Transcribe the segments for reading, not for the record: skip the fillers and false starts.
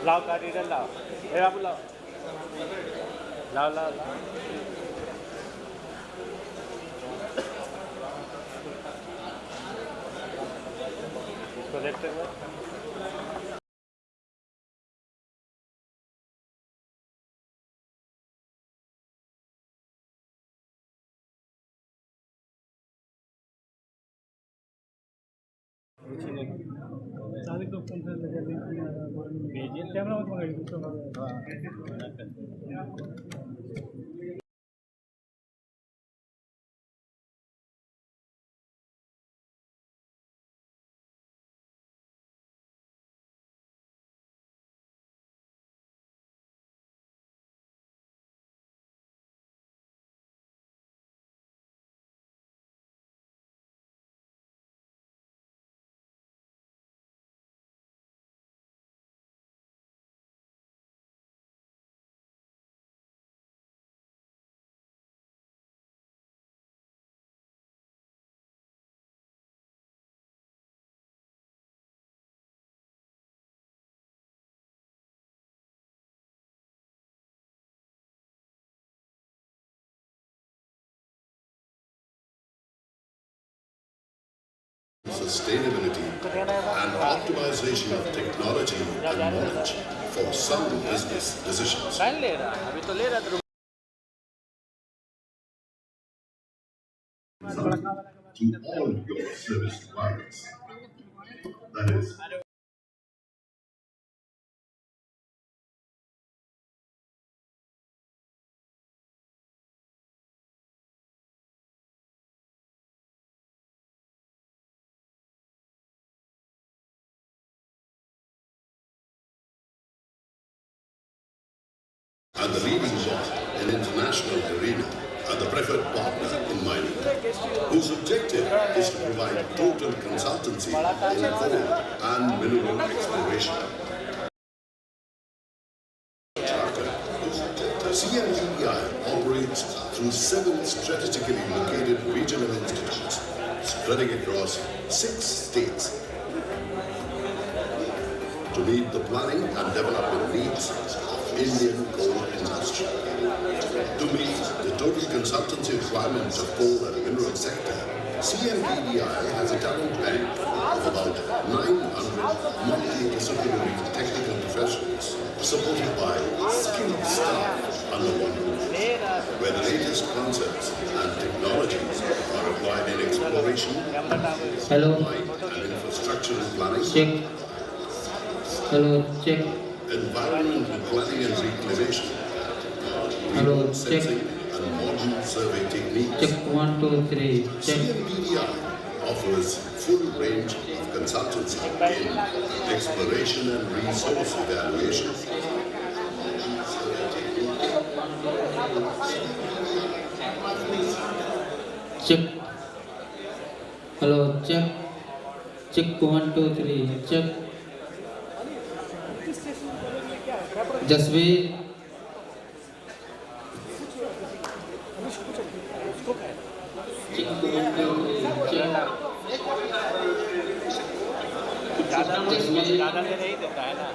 लाओ कार्डिडल लाओ ए बाबू लाओ लाओ लाओ लाओ इसको देखते हुए camera sustainability and optimization of technology and knowledge for sound business decisions. To all your service requirements. That is, and the leading bot in international arena and the preferred partner in mining, whose objective is to provide total consultancy in coal and mineral exploration. The CMPDI operates through 7 strategically located regional institutes spreading across 6 states to meet the planning and development needs of Indian coal industry. To meet the total consultancy requirements of coal and mineral sector, CMPDI has a talent bank of about 900 multidisciplinary technical professionals supported by skilled staff under one roof, where the latest concepts and technologies are applied in exploration, mine and infrastructural planning, environmental planning and reclamation, remote sensing and modern survey techniques. Check 1, 2, 3. Check. CMPDI offers full range of consultancy in exploration and resource evaluation. Check. Hello, check. Check 1, 2, 3. Check. Just wait. Check 1, 2, 3. Check. ज़्यादा से नहीं देता है ना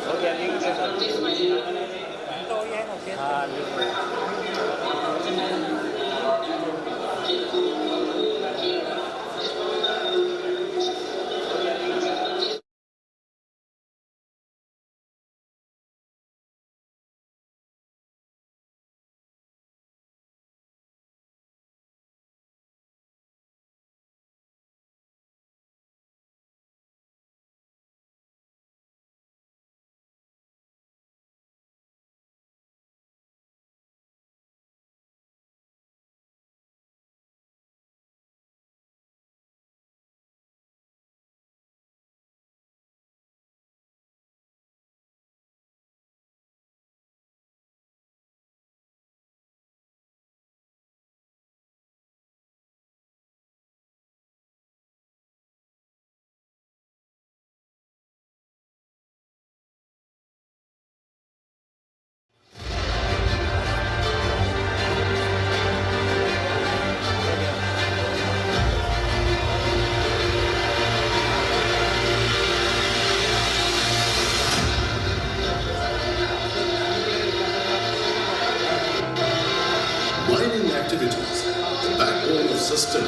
हो गया link तो ये है ना हाँ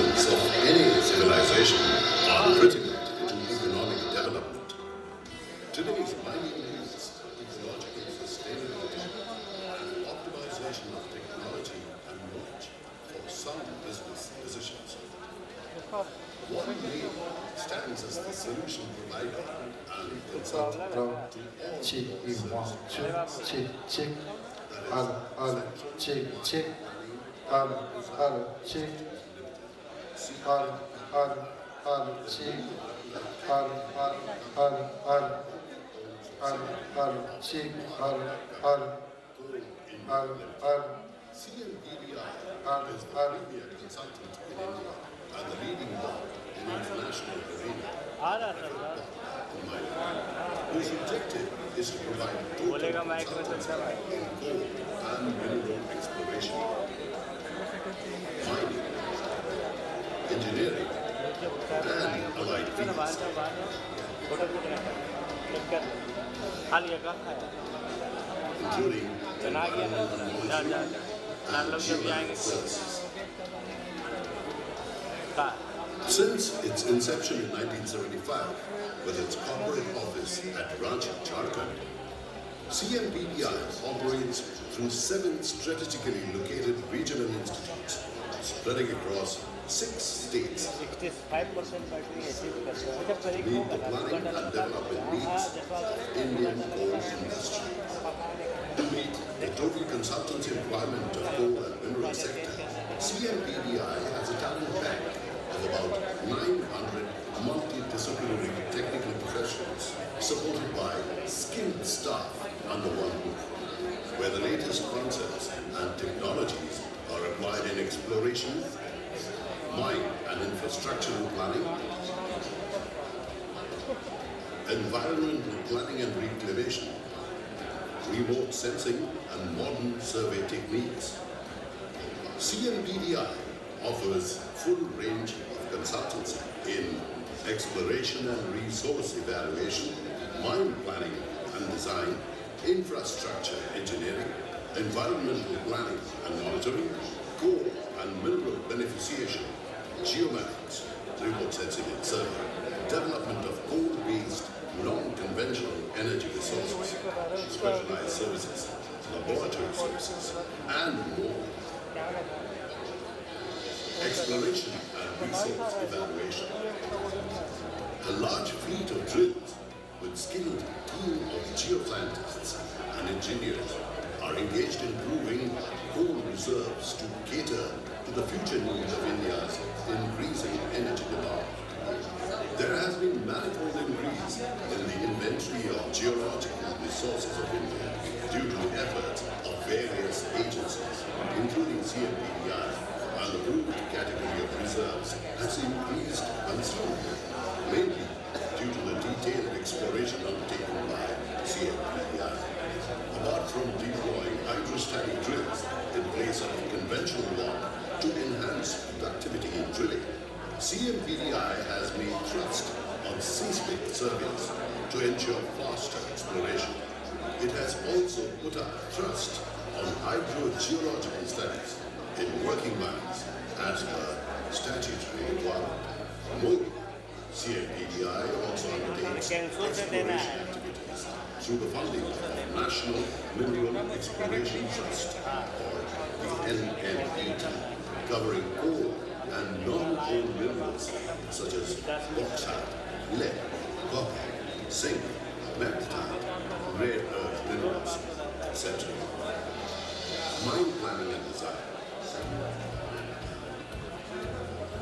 elements of any civilization are critical to economic development. Today's mining needs ecological sustainability and optimization of technology and knowledge for sound business decisions. One name stands as the solution provider and consultant to all CMPDI is the premier consultant in India and the leading board in international arena, whose objective is to provide total consultancy in coal and mineral exploration, mining, engineering, and allied fields, including environmental monitoring and geological services. Since its inception in 1975, with its corporate office at Ranchi, Jharkhand, CMPDI operates through 7 strategically located regional institutes spreading across 6 states. 65% battery Meet the planning and development needs of Indian coal industry. To meet the total consultancy requirement of coal and mineral sector, CMPDI has a talent bank of about 900 multidisciplinary technical professionals supported by skilled staff under one roof, where the latest concepts and technologies are applied in exploration, mine and infrastructural planning, environmental planning and reclamation, remote sensing and modern survey techniques. CMPDI offers full range of consultancy in exploration and resource evaluation, mine planning and design, infrastructure engineering, environmental planning and monitoring, coal and mineral beneficiation, geomatics, remote sensing and survey, development of coal-based non-conventional energy resources, specialized services, laboratory services, and more. Exploration and resource evaluation. A large fleet of drills with skilled team of geoscientists and engineers are engaged in proving coal reserves to cater to the future needs of India's increasing energy demand. There has been manifold increase in the inventory of geological resources of India due to the efforts of various agencies, including CMPDI, and the proved category of reserves has increased considerably, mainly due to the detailed exploration undertaken by CMPDI. Apart from deploying hydrostatic drills in place of conventional one to enhance productivity in drilling, CMPDI has made thrust on seismic surveys to ensure faster exploration. It has also put a thrust on hydrogeological studies in working mines as per statutory requirement. More, CMPDI also undertakes exploration activities through the funding of National Mineral Exploration Trust, or the NMET, covering coal and non-coal minerals such as bauxite, lead, copper, zinc, magnetite, rare earth minerals, etc. Mine planning and design.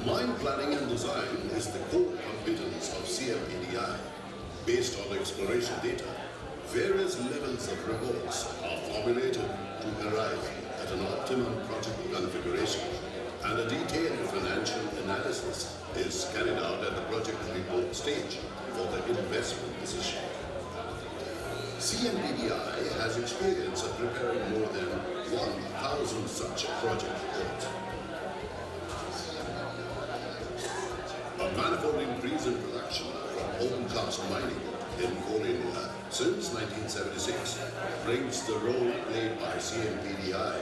Mine planning and design is the core competence of CMPDI. Based on exploration data, various levels of reports are formulated to arrive at an optimum project configuration, and a detailed financial analysis is carried out at the project report stage for the investment decision. CMPDI has experience of preparing more than 1,000 such project reports. A manifold increase in production from open cast mining in coal India since 1976 brings the role played by CMPDI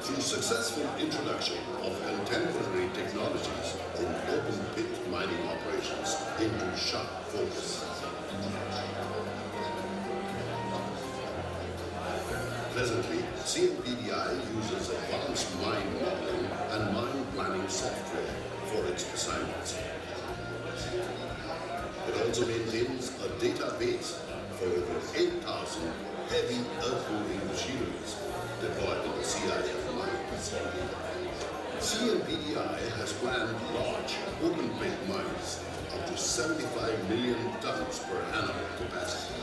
Through successful introduction of contemporary technologies in open pit mining operations into sharp focus. Presently, CMPDI uses advanced mine modeling and mine planning software for its assignments. It also maintains a database for over 8,000 heavy earth-moving machineries deployed in the CIL mines. CMPDI has planned large open-pit mines up to 75 million tons per annum capacity.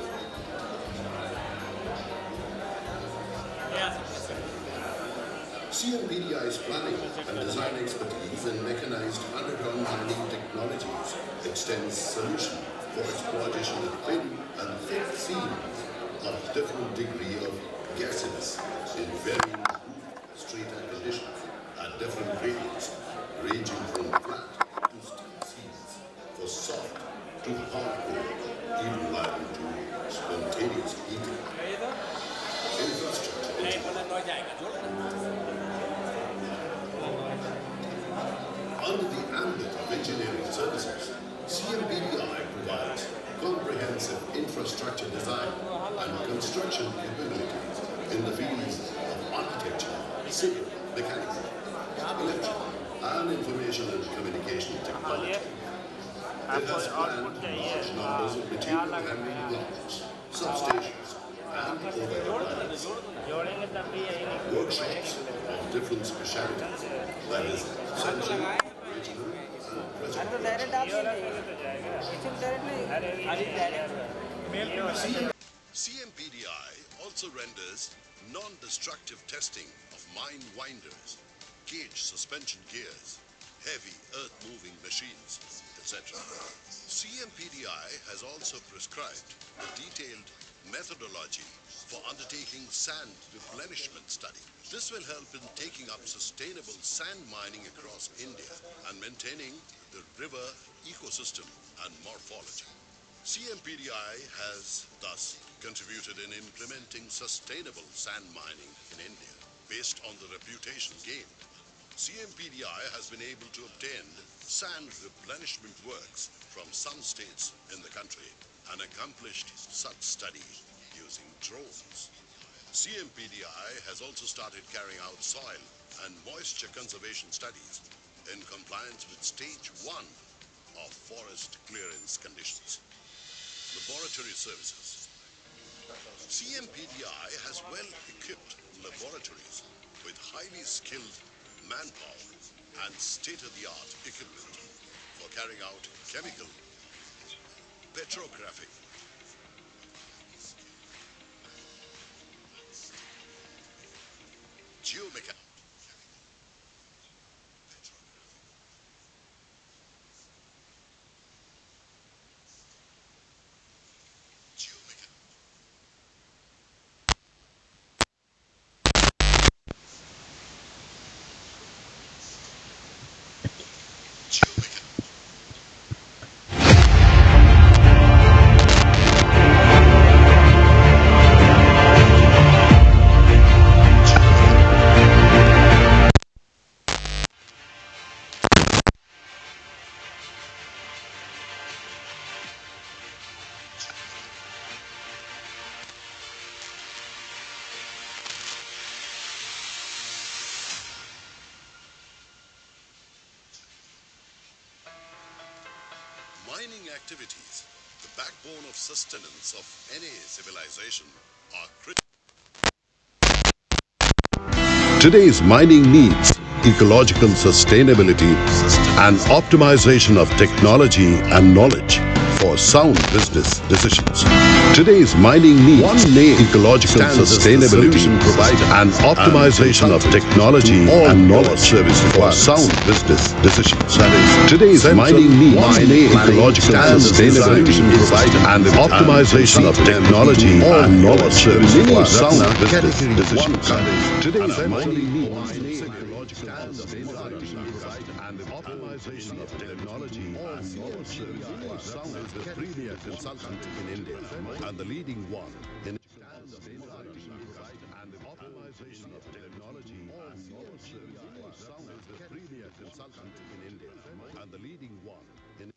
CMPDI's planning and design expertise in mechanized underground mining technologies extends solution for exploitation of thin and thick seams of different degree of gasiness in varying strata conditions at different gradients, ranging from flat to steel seams for soft to hardcore, even liable to spontaneous heating. Infrastructure. Under the ambit of engineering services, CMPDI provides comprehensive infrastructure design and construction capabilities in the fields of architecture, civil, mechanical, electrical, and information and communication technology. It has planned large numbers of material handling blocks, substations, and overhead lines. Workshops of different specialities, that is, central, regional, and CMPDI also renders non-destructive testing of mine winders, gauge suspension gears, heavy earth-moving machines, etc. CMPDI has also prescribed a detailed methodology for undertaking sand replenishment study. This will help in taking up sustainable sand mining across India and maintaining the river ecosystem and morphology. CMPDI has thus contributed in implementing sustainable sand mining in India. Based on the reputation gained, CMPDI has been able to obtain sand replenishment works from some states in the country and accomplished such study using drones. CMPDI has also started carrying out soil and moisture conservation studies in compliance with stage 1 of forest clearance conditions. Laboratory services. CMPDI has well-equipped laboratories with highly skilled manpower and state-of-the-art equipment for carrying out chemical, petrographic, geomechanical, mining activities, the backbone of sustenance of any civilization, are critical. Today's mining needs ecological sustainability and optimization of technology and knowledge for sound business decisions. Today's mining needs ecological sustainability and optimization of technology and knowledge for sound business decisions. Today's mining needs ecological sustainability and optimization of technology and knowledge for sound business decisions. Today's mining needs ecological sustainability and optimization of technology and knowledge for sound is the premier consultant in India and the leading one in and optimization of technology is the premier consultant in India and the leading one in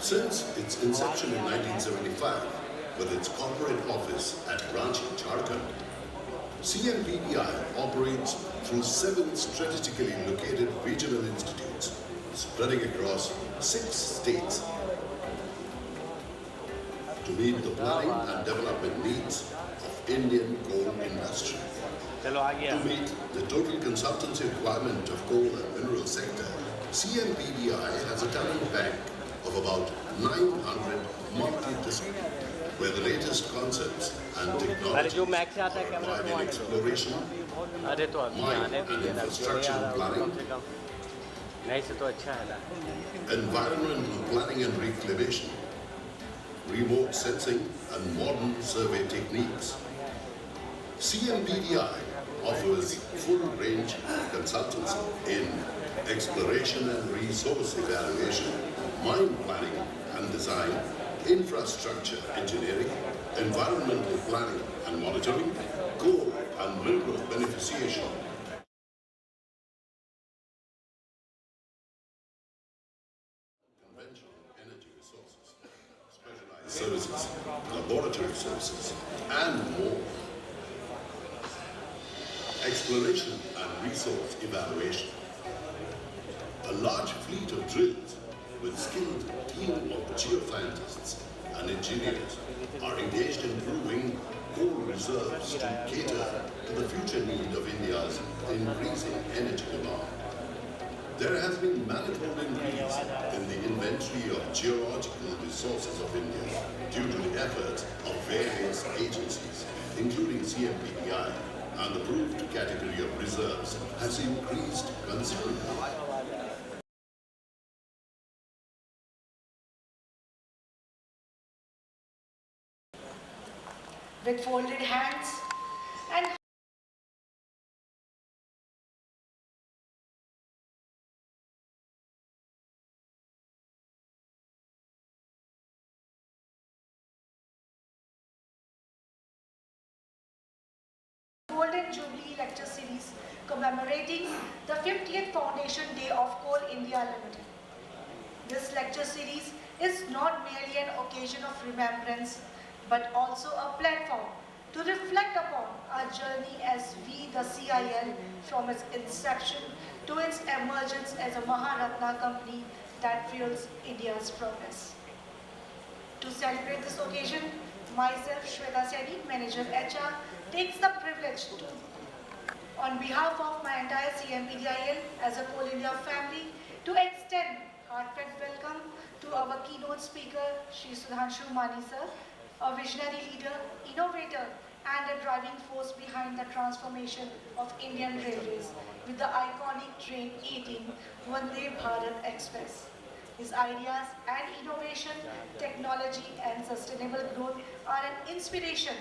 Since its inception in 1975, with its corporate office at Ranchi, Jharkhand, CMPDI operates through 7 strategically located regional institutes spreading across 6 states to meet the planning and development needs of Indian coal industry. To meet the total consultancy requirement of coal and mineral sector, CMPDI has a talent bank of about 900 multidisciplinary, where the latest concepts and technologies are applied in exploration, mine and infrastructure planning, environmental planning and reclamation, remote sensing and modern survey techniques. CMPDI offers full range consultancy in exploration and resource evaluation, mine planning and design, infrastructure engineering, environmental planning and monitoring, coal and mineral beneficiation, conventional energy resources, specialized services, laboratory services, and more. Exploration and resource evaluation. A large fleet of drills with skilled team of geoscientists and engineers are engaged in proving coal reserves to cater to the future need of India's increasing energy demand. There has been manifold increase in the inventory of geological resources of India due to the efforts of various agencies, including CMPDI, and the proved category of reserves has increased considerably. With folded hands and Golden Jubilee lecture series commemorating the 50th Foundation Day of Coal India Limited. This lecture series is not merely an occasion of remembrance, but also a platform to reflect upon our journey as we, the CIL, from its inception to its emergence as a Maharatna company that fuels India's progress. To celebrate this occasion, myself, Shri Manager HR, takes the privilege to, on behalf of my entire CMPDIL as a Coal India family, to extend heartfelt welcome to our keynote speaker, Shri Sudhanshu Mani sir, a visionary leader, innovator, and a driving force behind the transformation of Indian Railways with the iconic Train 18 Vande Bharat Express. His ideas and innovation, technology, and sustainable growth are an inspiration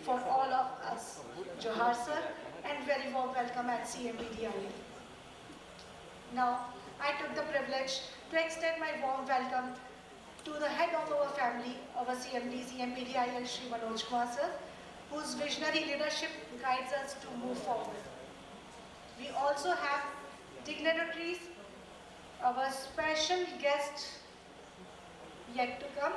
for all of us. Johar sir, and very warm welcome at CMPDI. Now, I took the privilege to extend my warm welcome to the head of our family, our CMPDIL, Shri Manoj Kumar sir, whose visionary leadership guides us to move forward. We also have dignitaries, our special guest yet to come.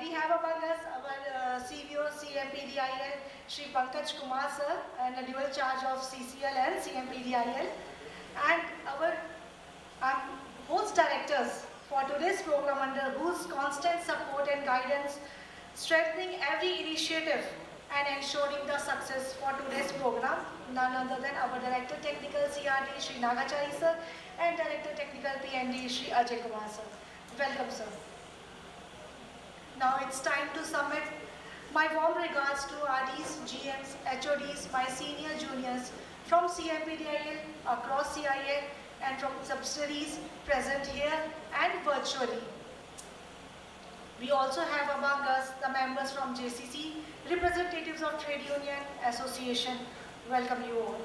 We have among us our CVO, CMPDIL, Shri Pankaj Kumar sir, and a dual charge of CCL and CMPDIL, and our host directors for today's program, under whose constant support and guidance, strengthening every initiative and ensuring the success for today's program, none other than our Director Technical CRD, Shri Nagachari sir, and Director Technical PND, Shri Ajay Kumar sir. Welcome, sir. Now it's time to submit my warm regards to RDs, GMs, HODs, my senior juniors from CMPDIL, across CIL, and from subsidiaries present here and virtually. We also have among us the members from JCC, representatives of Trade Union Association. Welcome you all.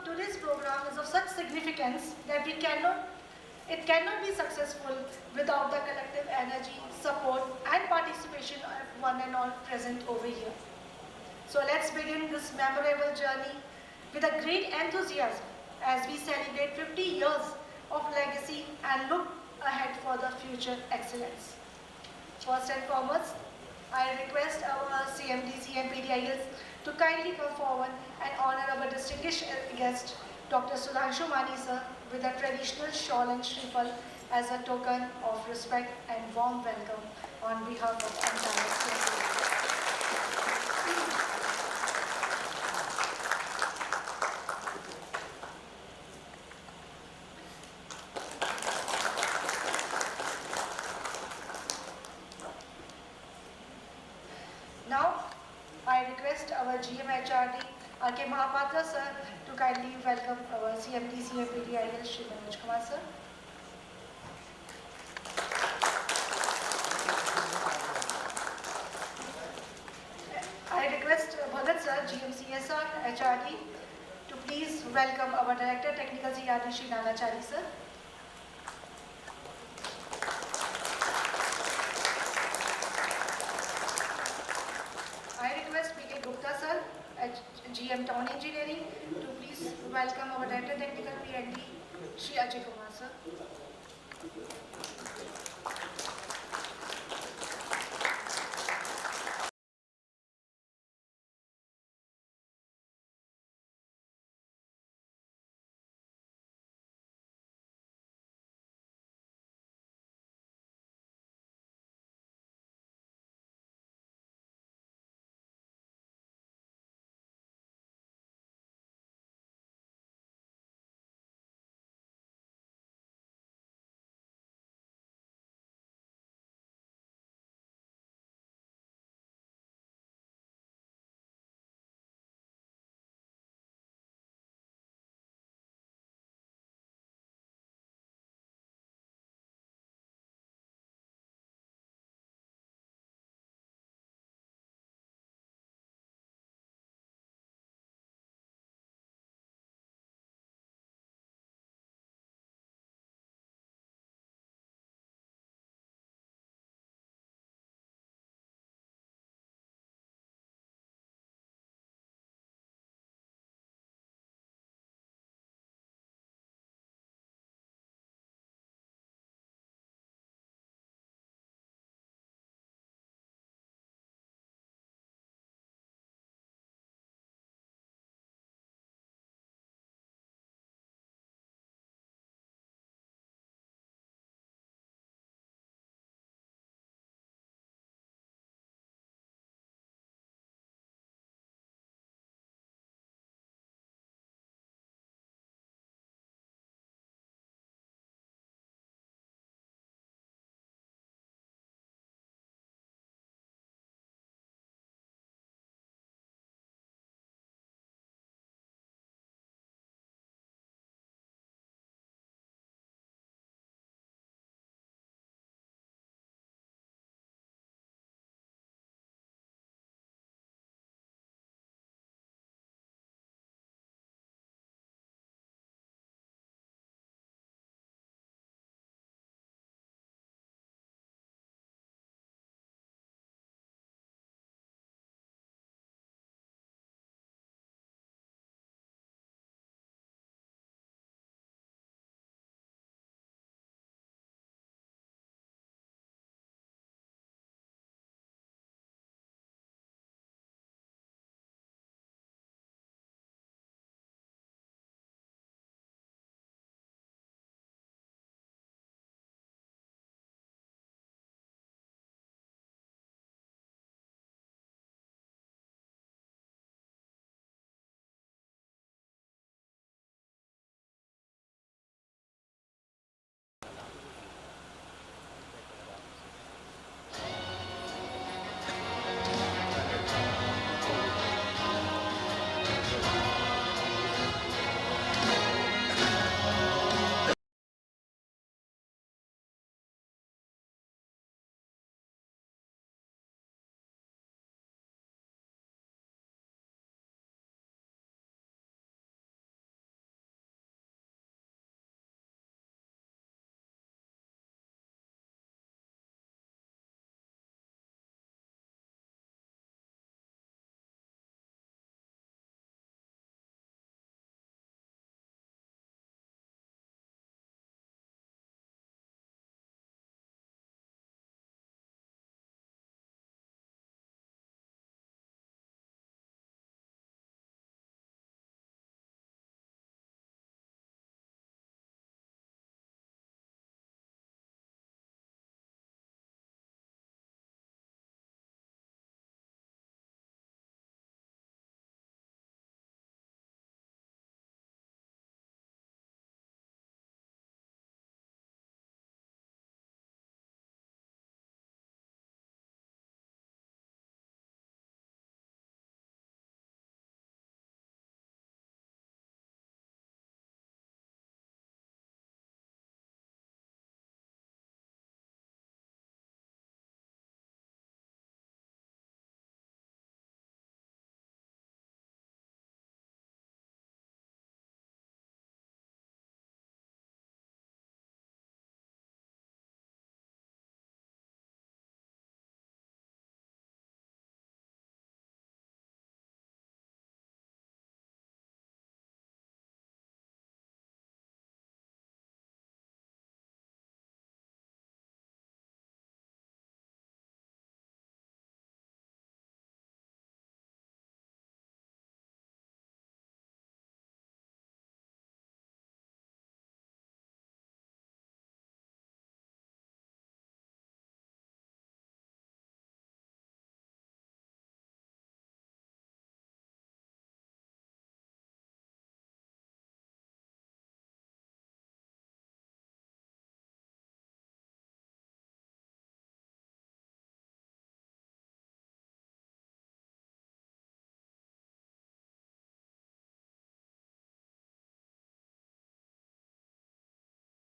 Today's program is of such significance that it cannot be successful without the collective energy, support, and participation of one and all present over here. So let's begin this memorable journey with a great enthusiasm as we celebrate 50 years of legacy and look ahead for the future excellence. First and foremost, I request our CMPDILs to kindly come forward and honor our distinguished guest, Dr. Sudhanshu Mani sir, with a traditional shawl and shrimpal as a token of respect and warm welcome on behalf of entire CMPDI. Now, I request our GMHRD, R.K. Mahapatra sir, to kindly welcome our CMPDIL, Shri Manoj Kumar sir. I request Bhagat sir, GMCSR, HRD, to please welcome our Director Technical CRD, Shri Nalachari sir. I request B.K. Gupta sir, GM Town Engineering, to please welcome our Director Technical PND, Shri Ajay Kumar sir.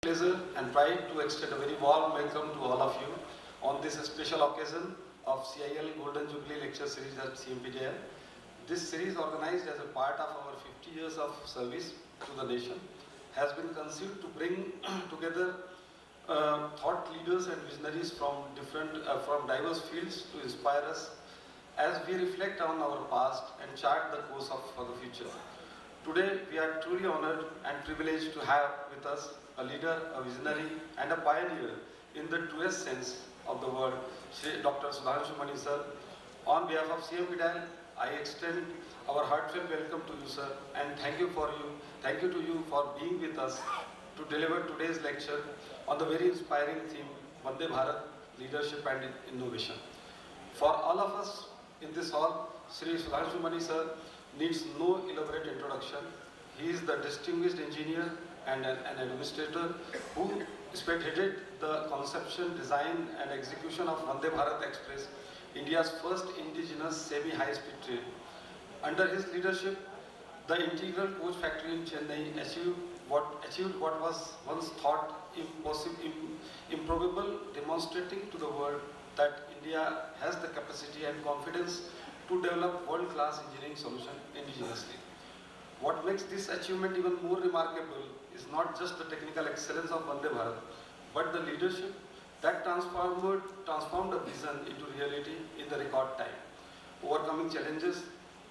pleasure and pride to extend a very warm welcome to all of you on this special occasion of CIL Golden Jubilee Lecture Series at CMPDIL. This series, organized as a part of our 50 years of service to the nation, has been conceived to bring together thought leaders and visionaries from diverse fields to inspire us as we reflect on our past and chart the course for the future. Today, we are truly honored and privileged to have with us a leader, a visionary, and a pioneer in the truest sense of the word, Shri Dr. Sudhanshu Mani sir. On behalf of CMPDIL, I extend our heartfelt welcome to you, sir, and thank you to you for being with us to deliver today's lecture on the very inspiring theme, Vande Bharat, Leadership and Innovation. For all of us in this hall, Shri Sudhanshu Mani sir needs no elaborate introduction. He is the distinguished engineer and an administrator who spearheaded the conception, design and execution of Vande Bharat Express, India's first indigenous semi-high-speed train. Under his leadership, the integral coach factory in Chennai achieved what was once thought improbable, demonstrating to the world that India has the capacity and confidence to develop world-class engineering solutions indigenously. What makes this achievement even more remarkable is not just the technical excellence of Vande Bharat, but the leadership that transformed a vision into reality in the record time, overcoming challenges,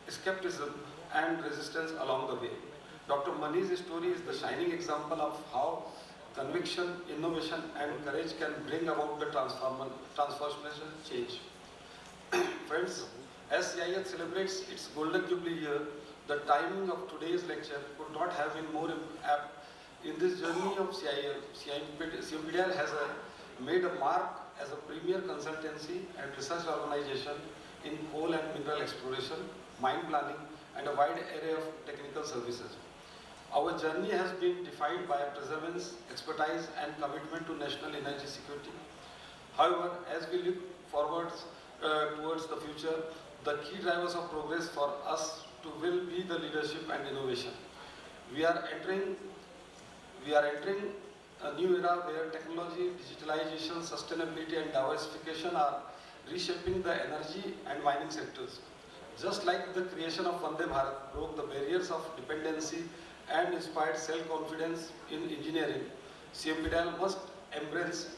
skepticism and resistance along the way. Dr. Mani's story is the shining example of how conviction, innovation and courage can bring about the transformational change. Friends, as CIL celebrates its Golden Jubilee year, the timing of today's lecture could not have been more apt. In this journey of CIL, CMPDIL has made a mark as a premier consultancy and research organization in coal and mineral exploration, mine planning, and a wide array of technical services. Our journey has been defined by perseverance, expertise, and commitment to national energy security. However, as we look forward towards the future, the key drivers of progress for us will be the leadership and innovation. We are entering a new era where technology, digitalization, sustainability and diversification are reshaping the energy and mining sectors. Just like the creation of Vande Bharat broke the barriers of dependency and inspired self-confidence in engineering, CMPDIL must embrace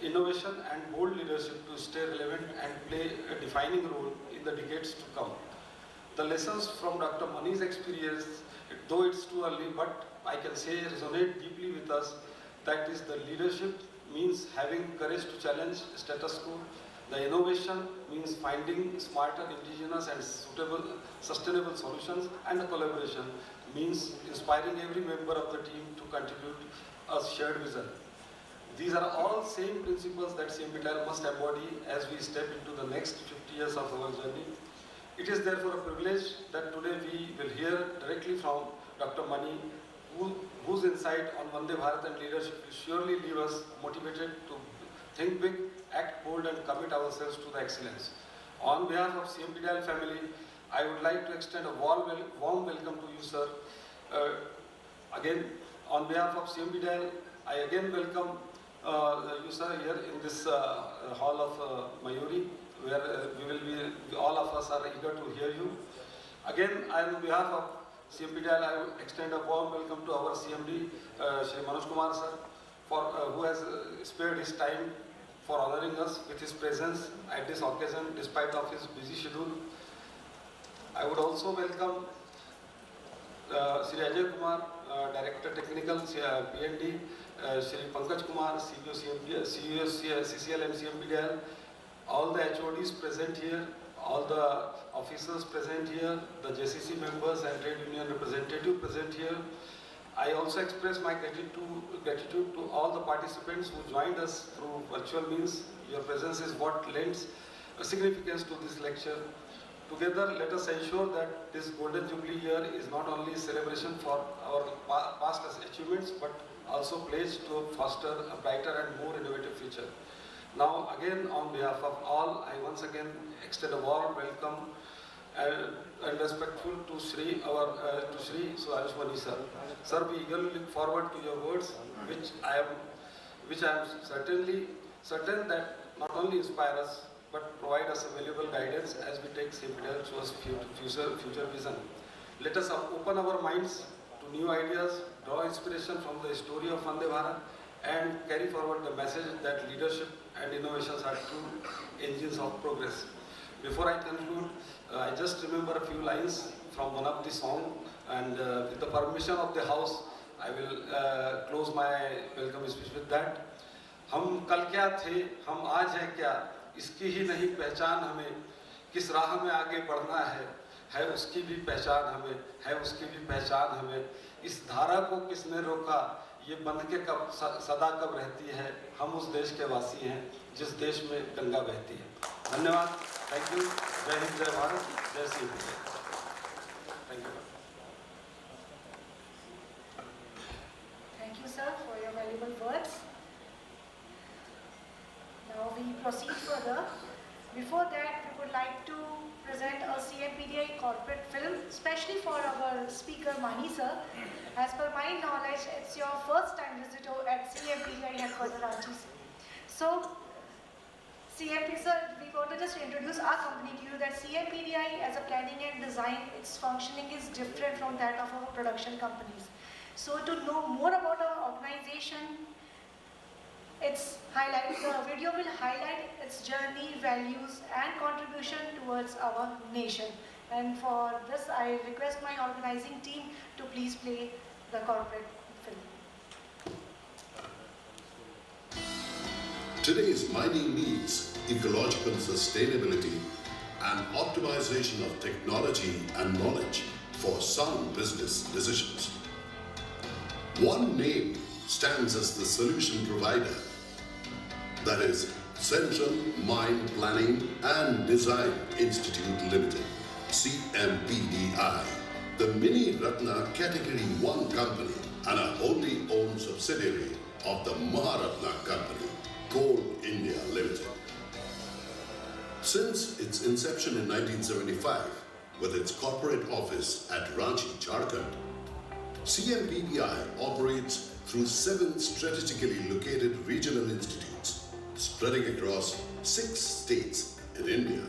innovation and bold leadership to stay relevant and play a defining role in the decades to come. The lessons from Dr. Mani's experience, though it's too early, but I can say resonate deeply with us. That is, the leadership means having courage to challenge status quo. The innovation means finding smarter, indigenous and sustainable solutions, and the collaboration means inspiring every member of the team to contribute a shared vision. These are all same principles that CMPDIL must embody as we step into the next 50 years of our journey. It is therefore a privilege that today we will hear directly from Dr. Mani, whose insight on Vande Bharat and leadership will surely leave us motivated to think big, act bold and commit ourselves to the excellence. On behalf of CMPDIL family, I would like to extend a warm welcome to you, sir. Again, on behalf of CMPDIL, I again welcome you, sir, here in this hall of Mayuri, where all of us are eager to hear you. Again, on behalf of CMPDIL, I will extend a warm welcome to our CMD, Shri Manoj Kumar sir, who has spared his time for honoring us with his presence at this occasion despite of his busy schedule. I would also welcome Shri Ajay Kumar, Director Technical, PND, Shri Pankaj Kumar, CEO CCL and CMPDIL, all the HODs present here, all the officers present here, the JCC members and trade union representative present here. I also express my gratitude to all the participants who joined us through virtual means. Your presence is what lends significance to this lecture. Together, let us ensure that this Golden Jubilee year is not only a celebration for our past achievements, but also pledge to foster a brighter and more innovative future. Now, again, on behalf of all, I once again extend a warm welcome and respectful to Shri Sudhanshu Mani sir. Sir, we eagerly look forward to your words, which I am certainly certain that not only inspire us but provide us a valuable guidance as we take CMPDIL towards future vision. Let us open our minds to new ideas, draw inspiration from the story of Vande Bharat, and carry forward the message that leadership and innovations are true engines of progress. Before I conclude, I just remember a few lines from one of the songs, and with the permission of the house, I will close my welcome speech with that. हम कल क्या थे, हम आज हैं क्या, इसकी ही नहीं पहचान हमें, किस राह में आगे बढ़ना है उसकी भी पहचान हमें, है उसकी भी पहचान हमें, इस धारा को किसने रोका, ये बंध के कब सदा कब रहती है, हम उस देश के वासी हैं जिस देश में गंगा बहती है। धन्यवाद, थैंक यू, जय हिंद, जय भारत, जय Shri Ram. Thank you. Thank you, sir, for your valuable words. Now we proceed further. Before that, we would like to present a CMPDI corporate film, especially for our speaker Mani sir. As per my knowledge, it's your first time visit at CMPDI headquarters Ranchi. So, CMP sir, we want to just introduce our company to you that CMPDI as a planning and design, its functioning is different from that of our production companies. So to know more about our organization, the video will highlight its journey, values and contribution towards our nation. And for this, I request my organizing team to please play the corporate film. Today's mining needs ecological sustainability and optimization of technology and knowledge for sound business decisions. One name stands as the solution provider, that is Central Mine Planning and Design Institute Limited, CMPDI, the Mini Ratna Category 1 company and a wholly owned subsidiary of the Maharatna Company, Coal India Limited. Since its inception in 1975, with its corporate office at Ranchi, Jharkhand, CMPDI operates through 7 strategically located regional institutes spreading across 6 states in India.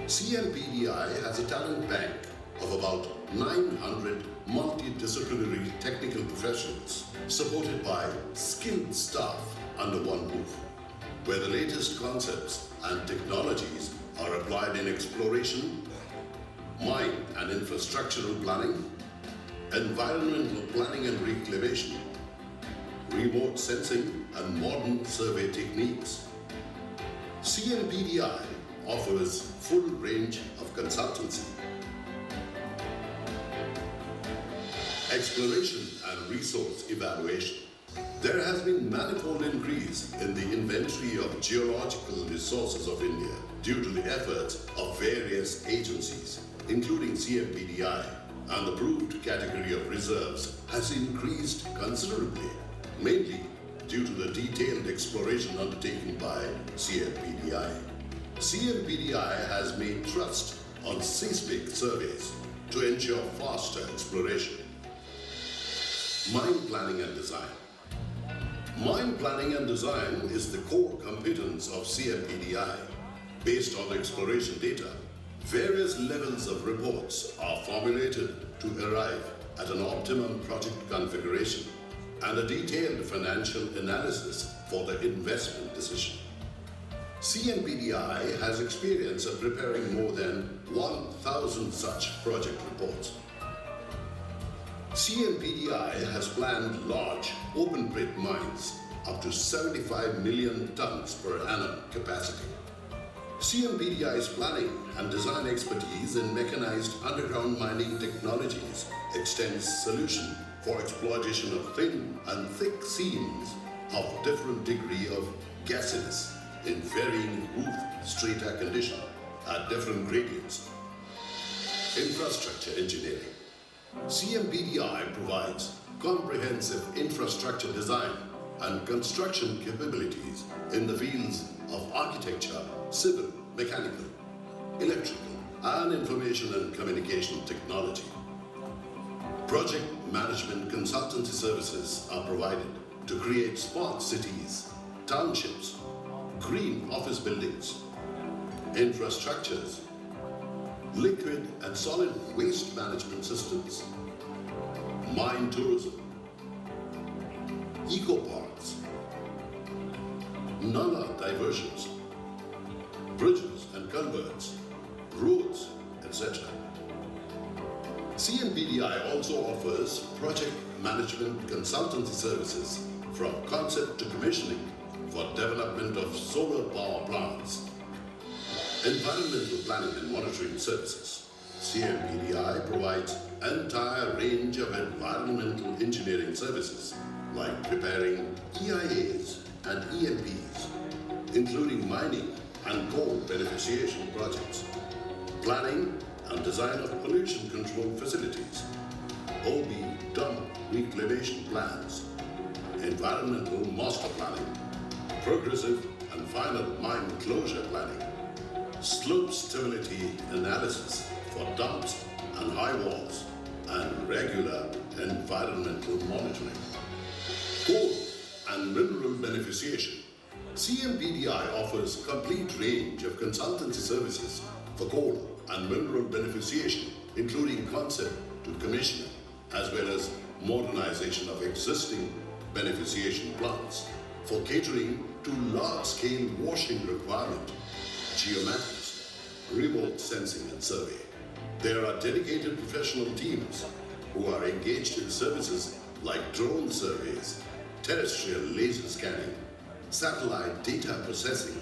CMPDI has a talent bank of about 900 multidisciplinary technical professionals supported by skilled staff under one roof, where the latest concepts and technologies are applied in exploration, mine and infrastructural planning, environmental planning and reclamation, remote sensing and modern survey techniques. CMPDI offers full range of consultancy, exploration and resource evaluation. There has been manifold increase in the inventory of geological resources of India due to the efforts of various agencies, including CMPDI, and the proved category of reserves has increased considerably, mainly due to the detailed exploration undertaken by CMPDI. CMPDI has made trust on seismic surveys to ensure faster exploration. Mine planning and design. Mine planning and design is the core competence of CMPDI. Based on the exploration data, various levels of reports are formulated to arrive at an optimum project configuration and a detailed financial analysis for the investment decision. CMPDI has experience of preparing more than 1,000 such project reports. CMPDI has planned large open-pit mines up to 75 million tons per annum capacity. CMPDI's planning and design expertise in mechanized underground mining technologies extends solution for exploitation of thin and thick seams of different degree of gasiness in varying roof strata condition at different gradients. Infrastructure engineering. CMPDI provides comprehensive infrastructure design and construction capabilities in the fields of architecture, civil, mechanical, electrical, and Information and Communication Technology. Project management consultancy services are provided to create smart cities, townships, green office buildings, infrastructures, liquid and solid waste management systems, mine tourism, eco parks, nala diversions, bridges and culverts, roads, etc. CMPDI also offers project management consultancy services from concept to commissioning for development of solar power plants, environmental planning and monitoring services. CMPDI provides entire range of environmental engineering services like preparing EIAs and EMPs, including mining and coal beneficiation projects, planning and design of pollution control facilities, OB dump reclamation plans, environmental master planning, progressive and final mine closure planning, slope stability analysis for dumps and high walls, and regular environmental monitoring. Coal and mineral beneficiation. CMPDI offers complete range of consultancy services for coal and mineral beneficiation, including concept to commissioning, as well as modernization of existing beneficiation plants for catering to large-scale washing requirement, geomatics, remote sensing and survey. There are dedicated professional teams who are engaged in services like drone surveys, terrestrial laser scanning, satellite data processing,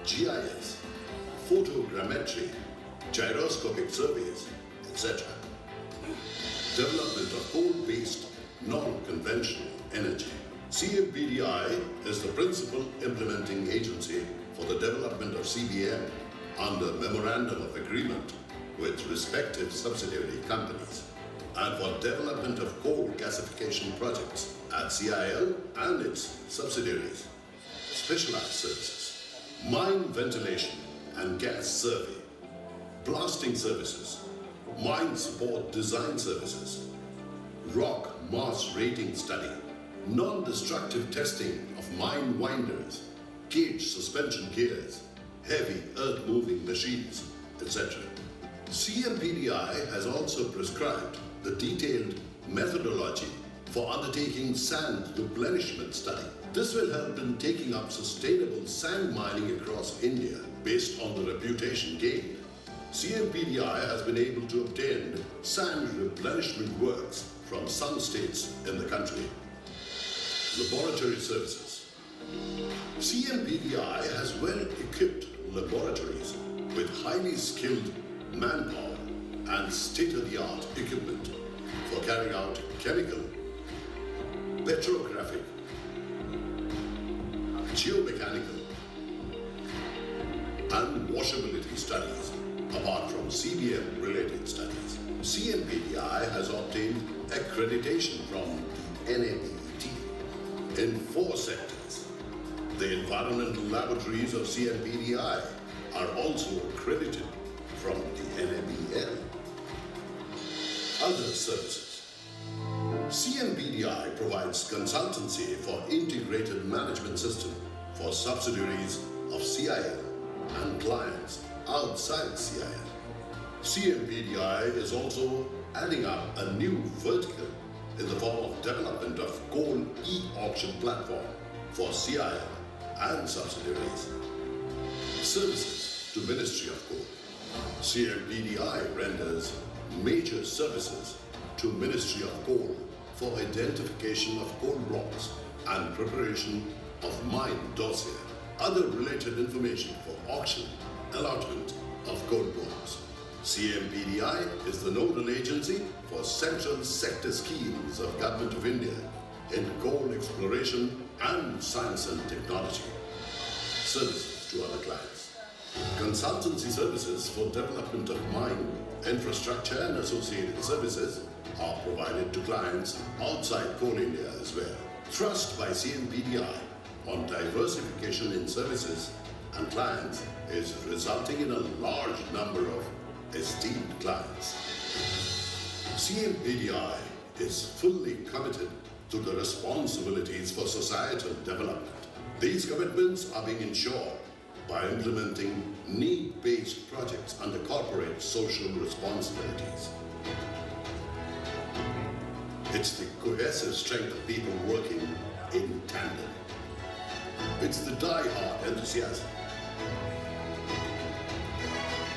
GIS, photogrammetry, gyroscopic surveys, etc. Development of coal-based non-conventional energy. CMPDI is the principal implementing agency for the development of CBM under Memorandum of Agreement with respective subsidiary companies, and for development of coal gasification projects at CIL and its subsidiaries. Specialized services, mine ventilation and gas survey, blasting services, mine support design services, rock mass rating study, non-destructive testing of mine winders, cage suspension gears, heavy earth-moving machines, etc. CMPDI has also prescribed the detailed methodology for undertaking sand replenishment study. This will help in taking up sustainable sand mining across India based on the reputation gained. CMPDI has been able to obtain sand replenishment works from some states in the country. Laboratory services. CMPDI has well-equipped laboratories with highly skilled manpower and state-of-the-art equipment for carrying out chemical, petrographic, geomechanical, and washability studies, apart from CBM-related studies. CMPDI has obtained accreditation from the NABET in 4 sectors. The environmental laboratories of CMPDI are also accredited from the NABL. Other services. CMPDI provides consultancy for integrated management system for subsidiaries of CIL and clients outside CIL. CMPDI is also adding up a new vertical in the form of development of coal e-auction platform for CIL and subsidiaries. Services to Ministry of Coal. CMPDI renders major services to Ministry of Coal for identification of coal blocks and preparation of mine dossier, other related information for auction, allotment of coal blocks. CMPDI is the nodal agency for central sector schemes of Government of India in coal exploration and science and technology. Services to other clients. Consultancy services for development of mine, infrastructure and associated services are provided to clients outside Coal India as well. Thrust by CMPDI on diversification in services and clients is resulting in a large number of esteemed clients, CMPDI is fully committed to the responsibilities for societal development. These commitments are being ensured by implementing need-based projects under corporate social responsibilities. It's the cohesive strength of people working in tandem. It's the die-hard enthusiasm.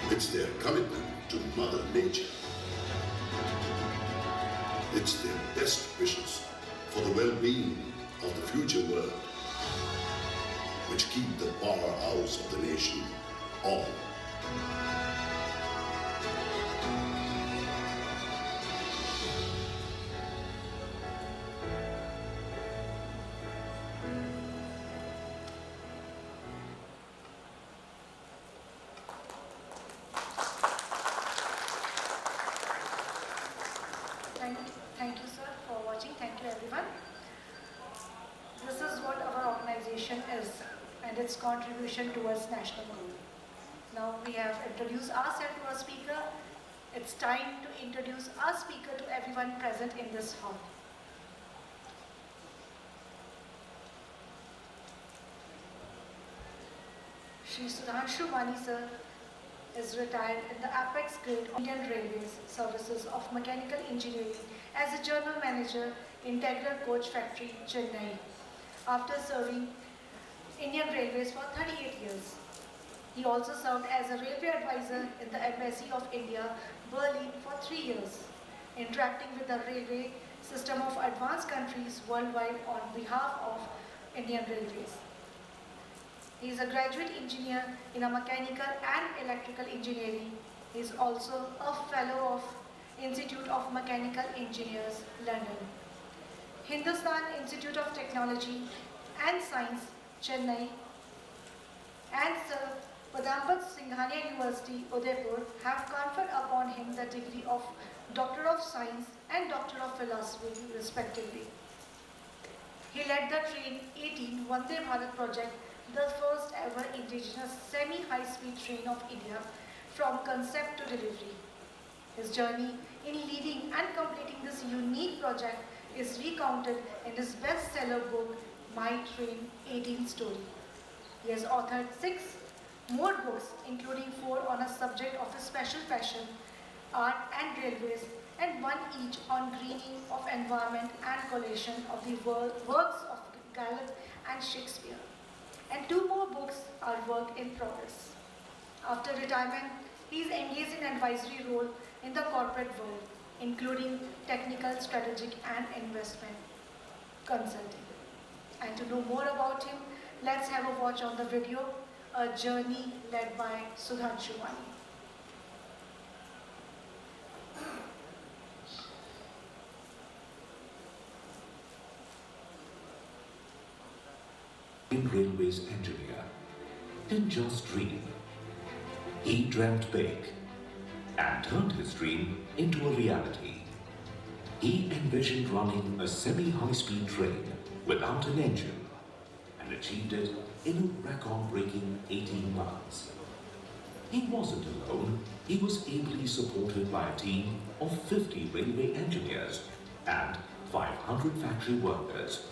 It's their commitment to Mother Nature. It's their best wishes for the well-being of the future world, which keep the powerhouse of the nation on. Thank you, sir, for watching. Thank you, everyone. This is what our organization is and its contribution towards national goal. Now we have introduced ourselves to our speaker. It's time to introduce our speaker to everyone present in this hall. Shri Sudhanshu Mani, sir, is retired in the apex grade of Indian Railways Services of Mechanical Engineering as a General Manager, Integral Coach Factory, Chennai, after serving Indian Railways for 38 years. He also served as a railway advisor in the Embassy of India, Berlin for 3 years, interacting with the railway system of advanced countries worldwide on behalf of Indian Railways. He is a graduate engineer in a mechanical and electrical engineering. He is also a fellow of Institute of Mechanical Engineers, London, Hindustan Institute of Technology and Science, Chennai, and Sir Padampat Singhania University, Udaipur, have conferred upon him the degree of Doctor of Science and Doctor of Philosophy, respectively. He led the Train 18 Vande Bharat project, the first ever indigenous semi-high-speed train of India, from concept to delivery. His journey in leading and completing this unique project is recounted in his bestseller book, My Train 18 Story. He has authored 6 more books, including 4 on a subject of his special passion, art and railways, and 1 each on greening of environment and collation of the works of Gallup and Shakespeare. And 2 more books are work in progress. After retirement, he is engaged in advisory role in the corporate world, including technical, strategic and investment consulting. And to know more about him, let's have a watch on the video, A Journey led by Sudhanshu Mani. Railways engineer didn't just dream. He dreamt big and turned his dream into a reality. He envisioned running a semi-high-speed train without an engine and achieved it in a record-breaking 18 months. He wasn't alone. He was ably supported by a team of 50 railway engineers and 500 factory workers.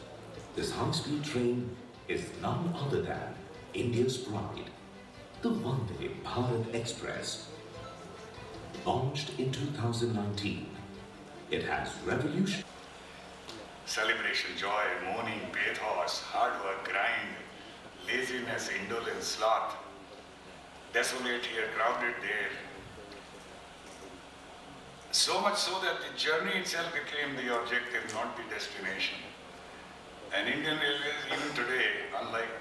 This high-speed train is none other than India's pride, the Vande Bharat Express. Launched in 2019, it has revolutionized. Celebration, joy, mourning, pathos, hard work, grind, laziness, indolence, sloth, desolate here, crowded there. So much so that the journey itself became the objective, not the destination. And Indian Railways, even today, unlike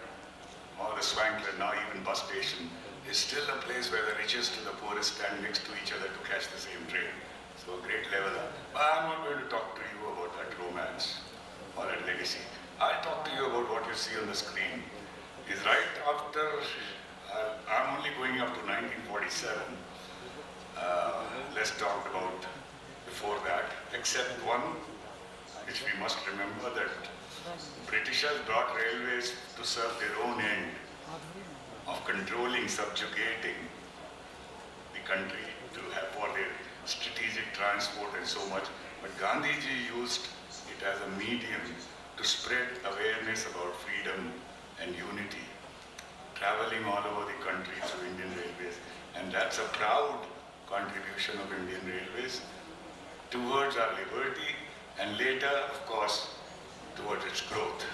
all the swankler, now even bus station, is still a place where the richest to the poorest stand next to each other to catch the same train. So a great level up. But I'm not going to talk to you about that romance or that legacy. I'll talk to you about what you see on the screen. Is right after, I'm only going up to 1947. Let's talk about before that, except one, which we must remember, that Britishers brought railways to serve their own end of controlling, subjugating the country, to transport and so much, but Gandhiji used it as a medium to spread awareness about freedom and unity, traveling all over the country through Indian Railways. And that's a proud contribution of Indian Railways towards our liberty and later, of course, towards its growth.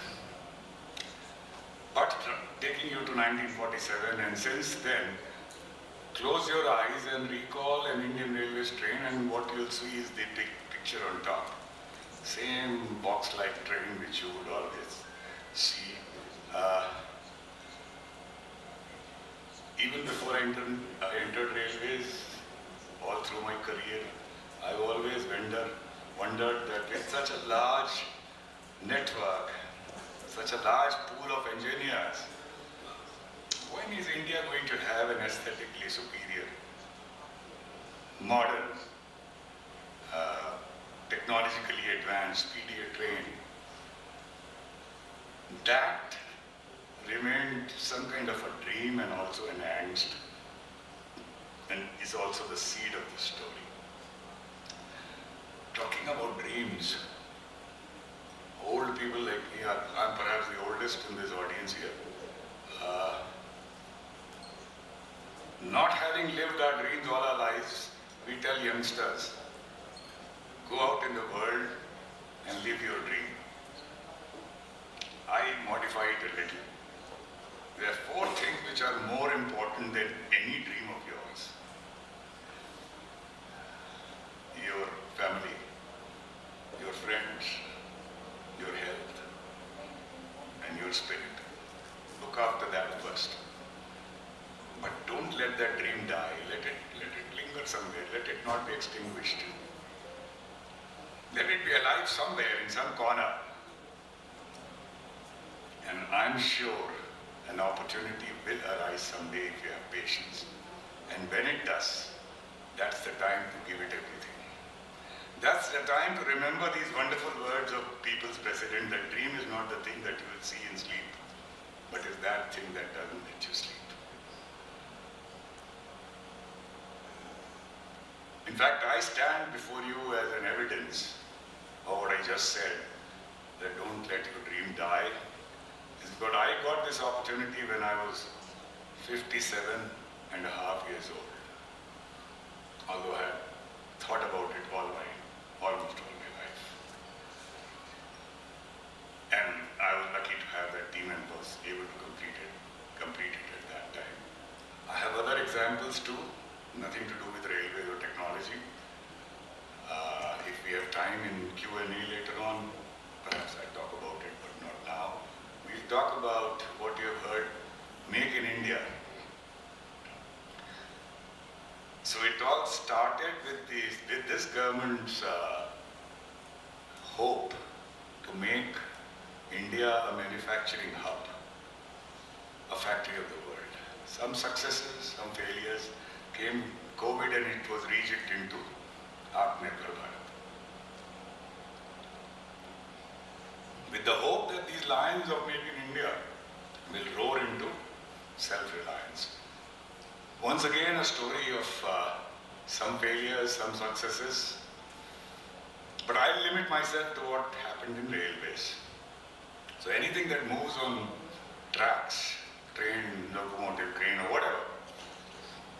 But taking you to 1947, and since then, close your eyes and recall an Indian Railways train, and what you'll see is the big picture on top. Same box-like train which you would always see. Even before I entered railways, all through my career, I've always wondered that with such a large network, such a large pool of engineers, when is India going to have an aesthetically superior, modern, technologically advanced, speedier train? That remained some kind of a dream and also an angst, and is also the seed of the story. Talking about dreams, old people like me, I'm perhaps the oldest in this audience here, not having lived our dreams all our lives, we tell youngsters, go out in the world and live your dream. I modify it a little. There are 4 things which are more important than any dream of yours. Your family, your friends, your health, and your spirit. Look after that first. But don't let that dream die. Let it linger somewhere. Let it not be extinguished. Let it be alive somewhere in some corner. And I'm sure an opportunity will arise someday if you have patience. And when it does, that's the time to give it everything. That's the time to remember these wonderful words of people's president, that dream is not the thing that you will see in sleep, but is that thing that doesn't let you sleep. In fact, I stand before you as an evidence of what I just said, that don't let your dream die. But I got this opportunity when I was 57 and a half years old. Although I had thought about it almost all my life. And I was lucky to have that team and was able to complete it at that time. I have other examples too, nothing to do with railways or technology. If we have time in Q&A later on, perhaps I'll talk about it, but not now. We'll talk about what you have heard, Make in India. So it all started with this government's hope to make India a manufacturing hub, a factory of the world. Some successes, some failures. Came COVID and it was rejigged into Atmanirbhar Bharat. With the hope that these lines of Make in India will roar into self-reliance. Once again, a story of some failures, some successes, but I'll limit myself to what happened in railways. So anything that moves on tracks, train, locomotive, crane, or whatever.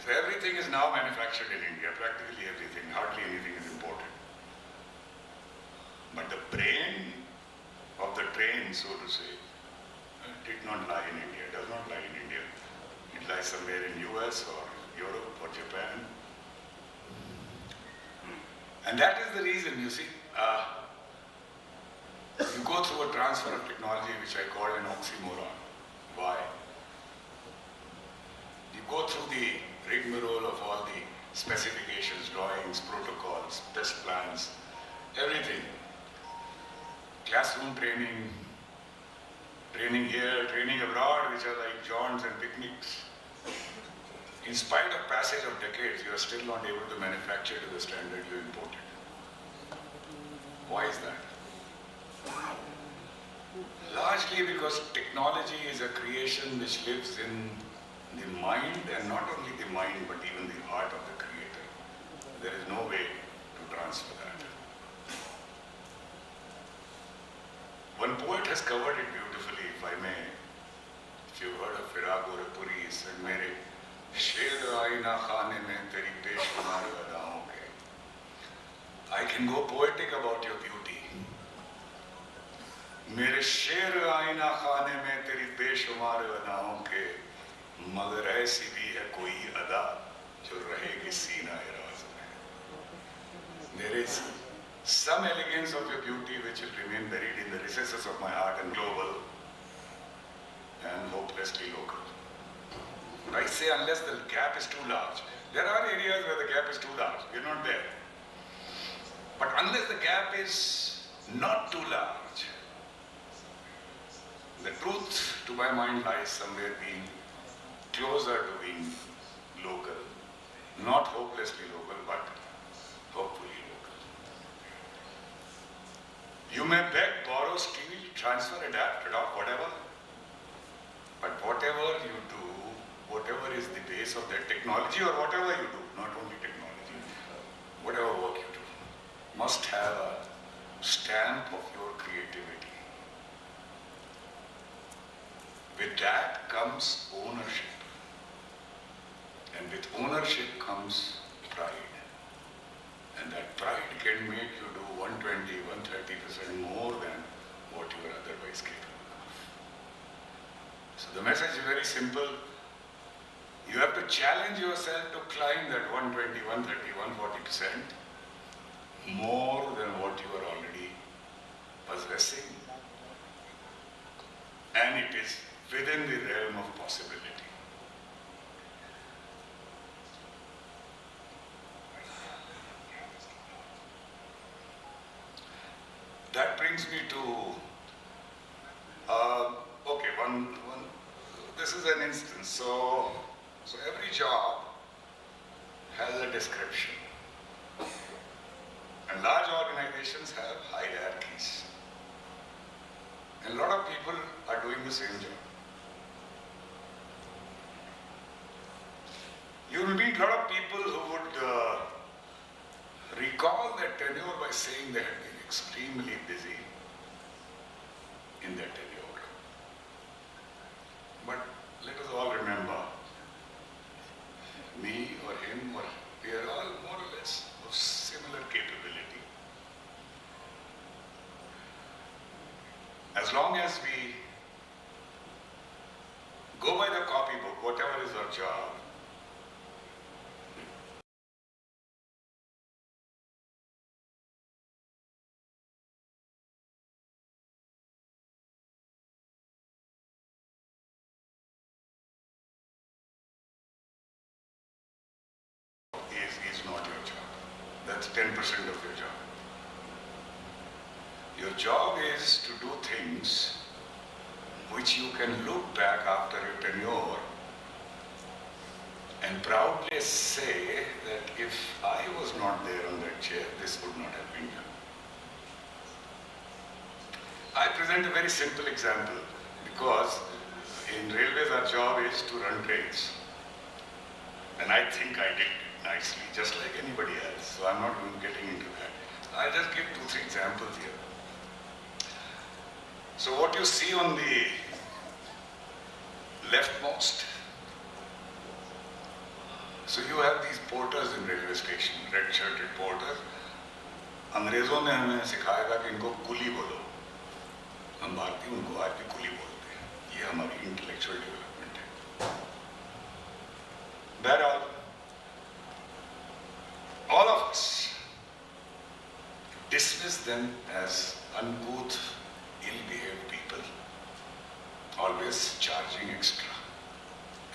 So everything is now manufactured in India, practically everything, hardly anything is imported. But the brain of the train, so to say, did not lie in India, does not lie in India. It lies somewhere in US or Europe or Japan. And that is the reason, you see, you go through a transfer of technology which I call an oxymoron. Why? You go through the rigmarole of all the specifications, drawings, protocols, test plans, everything. Classroom training, training here, training abroad, which are like jaunts and picnics. In spite of passage of decades, you are still not able to manufacture to the standard you imported. Why is that? Largely because technology is a creation which lives in the mind, and not only the mind, but even the heart of the creator. There is no way to has covered it beautifully, if I may. If you've heard of Firaq Puri, he said, Mere sher aina khane mein teri beshumar adaon ke. I can go poetic about your beauty. Mere sher aina khane mein teri beshumar adaon ke. Magar aisi bhi hai koi ada jo rahegi seena-e-raz mein. There is some elegance of your beauty which will remain buried in the recesses of my heart and global and hopelessly local. I say unless the gap is too large. There are areas where the gap is too large. We're not there. But unless the gap is not too large, the truth to my mind lies somewhere being closer to being local. Not hopelessly local, but hopefully local. You may beg, borrow, steal, transfer, adapt, adopt, whatever. But whatever you do, whatever is the base of that technology or whatever you do, not only technology, whatever work you do, must have a stamp of your creativity. With that comes ownership. And with ownership comes pride. And that pride can make you do 120, 130% more than what you are otherwise capable of. So the message is very simple. You have to challenge yourself to climb that 120, 130, 140% more than what you are already possessing. And it is within the realm of possibility. That brings me to, this is an instance. So every job has a description. And large organizations have hierarchies. And a lot of people are doing the same job. You will meet a lot of people who would recall their tenure by saying they had been extremely busy in their tenure. But let us all remember, me or him, or we are all more or less of similar capability. As long as we go by the copybook, whatever is our job, is not your job. That's 10% of your job. Your job is to do things which you can look back after your tenure and proudly say that if I was not there on that chair, this would not have been done. I present a very simple example because in railways our job is to run trains. And I think I did nicely, just like anybody else. So I'm not even getting into that. I'll just give 2-3 examples here. So what you see on the leftmost, so you have these porters in railway station, red-shirted porters. अंग्रेजों ने हमें सिखाया था कि इनको कुली बोलो. हम भारतीय उनको आज भी कुली बोलते हैं. ये हमारी intellectual development है. That all of us dismiss them as uncouth, ill-behaved people, always charging extra,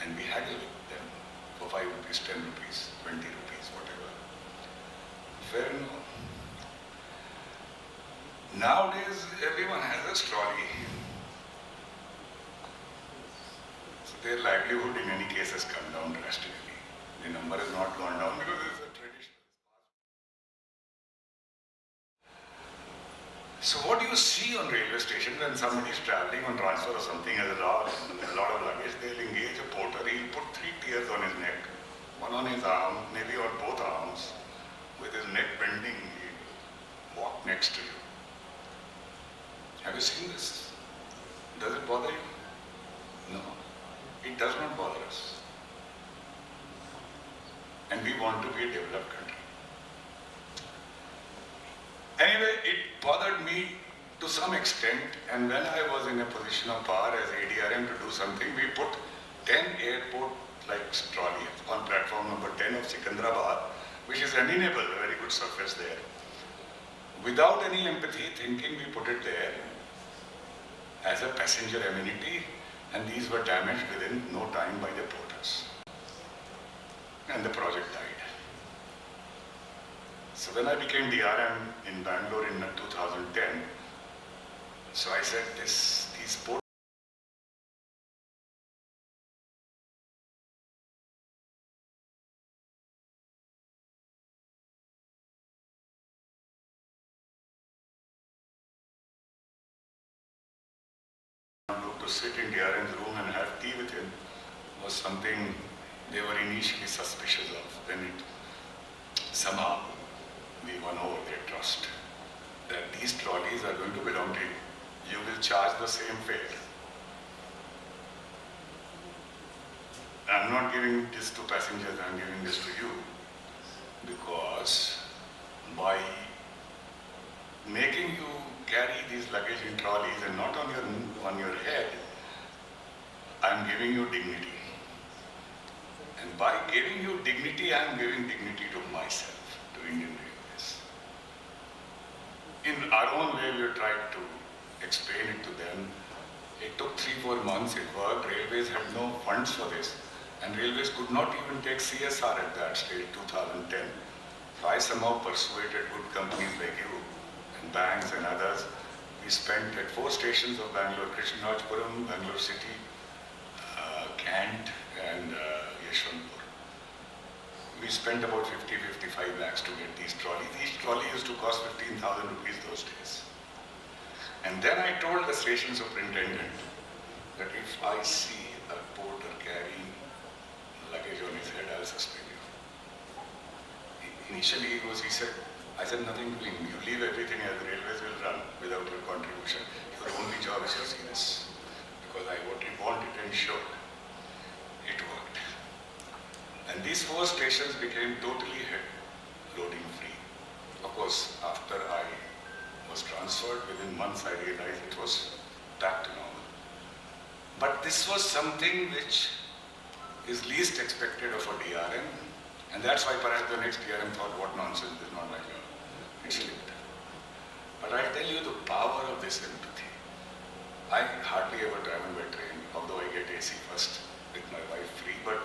and we haggle with them for 5 rupees, 10 rupees, 20 rupees, whatever. Fair enough. Nowadays, everyone has a trolley. So their livelihood in any case has come down drastically. The number has not gone down because it's a tradition. So what do you see on railway station when somebody is traveling on transfer or something, has a lot of luggage, they'll engage a porter, he'll put 3 tiers on his neck, one on his arm, maybe on both arms, with his neck bending, he'll walk next to you. Have you seen this? Does it bother you? No. It does not bother us. And we want to be a developed country. Anyway, it bothered me to some extent, and when I was in a position of power as ADRM to do something, we put 10 airport-like trolleys on platform number 10 of Sikandrabad, which is amenable, a very good surface there. Without any empathy, thinking we put it there as a passenger amenity, and these were damaged within no time by the porters. And the project died. So when I became DRM in Bangalore in 2010, so I said these ports to sit in DRM's room and have tea with him was something they were initially suspicious of. Then somehow we won over their trust that these trolleys are going to belong to you. You will charge the same fare. I'm not giving this to passengers, I'm giving this to you because by making you carry these luggage in trolleys and not on your head, I'm giving you dignity. And by giving you dignity, I'm giving dignity to myself, to Indian Railways. In our own way, we tried to explain it to them. It took 3-4 months, it worked. Railways had no funds for this. And Railways could not even take CSR at that stage, 2010. So I somehow persuaded good companies like you and banks and others. We spent at 4 stations of Bangalore, Krishnarajpuram, Bangalore City, Kent and Yeshwanthpur. We spent about 50-55 lakhs to get these trolleys. Each trolley used to cost 15,000 rupees those days. And then I told the station superintendent that if I see a porter carrying luggage on his head, I'll suspend you. Initially he said, I said nothing doing. You leave everything as the Railways will run without your contribution. Your only job is to see this. Because I want it ensured. It worked. And these 4 stations became totally loading free. Of course, after I was transferred, within months I realized it was back to normal. But this was something which is least expected of a DRM, and that's why perhaps the next DRM thought, what nonsense, this is not my job. It slipped. But I tell you the power of this empathy. I hardly ever travel by train, although I get AC first with my wife free, but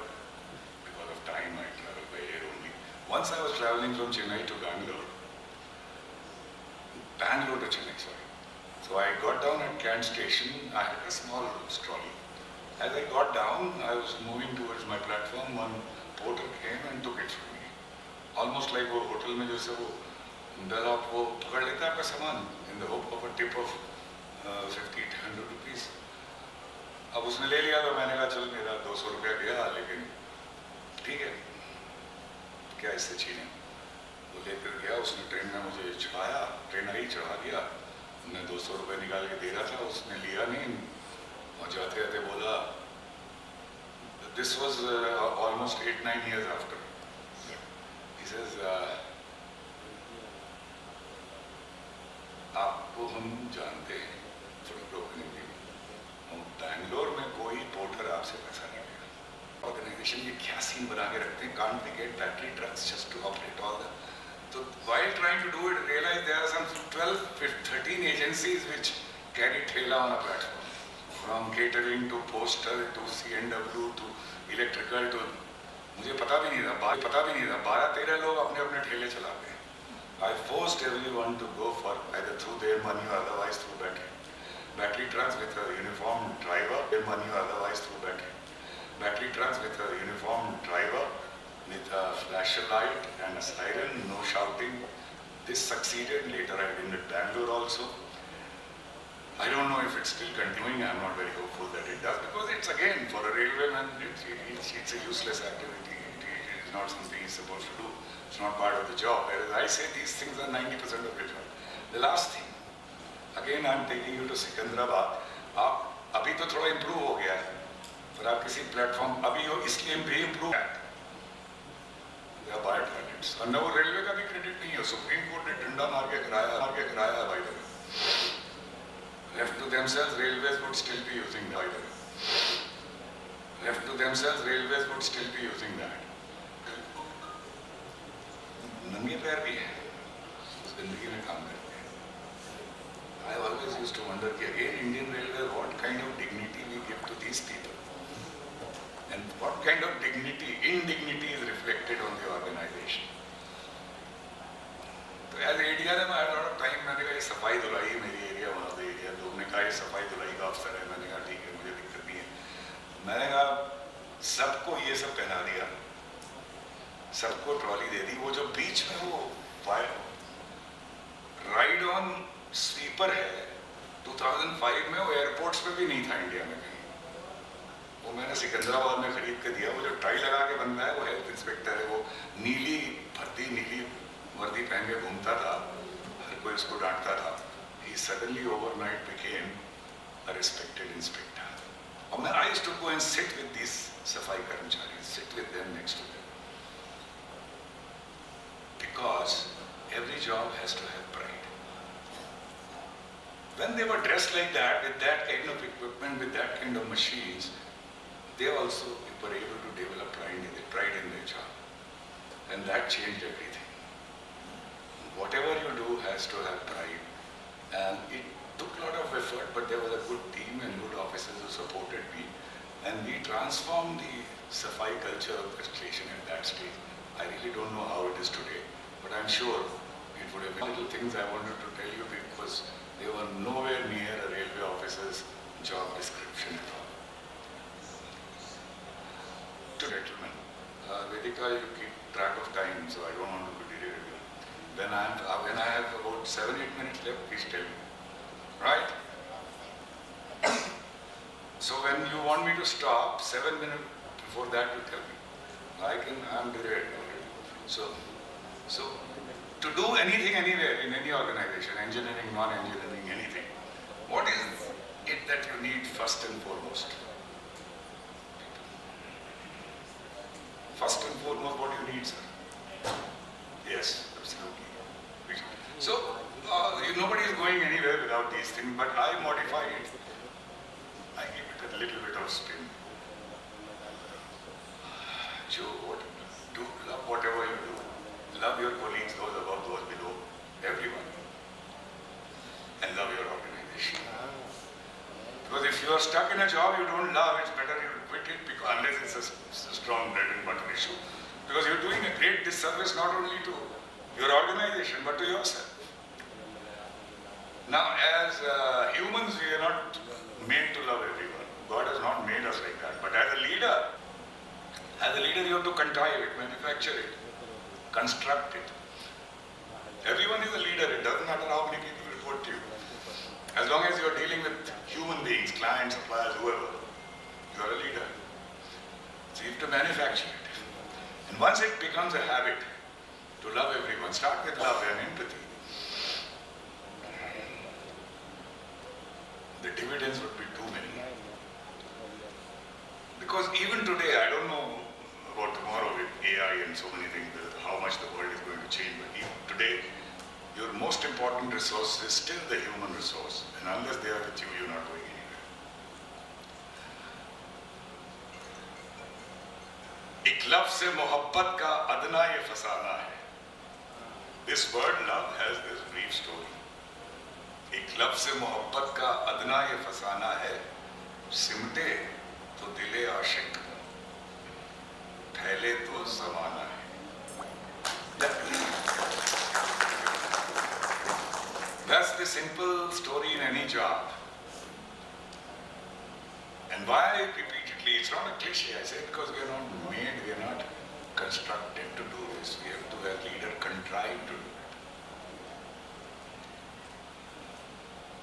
because of time I travel by air only. Once I was traveling from Chennai to Bangalore to Chennai, sorry. So I got down at Kent station, I had a small trolley. As I got down, I was moving towards my platform, one porter came and took it from me. Almost like वो hotel में जैसे वो पकड़ लेता है आपका सामान in the hope of a tip of 50-100 rupees. अब उसने ले लिया तो मैंने कहा चल मेरा 200 रुपया गया, लेकिन ठीक है, क्या इससे छीने? वो लेकर गया, उसने ट्रेन में मुझे चढ़ाया, ट्रेन आई चढ़ा दिया, मैं 200 रुपये निकाल के दे रहा था, उसने लिया नहीं और जाते जाते बोला, this was almost 8-9 years after. He says, आपको हम जानते हैं, थोड़ी broken English, बैंगलोर में कोई पोर्टर आपसे पैसा नहीं लेगा। Organization ये क्या सीन बना के रखते हैं, can't we get battery trucks just to operate all the. So while trying to do it, realize there are some 12-13 agencies which carry ठेला on a platform, from catering to postal to C&W to electrical to मुझे पता भी नहीं था 12-13 लोग अपने ठेले चलाते हैं. I forced everyone to go for either through their money or otherwise through battery trucks with a uniformed driver, their money or otherwise through battery trucks with a uniformed driver with a flashlight and a siren, no shouting. This succeeded. Later I did it Bangalore also. I don't know if it's still continuing. I'm not very hopeful that it does, because it's again for a railwayman, it's a useless activity. It is not something he's supposed to do. It's not part of the job. Whereas I say these things are 90% of the job. The last thing, again I'm taking you to Sikandrabad. आप अभी तो थोड़ा improve हो गया है, पर आप किसी प्लेटफॉर्म अभी वो इसलिए भी इम्प्रूव है बाय क्रेडिट्स, और न वो रेलवे का भी क्रेडिट नहीं है, सुप्रीम कोर्ट ने डंडा मार के कराया है भाई। Left to themselves, railways would still be using that. Left to themselves, railways would still be using that. नंगे पैर भी है, उस जिंदगी में काम करते हैं। I always used to wonder कि again Indian Railway, what kind of dignity we give to these people, and what kind of indignity is reflected on the organization. तो as ADRM I had a lot of time, मैंने कहा ये सफाई धुलाई मेरी area one of the area, लोगों ने कहा ये सफाई धुलाई का अफसर है, मैंने कहा ठीक है मुझे दिक्कत नहीं है, मैंने कहा सबको ये सब पहना दिया, सबको ट्रॉली दे दी, वो जो बीच में वो राइड ऑन स्वीपर है 2005 में, वो एयरपोर्ट्स पे भी नहीं था इंडिया में कहीं, वो मैंने सिकंदराबाद में खरीद के दिया, वो जो टाई लगा के बनता है वो हेल्थ इंस्पेक्टर है, वो नीली भर्ती नीली वर्दी पहन के घूमता था, हर कोई उसको डांटता था, he suddenly overnight became a respected inspector. और मैं I used to go and sit with these सफाई कर्मचारी, sit with them next to them, because every job has to have pride. When they were dressed like that, with that kind of equipment, with that kind of machines, they also were able to develop pride in their job, and that changed everything. Whatever you do has to have pride, and it took a lot of effort, but there was a good team and good officers who supported me, and we transformed the safai culture of the station at that stage. I really don't know how it is today, but I'm sure it would have been little things I wanted to tell you, because they were nowhere near a railway officer's job description at all. To gentlemen, Vedika, you keep track of time, so I don't want to derail you. When I have about 7-8 minutes left, please tell me. Right? So when you want me to stop, 7 minutes before that you tell me. I'm derailed already. So to do anything anywhere in any organization, engineering, non-engineering, anything, what is it that you need first and foremost? First and foremost, what do you need, sir? Yes, absolutely. So, nobody is going anywhere without these things, but I modify it. I give it a little bit of spin. Love whatever you do. Love your colleagues, those above, those below, everyone. And love your organization. Because if you are stuck in a job you don't love, it's better you quit it, unless it's a strong bread and butter issue. Because you're doing a great disservice not only to your organization, but to yourself. Now, as humans, we are not made to love everyone. God has not made us like that. But as a leader, you have to contrive it, manufacture it, construct it. Everyone is a leader. It doesn't matter how many people report to you. As long as you are dealing with human beings, clients, suppliers, whoever, you are a leader. So you have to manufacture it. And once it becomes a habit to love everyone, start with love and empathy. The dividends would be too many. Because even today, I don't know about tomorrow with AI and so many things, how much the world is going to change, but even today, your most important resource is still the human resource. And unless they are with you, you're not going anywhere. एक लफ्ज़ से मोहब्बत का अदना ये फसाना है. This word love has this brief story. एक लफ्ज़ से मोहब्बत का अदना ये फसाना है, सिमटे तो दिले आशिक, फैले तो ज़माना है. That's the simple story in any job. And why repeatedly? It's not a cliche. I say because we are not made, we are not constructed to do this. We have to, as leader, contrive to do it.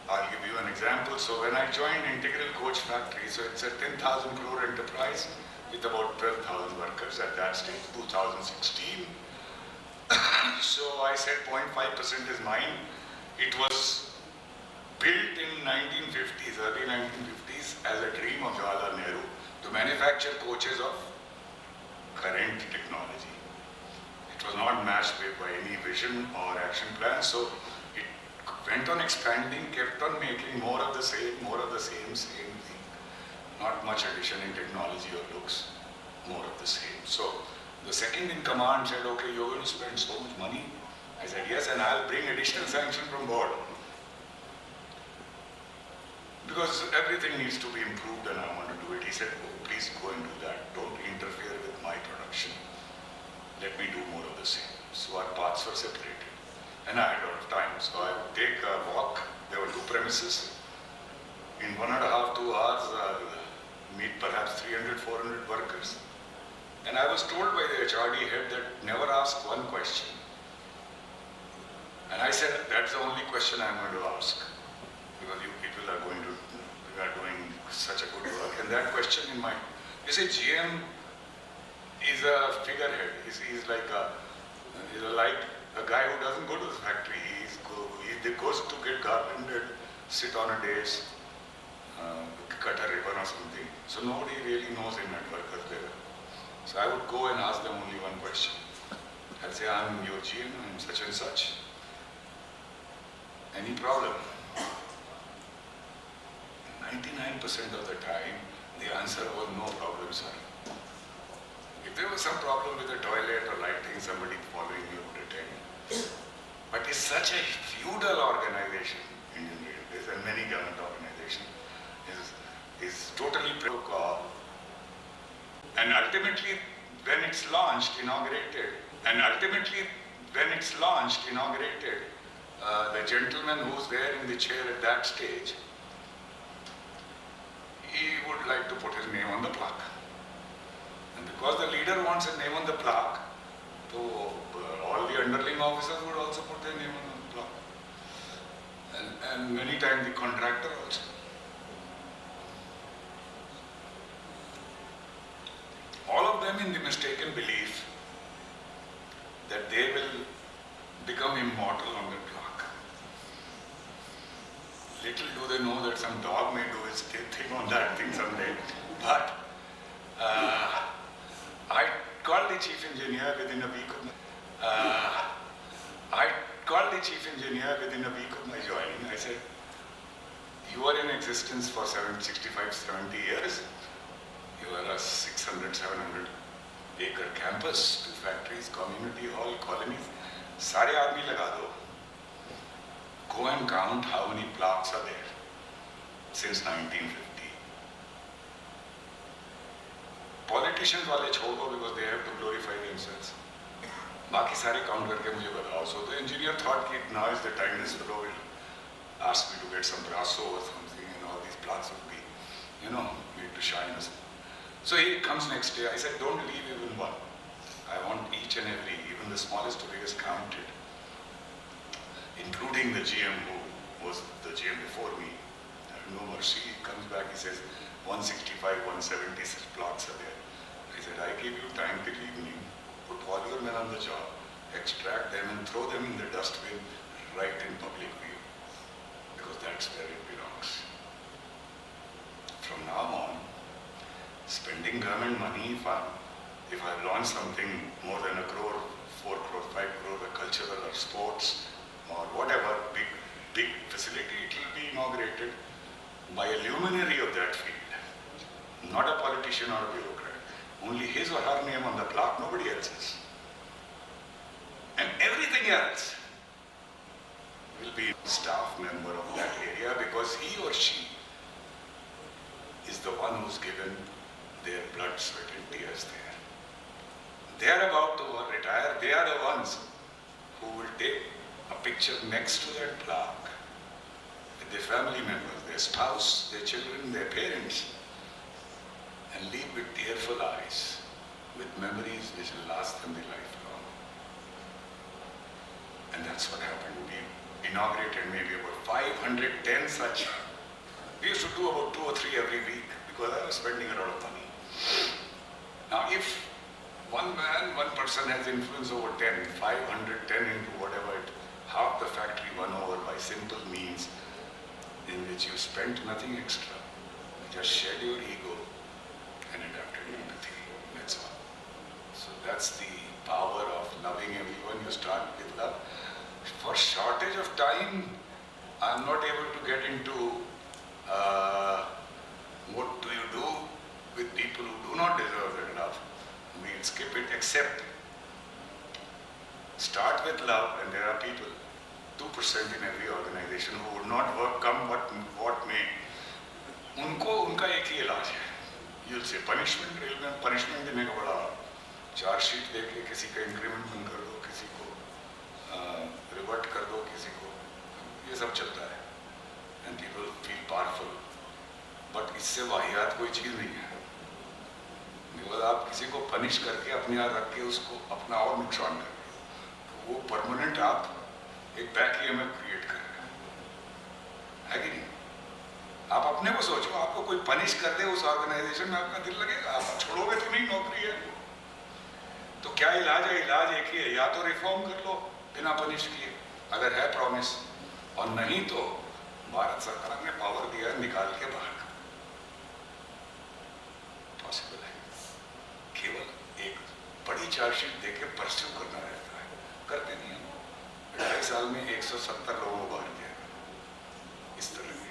I'll give you an example. So when I joined Integral Coach Factory, so it's a 10,000 crore enterprise with about 12,000 workers at that stage, 2016. So I said 0.5% is mine. It was built in 1950s, early 1950s, as a dream of Jawaharlal Nehru to manufacture coaches of current technology. It was not matched by any vision or action plan, so it went on expanding, kept on making more of the same, same thing. Not much addition in technology or looks, more of the same. So the second in command said, okay, you're going to spend so much money. I said, yes, and I'll bring additional sanction from board. Because everything needs to be improved and I want to do it. He said, oh, please go and do that. Don't interfere with my production. Let me do more of the same. So our paths were separated. And I had a lot of time. So I would take a walk. There were 2 premises. In 1.5 to 2 hours, meet perhaps 300, 400 workers. And I was told by the HRD head that never ask one question. And I said, that's the only question I'm going to ask. Because you people are doing such a good work. And that question in mind, you see, GM is a figurehead. He's like a guy who doesn't go to the factory. He goes to get garlanded, sit on a dais, cut a ribbon or something. So nobody really knows him at workers level. So I would go and ask them only one question. I'll say, I'm your GM, I'm such and such. Any problem? 99% of the time, the answer was no problem, sir. If there was some problem with the toilet or lighting, somebody following me would attend. But it's such a feudal organization, Indian Railways, and many government organizations, is totally protocol. And ultimately, when it's launched, inaugurated, the gentleman who's there in the chair at that stage, he would like to put his name on the plaque. And because the leader wants a name on the plaque, so all the underling officers would also put their name on the plaque. And many times the contractor also. All of them in the mistaken belief that they will become immortal on the plaque. Little do they know that some dog may do his thing on that thing someday. But I called the chief engineer within a week of my joining. I said, you are in existence for 65, 70 years. You are a 600, 700 acre campus, 2 factories, community hall, colonies. Sare aadmi laga do. Go and count how many plaques are there since 1950. Politicians wale chhodo because they have to glorify themselves. Baki sare count karke mujhe batao. So the engineer thought that now is the time this fellow will ask me to get some brasso or something, and all these plaques would be, made to shine or something. So he comes next day. I said, don't leave even one. I want each and every, even the smallest to biggest, counted, including the GM who was the GM before me. No mercy. He comes back, he says, 165, 176 plots are there. I said, I give you time till evening, put all your men on the job, extract them and throw them in the dustbin right in public view, because that's where it belongs. From now on, spending government money, if I launch something more than 1 crore, 4 crore, 5 crore, a cultural or sports or whatever, big facility, it will be inaugurated by a luminary of that field, not a politician or a bureaucrat. Only his or her name on the plaque, nobody else's. And everything else will be staff member of that area, because he or she is the one who's given their blood, sweat and tears there. They are about to retire. They are the ones who will take a picture next to that plaque with their family members, their spouse, their children, their parents, and leave with tearful eyes, with memories which will last them their lifelong. And that's what happened. We inaugurated maybe about 510 such. We used to do about 2 or 3 every week, because I was spending a lot of money. Now, if one man, one person has influence over 10, 510 into whatever, half the factory won over by simple means, in which you spent nothing extra, just shed your ego and adapted empathy. That's all. So that's the power of loving everyone. You start with love. For shortage of time, I'm not able to get into what do you do with people who do not deserve that love. We'll skip it, except start with love, and there are people, 2% in every organization, who would not work, come what may. उनका एक ही इलाज है. You'll say punishment, railway में punishment देने का बड़ा chargesheet दे के किसी का इंक्रीमेंट बंद कर दो, किसी को रिवर्ट कर दो, किसी को, ये सब चलता है. And people feel powerful. But इससे वाहियात कोई चीज़ नहीं है. बिकॉज आप किसी को पनिश करके अपने यहाँ रख के उसको अपना और नुकसान कर रहे हो, तो वो परमानेंट आप एक बैक ईएमएफ क्रिएट कर रहे हो, है कि नहीं? आप अपने को सोचो, आपको कोई पनिश कर दे उस ऑर्गेनाइजेशन में, आपका दिल लगेगा? आप छोड़ोगे तो नहीं, नौकरी है. तो क्या इलाज है? इलाज एक ही है, या तो रिफॉर्म कर लो बिना पनिश किए, अगर है प्रॉमिस, और नहीं तो भारत सरकार ने पावर दिया है निकाल के बाहर का. पॉसिबल है. केवल एक बड़ी चार्जशीट देके परस्यू करना रहता है, करते नहीं हम. 2.5 साल में 170 लोगों को बाहर किया इस तरह के.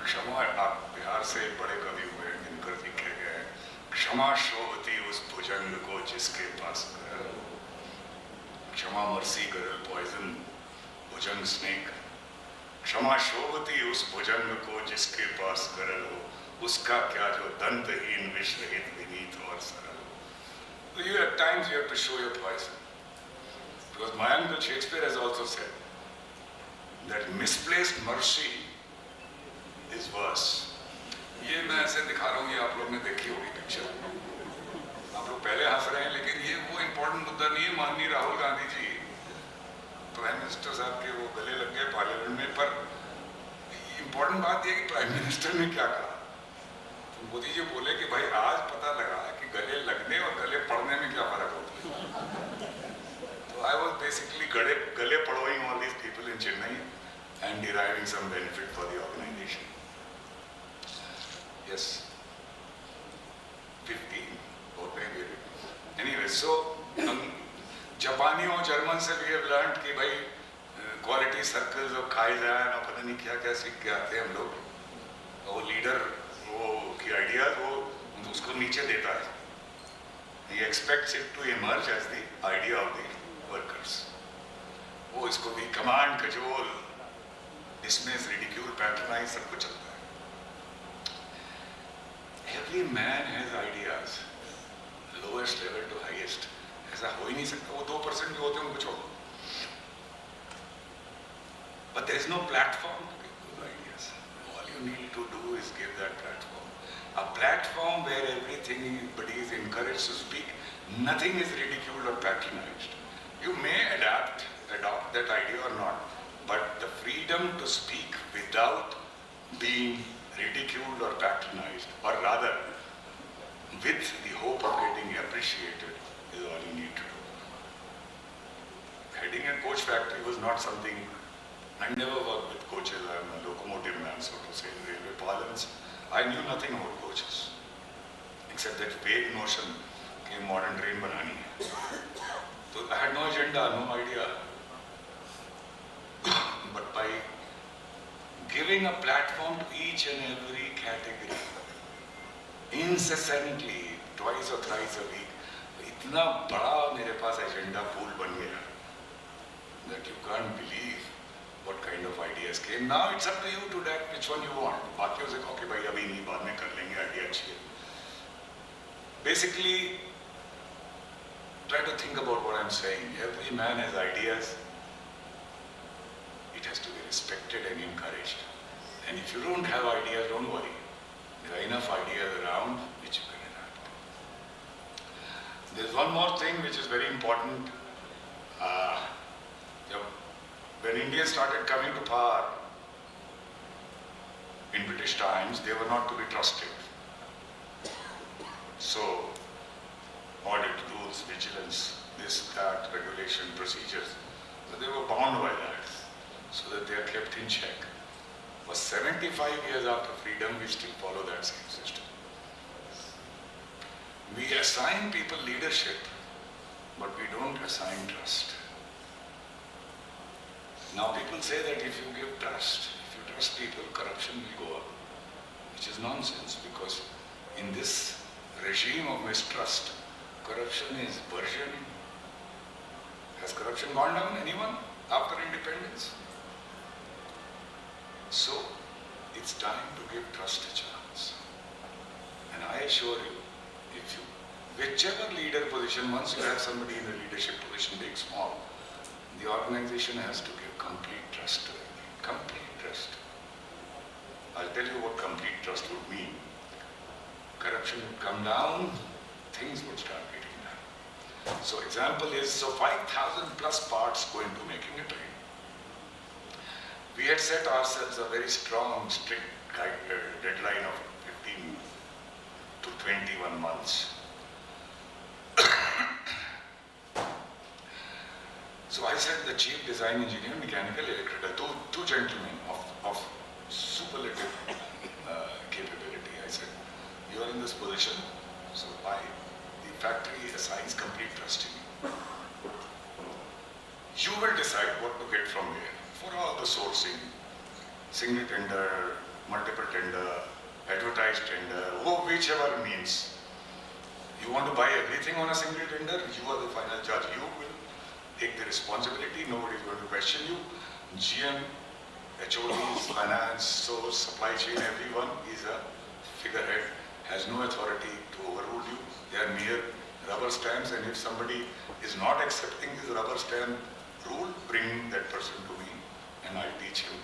क्षमा, आप बिहार से एक बड़े कवि हुए दिनकर जी कह गए, क्षमा शोभती उस भुजंग को जिसके पास गरल. क्षमा मर्सी गरल पॉइजन, भुजंग स्नेक. क्षमा शोभती उस भुजंग को जिसके पास गरल हो, उसका क्या जो दंतहीन विष रहित विनीत और सरल. So you at times you have to show your poison, because my uncle Shakespeare has also said that misplaced mercy is worse. ये मैं ऐसे दिखा रहा हूँ, ये आप लोग ने देखी होगी पिक्चर. आप लोग पहले हंस रहे हैं, लेकिन ये वो इम्पोर्टेंट मुद्दा नहीं है. माननीय राहुल गांधी जी प्राइम मिनिस्टर साहब के वो गले लग गए पार्लियामेंट में, पर इम्पोर्टेंट बात ये कि प्राइम मिनिस्टर ने क्या कहा. तो मोदी जी बोले कि भाई आज पता लगा कि गले लगने और गले पड़ने में क्या फर्क होता है. तो आई वॉज बेसिकली गले पड़ोइंग all these people in Chennai and deriving some benefit for the organization. Yes. 15. Okay. Anyway, so जापानी और जर्मन से भी have learned कि भाई क्वालिटी सर्कल्स और खाई जाए और पता नहीं क्या क्या सीख के आते हैं हम लोग. वो लीडर वो की आइडियाज वो उसको नीचे देता है. He expects it to emerge as the idea of the workers. वो इसको भी command, cajole, dismiss, ridicule, patronize, सब कुछ चलता है. Every man has ideas, lowest level to highest. ऐसा हो ही नहीं सकता. वो 2% भी होते हैं उनको छोड़ो. But there is no platform to give those ideas. All you need to do is give that platform. A platform where everybody is encouraged to speak. Nothing is ridiculed or patronized. You may adopt that idea or not, but the freedom to speak without being ridiculed or patronized, or rather with the hope of getting appreciated, is all you need to do. Heading a coach factory was not something, I never worked with coaches. I am a locomotive man, so to say, in railway parlance. I knew nothing about coaches, except that vague notion कि modern train बनानी है. So I had no agenda, no idea. But by giving a platform to each and every category, incessantly, twice or thrice a week, इतना बड़ा मेरे पास agenda pool बन गया that you can't believe what kind of ideas came. Now it's up to you to decide which one you want. बाकियों से कहो कि भाई अभी नहीं, बाद में कर लेंगे, आइडिया अच्छी है. Basically, try to think about what I'm saying. Every man has ideas. It has to be respected and encouraged. And if you don't have ideas, don't worry. There are enough ideas around which you can adapt. There's one more thing which is very important. When India started coming to power in British times, they were not to be trusted. So, audit, rules, vigilance, this, that, regulation, procedures, so they were bound by that. kept in check. For 75 years after freedom, we still follow that same system. We assign people leadership, but we don't assign trust. Now people say that if you give trust, if you trust people, corruption will go up, which is nonsense, because in this regime of mistrust, corruption is burgeoning. Has corruption gone down, anyone, after independence? So, it's time to give trust a chance. And I assure you, if you, whichever leader position, once you have somebody in the leadership position, big, small, the organization has to give complete trust to them. Complete trust. I'll tell you what complete trust would mean. Corruption would come down, things would start getting done. So example is, 5,000 plus parts go into making a train. We had set ourselves a very strong, strict deadline of 15 to 21 months. So I said the chief design engineer, mechanical, electrical, two gentlemen of superlative capability. I said, you are in this position, so the factory assigns complete trust in you. You will decide what to get from where for all the sourcing, single tender, multiple tender, advertised tender, whichever means. You want to buy everything on a single tender, you are the final judge. You will take the responsibility, nobody is going to question you. GM, HODs, finance, source, supply chain, everyone is a figurehead, has no authority to overrule you. They are mere rubber stamps, and if somebody is not accepting this rubber stamp rule, bring that person to me and I'll teach him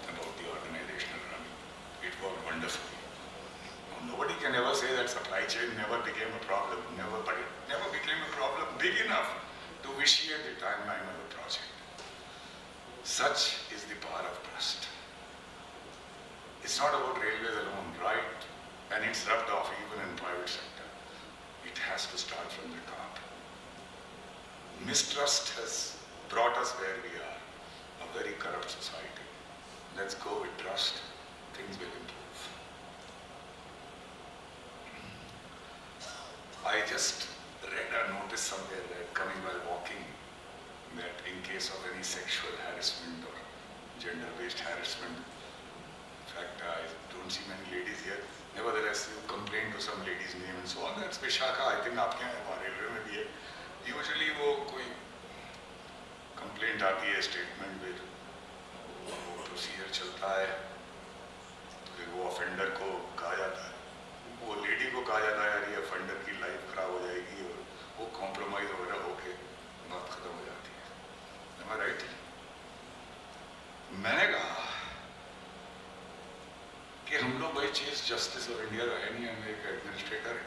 about the organizational running. It worked wonderfully. Nobody can ever say that supply chain never became a problem, but it never became a problem big enough to vitiate the timeline of the project. Such is the power of trust. It's not about railways alone, right? And it's rubbed off even in private sector. It has to start from the top. Mistrust has brought us where we are, a very corrupt society. Let's go with trust, things will improve. I just read a notice somewhere that coming while walking, that in case of any sexual harassment or gender-based harassment, in fact, I don't see many ladies here. Nevertheless, you complain to some lady's name and so on. That's Vishakha, I think आपके यहाँ हमारे railway में भी है. Usually वो कोई complaint आती है statement में, वो procedure चलता है, फिर वो offender को कहा जाता है, वो lady को कहा जाता है यार ये offender की life खराब हो जाएगी और वो compromise वगैरह होके बात खत्म हो जाती है. Am I right? मैंने कहा कि हम लोग भाई चीफ जस्टिस ऑफ इंडिया है नहीं, हम एक एडमिनिस्ट्रेटर है.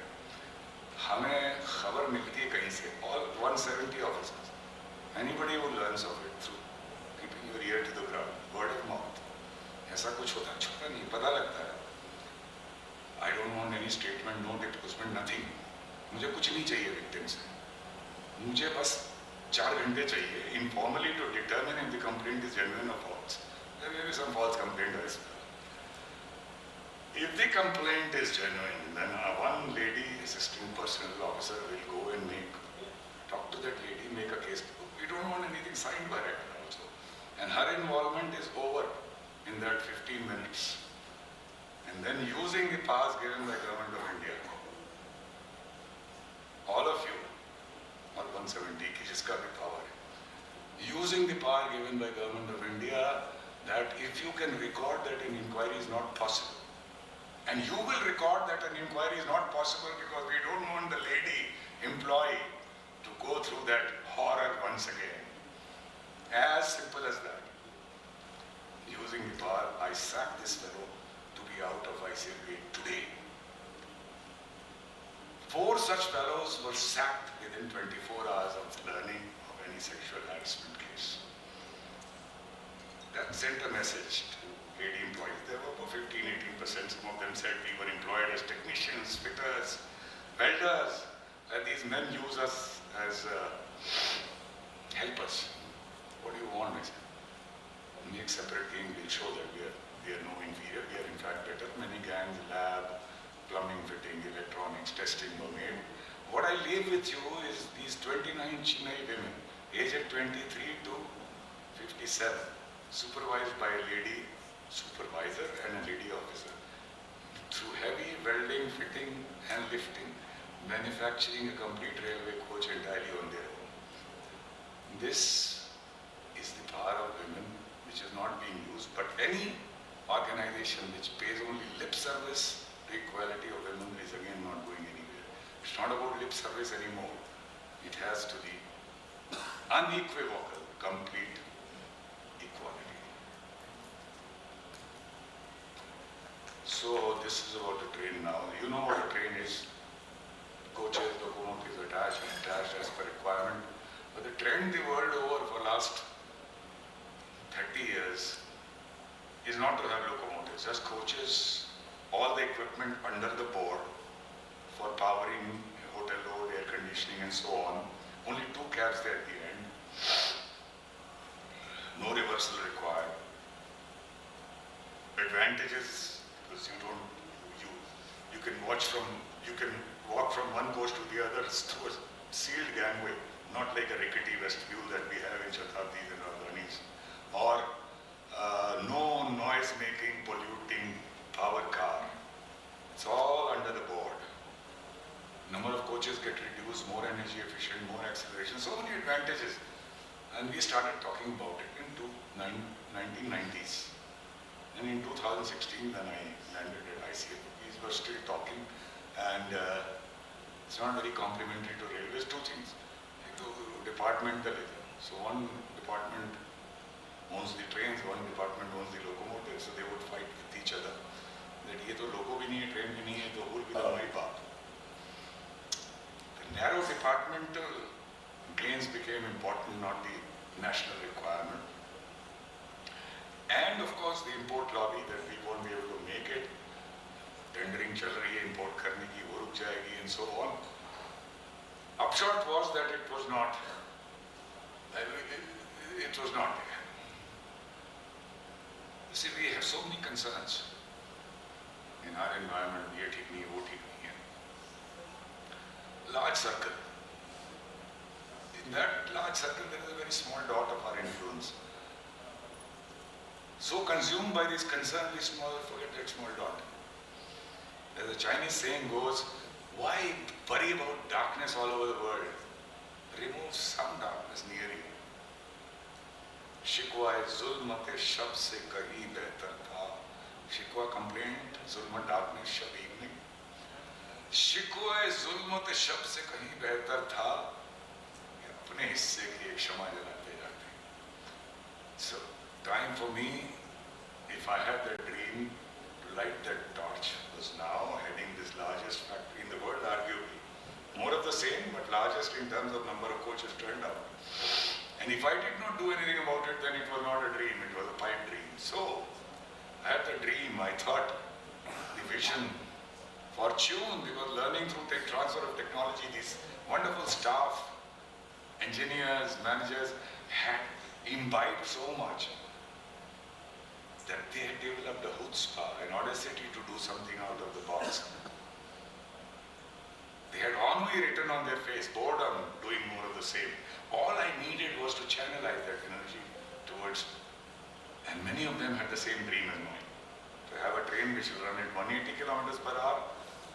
हमें खबर मिलती है कहीं से, all 170 officers, anybody who learns of it through keeping your ear to the ground, word of mouth. ऐसा कुछ होता है, छोटा नहीं, पता लगता है. I don't want any statement, no disbursement, nothing. मुझे कुछ नहीं चाहिए विक्टिम से. मुझे बस 4 घंटे चाहिए informally to determine if the complaint is genuine और false. There may be some false complaint as well. If the complaint is genuine, then one lady assistant personnel officer will go and talk to that lady, make a case. We don't want anything signed by her also. And her involvement is over in that 15 minutes. And then using the powers given by Government of India, all of you, or 170 ki jiska bhi power hai, using the power given by Government of India, that if you can record that an inquiry is not possible, and you will record that an inquiry is not possible because we don't want the lady employee to go through that horror once again. As simple as that. Using the power, I sacked this fellow to be out of ICL today. 4 such fellows were sacked within 24 hours of learning of any sexual harassment case. That sent a message to lady employees. There were about 15-18%. Some of them said we were employed as technicians, fitters, welders, and these men use us as helpers. What do you want? I said. make separate gang will show that we are no inferior. We are in fact better. Many gangs, lab, plumbing, fitting, electronics, testing were made. What I leave with you is these 29 Chennai women, aged 23 to 57, supervised by a lady supervisor and a lady officer. Through heavy welding, fitting and lifting, manufacturing a complete railway coach entirely on their own. This is the power of women which is not being used, but any organization which pays only lip service to equality of women is again not going anywhere. It's not about lip service anymore. It has to be unequivocal, complete equality. So this is about the train now. You know what a train is. Coaches, locomotives attached as per requirement. But the trend the world over for last 30 years is not to have locomotives, just coaches, all the equipment under the board for powering hotel load, air conditioning and so on. Only 2 cabs there at the end. No reversal required. Advantages, because you can walk from one coach to the other through a sealed gangway, not like a rickety vestibule that we have in Shatabdis and Radhanis, or no noise-making, polluting power car. It's all under the board. Number of coaches get reduced, more energy efficient, more acceleration, so many advantages. And we started talking about it in 1990s. And in 2016, when I landed at ICL, we were still talking, and it's not very complimentary to railways. 2 things. Departmental. So one department owns the trains, one department owns the locomotives, so they would fight with each other. That ye to loco bhi nahi hai, train bhi nahi hai, to whole bhi hamari baat. The narrow departmental gains became important, not the national requirement. And of course the import lobby, that we won't be able to make it. Tendering chal rahi hai, import karne ki, wo ruk jayegi, and so on. Upshot was that it was not there. You see, we have so many concerns in our environment, ye theek nahi, wo theek nahi hai. Large circle. In that large circle, there is a very small dot of our influence. So consumed by this concern, we forget that small dot. As the Chinese saying goes, why worry about darkness all over the world? Remove some darkness near you. Shikwa zulmat shab se kahi behtar tha. Shikwa complaint, zulmat darkness shab evening. Shikwa zulmat shab se kahi behtar tha. Apne hisse ki ek shama jalate jate. So, time for me, if I had that dream, to light that torch, was now heading this largest factory in the world, arguably. More of the same, but largest in terms of number of coaches turned out. And if I did not do anything about it, then it was not a dream, it was a pipe dream. So, I had the dream, I thought, the vision, fortune, because learning through transfer of technology, this wonderful staff, engineers, managers had imbibed so much that they had developed a chutzpah, an audacity to do something out of the box. They had ennui written on their face, boredom, doing more of the same. All I needed was to channelize that energy towards, and many of them had the same dream as mine. To have a train which will run at 180 kilometers per hour,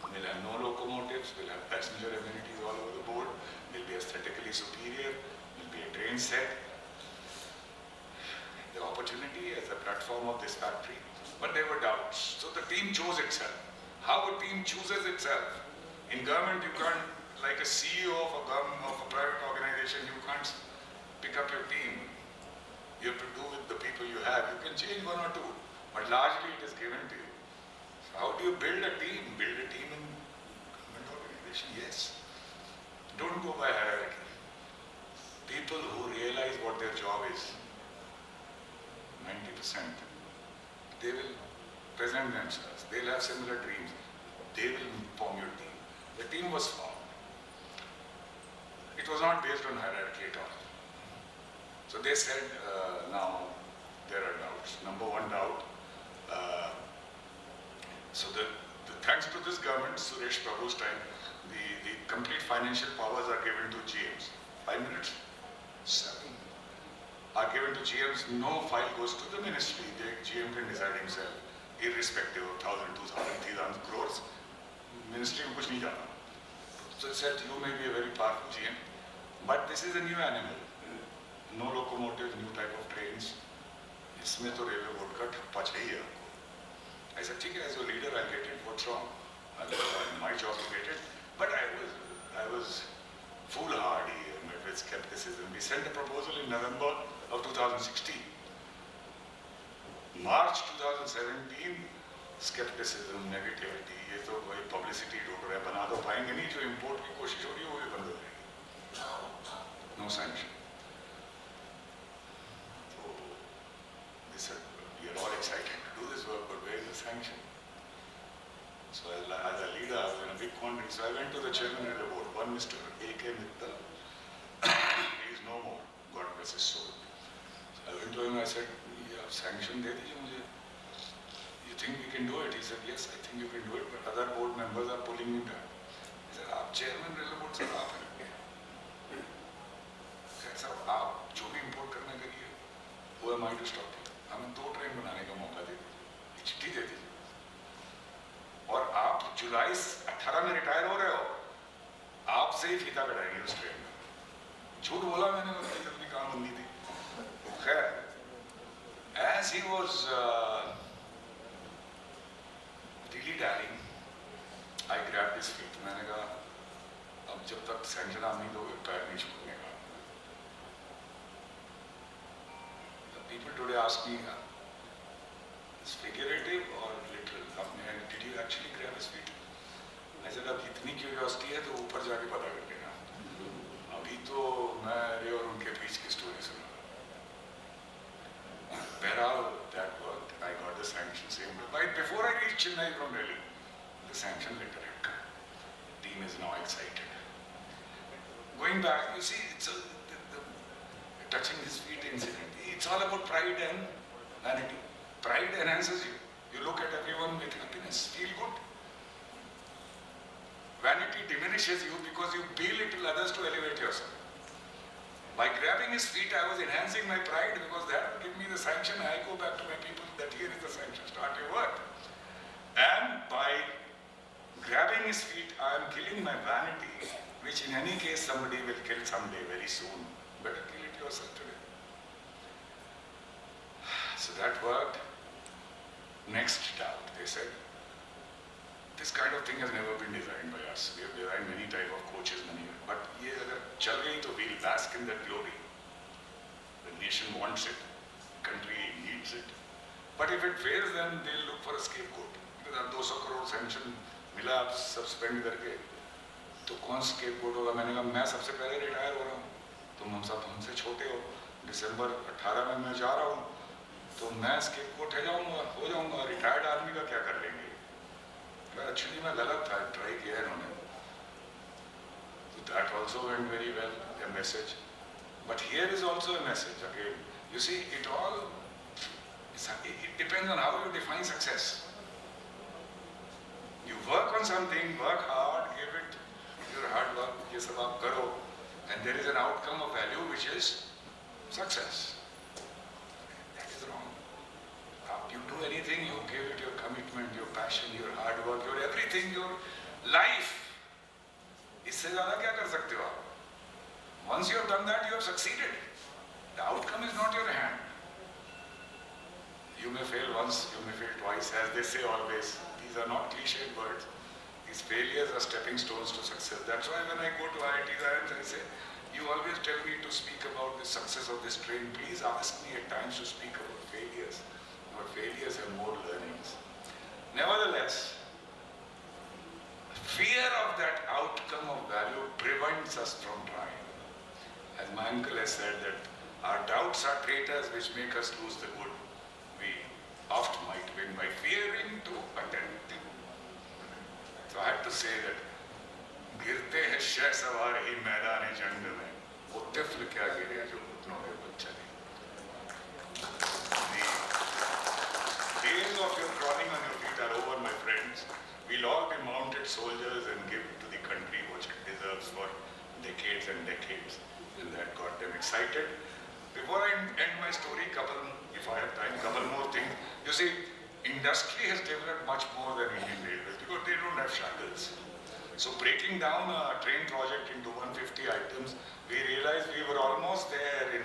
we'll have no locomotives, we'll have passenger amenities all over the board, we'll be aesthetically superior, we'll be a train set. The opportunity as a platform of this factory, but there were doubts. So the team chose itself. How a team chooses itself. In government, you can't, like a CEO of a private organization, you can't pick up your team. You have to do with the people you have. You can change 1 or 2, but largely it is given to you. So how do you build a team? Build a team in government organization? Yes. Don't go by hierarchy. People who realize what their job is, 90%, they will present themselves. They'll have similar dreams. They will form your team. The team was formed. It was not based on hierarchy at all. So they said, now, there are doubts. Number one doubt, so thanks to this government, Suresh Prabhu's time, the complete financial powers are given to GMs. 5 minutes? 7 are given to GMs. No file goes to the ministry. The GM can decide himself, irrespective of 1,000, 2,000, 3,000 crores. Ministry में कुछ नहीं जाता. So it said you may be a very powerful GM, but this is a new animal. No locomotive, new type of trains. इसमें तो railway board का ठप्पा चाहिए आपको. I said, ठीक है, as a leader I'll get it. What's wrong? My job to get it. But I was foolhardy and met with skepticism. We sent a proposal in November of 2016. March 2017, skepticism, negativity, ये तो वही publicity ढूंढ रहे हैं, बना तो पाएंगे नहीं, जो import की कोशिश हो रही है वो भी बंद हो जाएगी. No sanction. So they said, we are all excited to do this work, but where is the sanction? So as a leader, I was in a big quandary. So I went to the chairman of the board, one Mr. A.K. Mittal. He is no more, God bless his soul. So I went to him, I said, "You sanction de dijiye mujhe. You think we can do it?" He said, "Yes, I think you can do it, but other board members are pulling me back." He said, "आप chairman railway board से आप हैं." Sir आप जो भी import करना करिए, who am I to stop you? हमें 2 ट्रेन बनाने का मौका दे दीजिए, चिट्ठी दे दीजिए. और आप जुलाई 18 में रिटायर हो रहे हो, आपसे ही फीता कटाएंगे उस ट्रेन में. झूठ बोला मैंने, उतनी जल्दी काम बंदी थी. खैर, as he was dilly-dallying, I grabbed his feet. मैंने कहा, अब जब तक सैंक्शन आप नहीं दोगे, पैर नहीं छूटने का. People today ask me, is figurative or literal? Did you actually grab his feet? I said, अब इतनी curiosity है तो ऊपर जाके पता कर लेना. अभी तो मैं रे और उनके बीच की स्टोरी सुना. Behral, that worked. I got the sanction same day. Right before I reached Chennai from Delhi, the sanction letter had come. The team is now excited. Going back, you see, it's the touching his feet incident. It's all about pride and vanity. Pride enhances you. You look at everyone with happiness, feel good. Vanity diminishes you because you belittle others to elevate yourself. By grabbing his feet, I was enhancing my pride because that would give me the sanction. I go back to my people that here is the sanction, start your work. And by grabbing his feet, I am killing my vanity, which in any case somebody will kill someday very soon. Better kill it yourself today. So that worked. Next doubt, they said, this kind of thing has never been designed by us. We have designed many type of coaches, but ये अगर चल गई तो we'll bask in that glory. The nation wants it, country needs it. But if it fails, then they'll look for a scapegoat. Because अब 200 crore sanction मिला, आप सब spend करके, तो कौन scapegoat होगा? मैंने कहा मैं सबसे पहले retire हो रहा हूँ, तुम हम सब हमसे छोटे हो. दिसंबर 18 में मैं जा रहा हूँ, तो मैं scapegoat हो जाऊँगा. रिटायर्ड आदमी का क्या कर लेंगे? Actually मैं गलत था, ट्राई किया इन्होंने. So that also went very well, a message. But here is also a message again. You see, it depends on how you define success. You work on something, work hard, give it your hard work, ये सब आप करो, and there is an outcome of value which is success. That is wrong. You do anything, you give it your commitment, your passion, your hard work, your everything, your life. इससे ज़्यादा क्या कर सकते हो आप? Once you have done that, you have succeeded. The outcome is not your hand. You may fail once, you may fail twice, as they say always. These are not cliched words. These failures are stepping stones to success. That's why when I go to IITs, I say, you always tell me to speak about the success of this train. Please ask me at times to speak about failures. But failures have more learnings. Nevertheless, fear of that outcome of value prevents us from trying. As my uncle has said, that our doubts are traitors which make us lose the good. We oft might win by fearing to attempt. So I had to say that गिरते हैं शह सवार ही मैदान जंग में, वो तिफ्ल क्या गिरे जो घुटनों में बल चले. defense. We'll all be mounted soldiers and give to the country what it deserves for decades and decades. And that got them excited. Before I end my story, if I have time, couple more things. You see, industry has developed much more than Indian Railways because they don't have shackles. So breaking down a train project into 150 items, we realized we were almost there in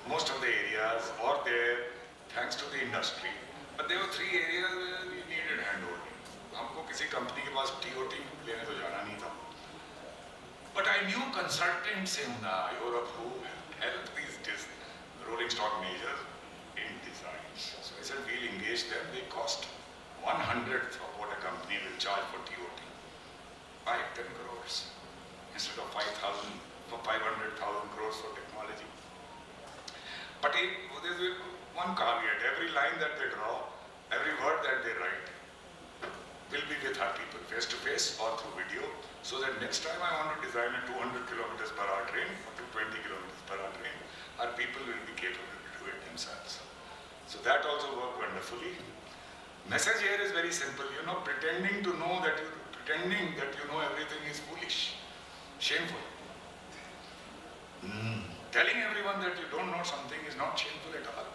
most of the areas or there thanks to the industry. But there were 3 areas where we needed handholding. हमको किसी company के पास TOT लेने तो जाना नहीं था. But I knew consultants in Europe who helped these rolling stock majors in designs. So I said, we'll engage them. They cost 1/100th of what a company will charge for TOT. 5-10 crores instead of 500,000 crores for technology. But there's one caveat. Every line that they draw, every word that they write will be with our people, face to face or through video, so that next time I want to design a 200 kilometers per hour train or 220 kilometers per hour train, our people will be capable to do it themselves. So that also worked wonderfully. Message here is very simple. Pretending to know that you know everything is foolish, shameful. Telling everyone that you don't know something is not shameful at all.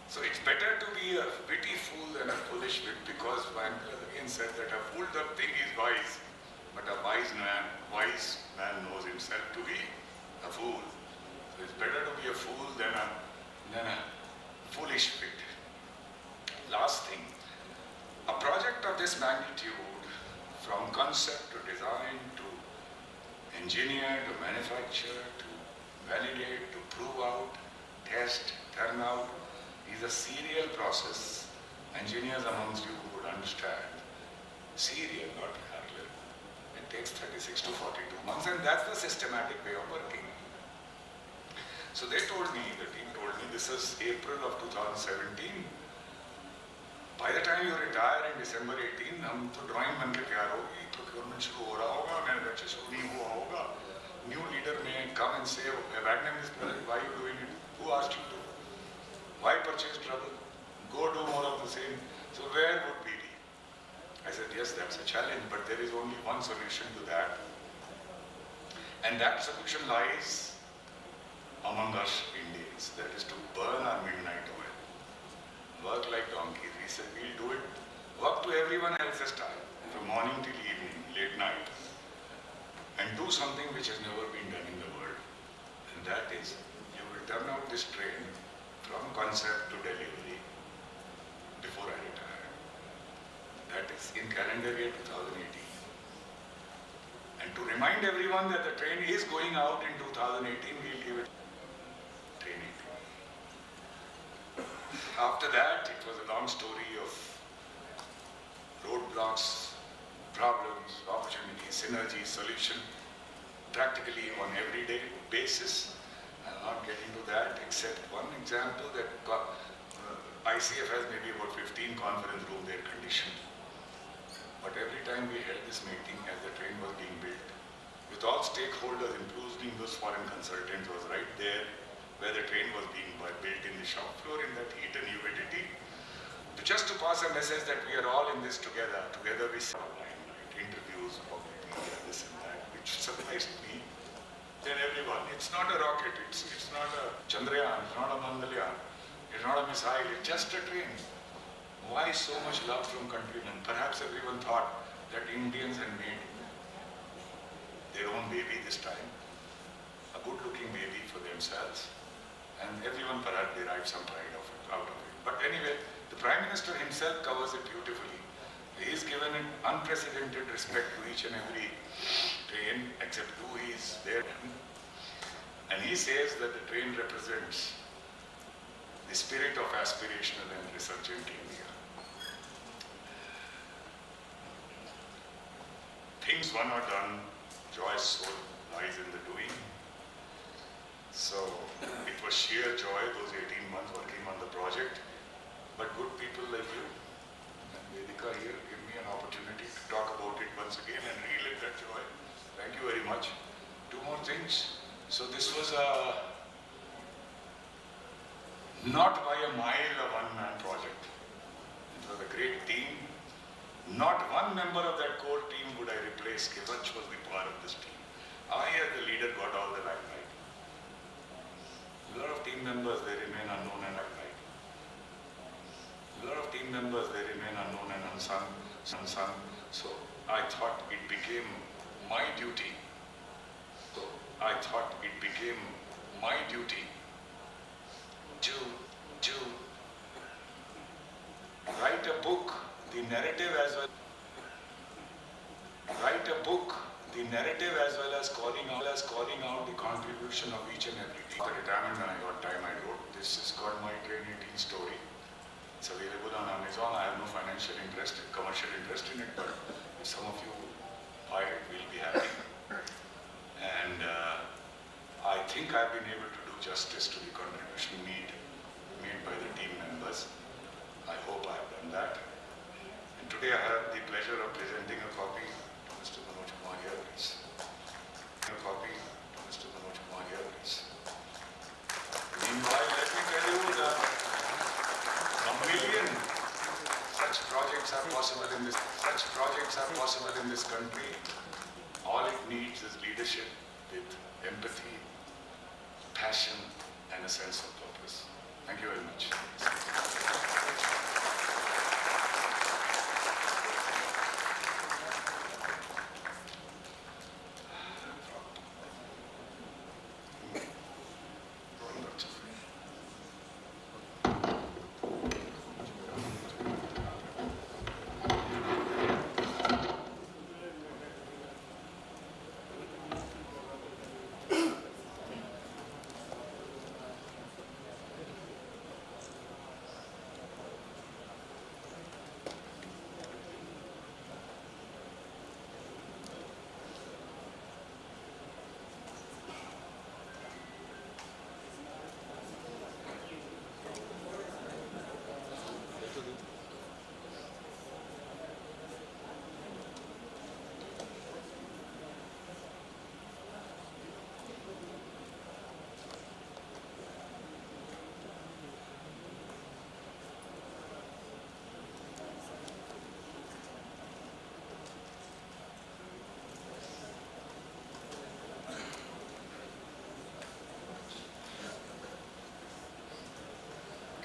So it's better to be a witty fool than a foolish wit, because Van again said that a fooled up thing is wise, but a wise man knows himself to be a fool. So it's better to be a fool than a foolish wit. Last thing, a project of this magnitude, from concept to design to engineer to manufacture to validate to prove out, test, turn out, is a serial process. Engineers amongst you would understand. Serial, not parallel. It takes 36 to 42 months, and that's the systematic way of working. So the team told me, this is April of 2017. By the time you retire in December 18, हम तो drawing बन के तैयार होगी, procurement शुरू हो रहा होगा, manufacture शुरू नहीं हुआ होगा. New leader may come and say, Magnum is present, why are you doing it? Who asked you to? Why purchase trouble? Go do more of the same. So where would we be? I said, yes, that's a challenge, but there is only one solution to that. And that solution lies among us Indians. That is to burn our midnight oil. Work like donkeys. We said, we'll do it. Work to everyone else's time, from morning till evening, late night. And do something which has never been done in the world. And that is, you will turn out this train from concept to delivery before I retire. That is in calendar year 2018. And to remind everyone that the train is going out in 2018, we'll give it train 18. After that, it was a long story of roadblocks, problems, opportunities, synergy, solution, practically on everyday basis. I'll not get into that, except one example that ICF has maybe about 15 conference rooms air conditioned. But every time we held this meeting as the train was being built, with all stakeholders, including those foreign consultants, was right there where the train was being built in the shop floor in that heat and humidity, just to pass a message that we are all in this together. Together we saw interviews, public media, this and that, which surprised me. Then everyone, it's not a rocket, it's not a Chandrayaan, it's not a Mangalyaan, it's not a missile, it's just a train. Why so much love from countrymen? Perhaps everyone thought that Indians had made their own baby this time, a good-looking baby for themselves, and everyone perhaps derived some pride out of it. But anyway, the Prime Minister himself covers it beautifully. He is given an unprecedented respect to each and every train, except who is there. And he says that the train represents the spirit of aspirational and resurgent India. Things were not done, joy's soul lies in the doing. So it was sheer joy those 18 months working on the project. But good people like you and Vedika here give me an opportunity to talk about it once again and relive that joy. Thank you very much. Two more things. So this was not by a mile a one-man project. It was a great team Not one member of that core team would I replace. Kevrach was the part of this team. I, as the leader, got all the limelight. A lot of team members, they remain unknown and limelight. A lot of team members, they remain unknown and unsung. So I thought it became my duty. To write a book, the narrative as well. Write a book, the narrative as well as calling out the contribution of each and every team. After retirement, when I got time, I wrote this. Is called my 2018 story. It's available on Amazon. I have no financial interest, commercial interest in it, but if some of you buy it, we'll be happy. And I think I've been able to do justice to the contribution made by the team members. I hope I have done that. And today I have the pleasure of presenting a copy to Mr. Manoj Kumar here, please. Meanwhile, let me tell you that a million such projects are possible in this country. All it needs is leadership with empathy, passion, and a sense of purpose. Thank you very much.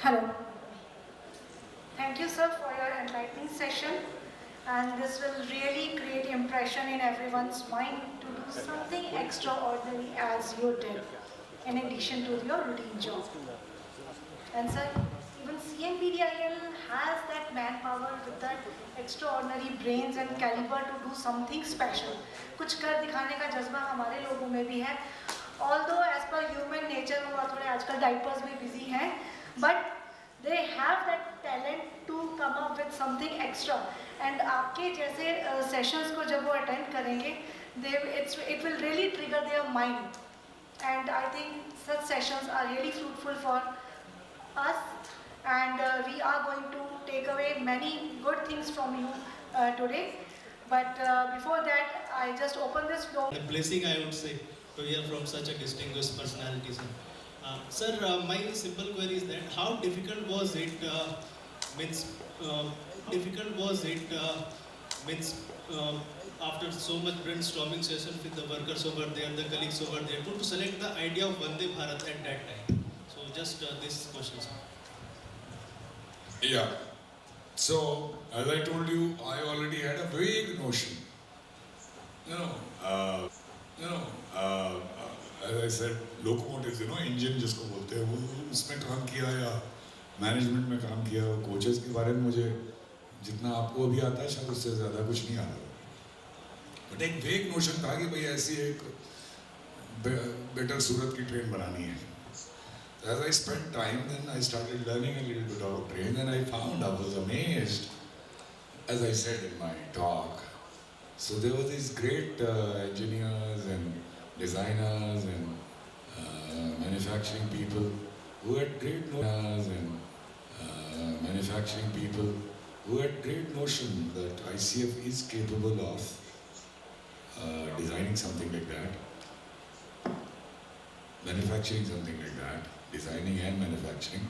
Hello. Thank you, sir, for your enlightening session. And this will really create impression in everyone's mind to do something extraordinary as you did, in addition to your routine job. And sir, even CMPDIL has that manpower with that extraordinary brains and caliber to do something special. कुछ कर दिखाने का जज्बा हमारे लोगों में भी है. Although as per human nature वो थोड़े आजकल diapers भी busy हैं, but they have that talent to come up with something extra. And आपके जैसे sessions को जब वो attend करेंगे, it will really trigger their mind. And I think such sessions are really fruitful for us. And we are going to take away many good things from you today. But before that, I just open this floor. A blessing, I would say, to hear from such a distinguished personality, sir. Sir, my simple query is that how difficult was it, after so much brainstorming session with the workers over there, the colleagues over there, to select the idea of Vande Bharat at that time? So just this question, sir. Yeah. So, as I told you, I already had a vague notion. As I said, locomotives, engine जिसको बोलते हैं, वो उसमें काम किया या management में काम किया, कोचेस के बारे में मुझे जितना आपको अभी आता है शायद उससे ज़्यादा कुछ नहीं आता. बट एक वेग नोशन था कि भाई ऐसी एक बेटर सूरत की ट्रेन बनानी है. As I spent time, then I started learning a little bit about train, and I was amazed, as I said in my talk. So there were these great engineers and designers and manufacturing people who had great notion that ICF is capable of designing something like that, manufacturing something like that, designing and manufacturing.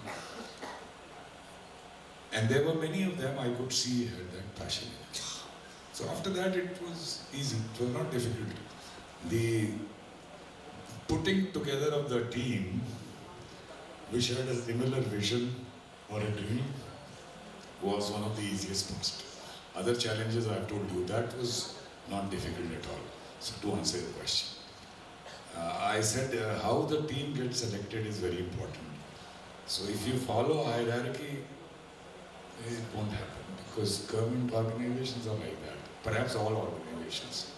And there were many of them I could see had that passion in it. So after that it was easy, it was not difficult. The putting together of the team which had a similar vision or a dream was one of the easiest parts. Other challenges I have told you, that was not difficult at all. So to answer your question, I said how the team gets selected is very important. So if you follow hierarchy, it won't happen, because government organizations are like that. Perhaps all organizations.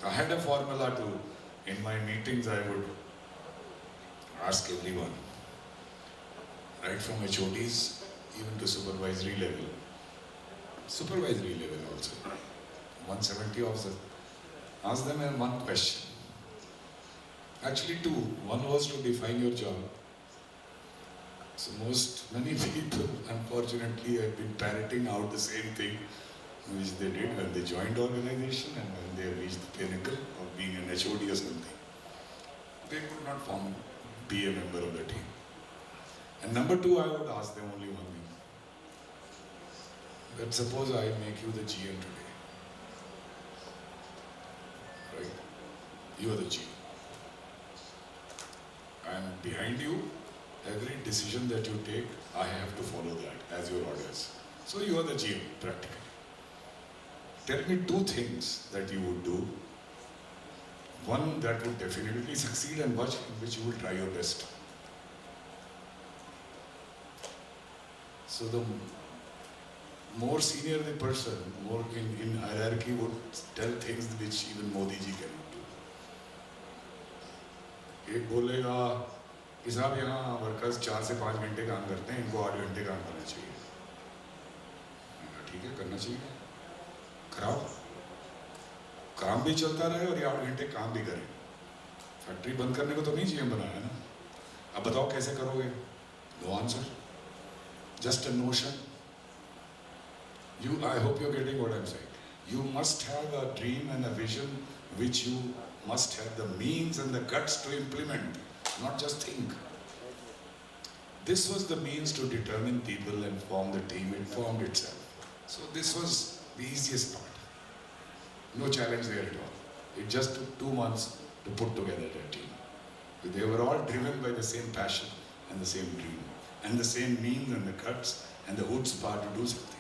I had a formula to, in my meetings I would ask everyone, right from HODs even to supervisory level also, 170 officers, ask them one question. Actually two. One was to define your job. So many people unfortunately have been parroting out the same thing which they did when they joined the organization and when they reached the pinnacle of being an HOD or something. They could not be a member of the team. And number two, I would ask them only one thing. That suppose I make you the GM today. Right? You are the GM. I am behind you. Every decision that you take, I have to follow that as your orders. So you are the GM, practically. Tell me two things that you would do. One that would definitely succeed and one in which you will try your best. So the more senior the person, more in hierarchy would tell things which even Modi ji cannot do. एक बोलेगा कि साहब यहाँ workers 4 से 5 घंटे काम करते हैं, इनको 8 घंटे काम करना चाहिए. ठीक है, करना चाहिए. कराओ, काम भी चलता रहे और ये 8 घंटे काम भी करें. फैक्ट्री बंद करने को तो नहीं GM बनाया ना. अब बताओ कैसे करोगे? No answer. Just a notion. I hope you're getting what I'm saying. You must have a dream and a vision which you must have the means and the guts to implement, not just think. This was the means to determine people and form the team. It formed itself. So this was the easiest part. No challenge there at all. It just took 2 months to put together that team. They were all driven by the same passion and the same dream and the same means and the guts and the chutzpah to do something.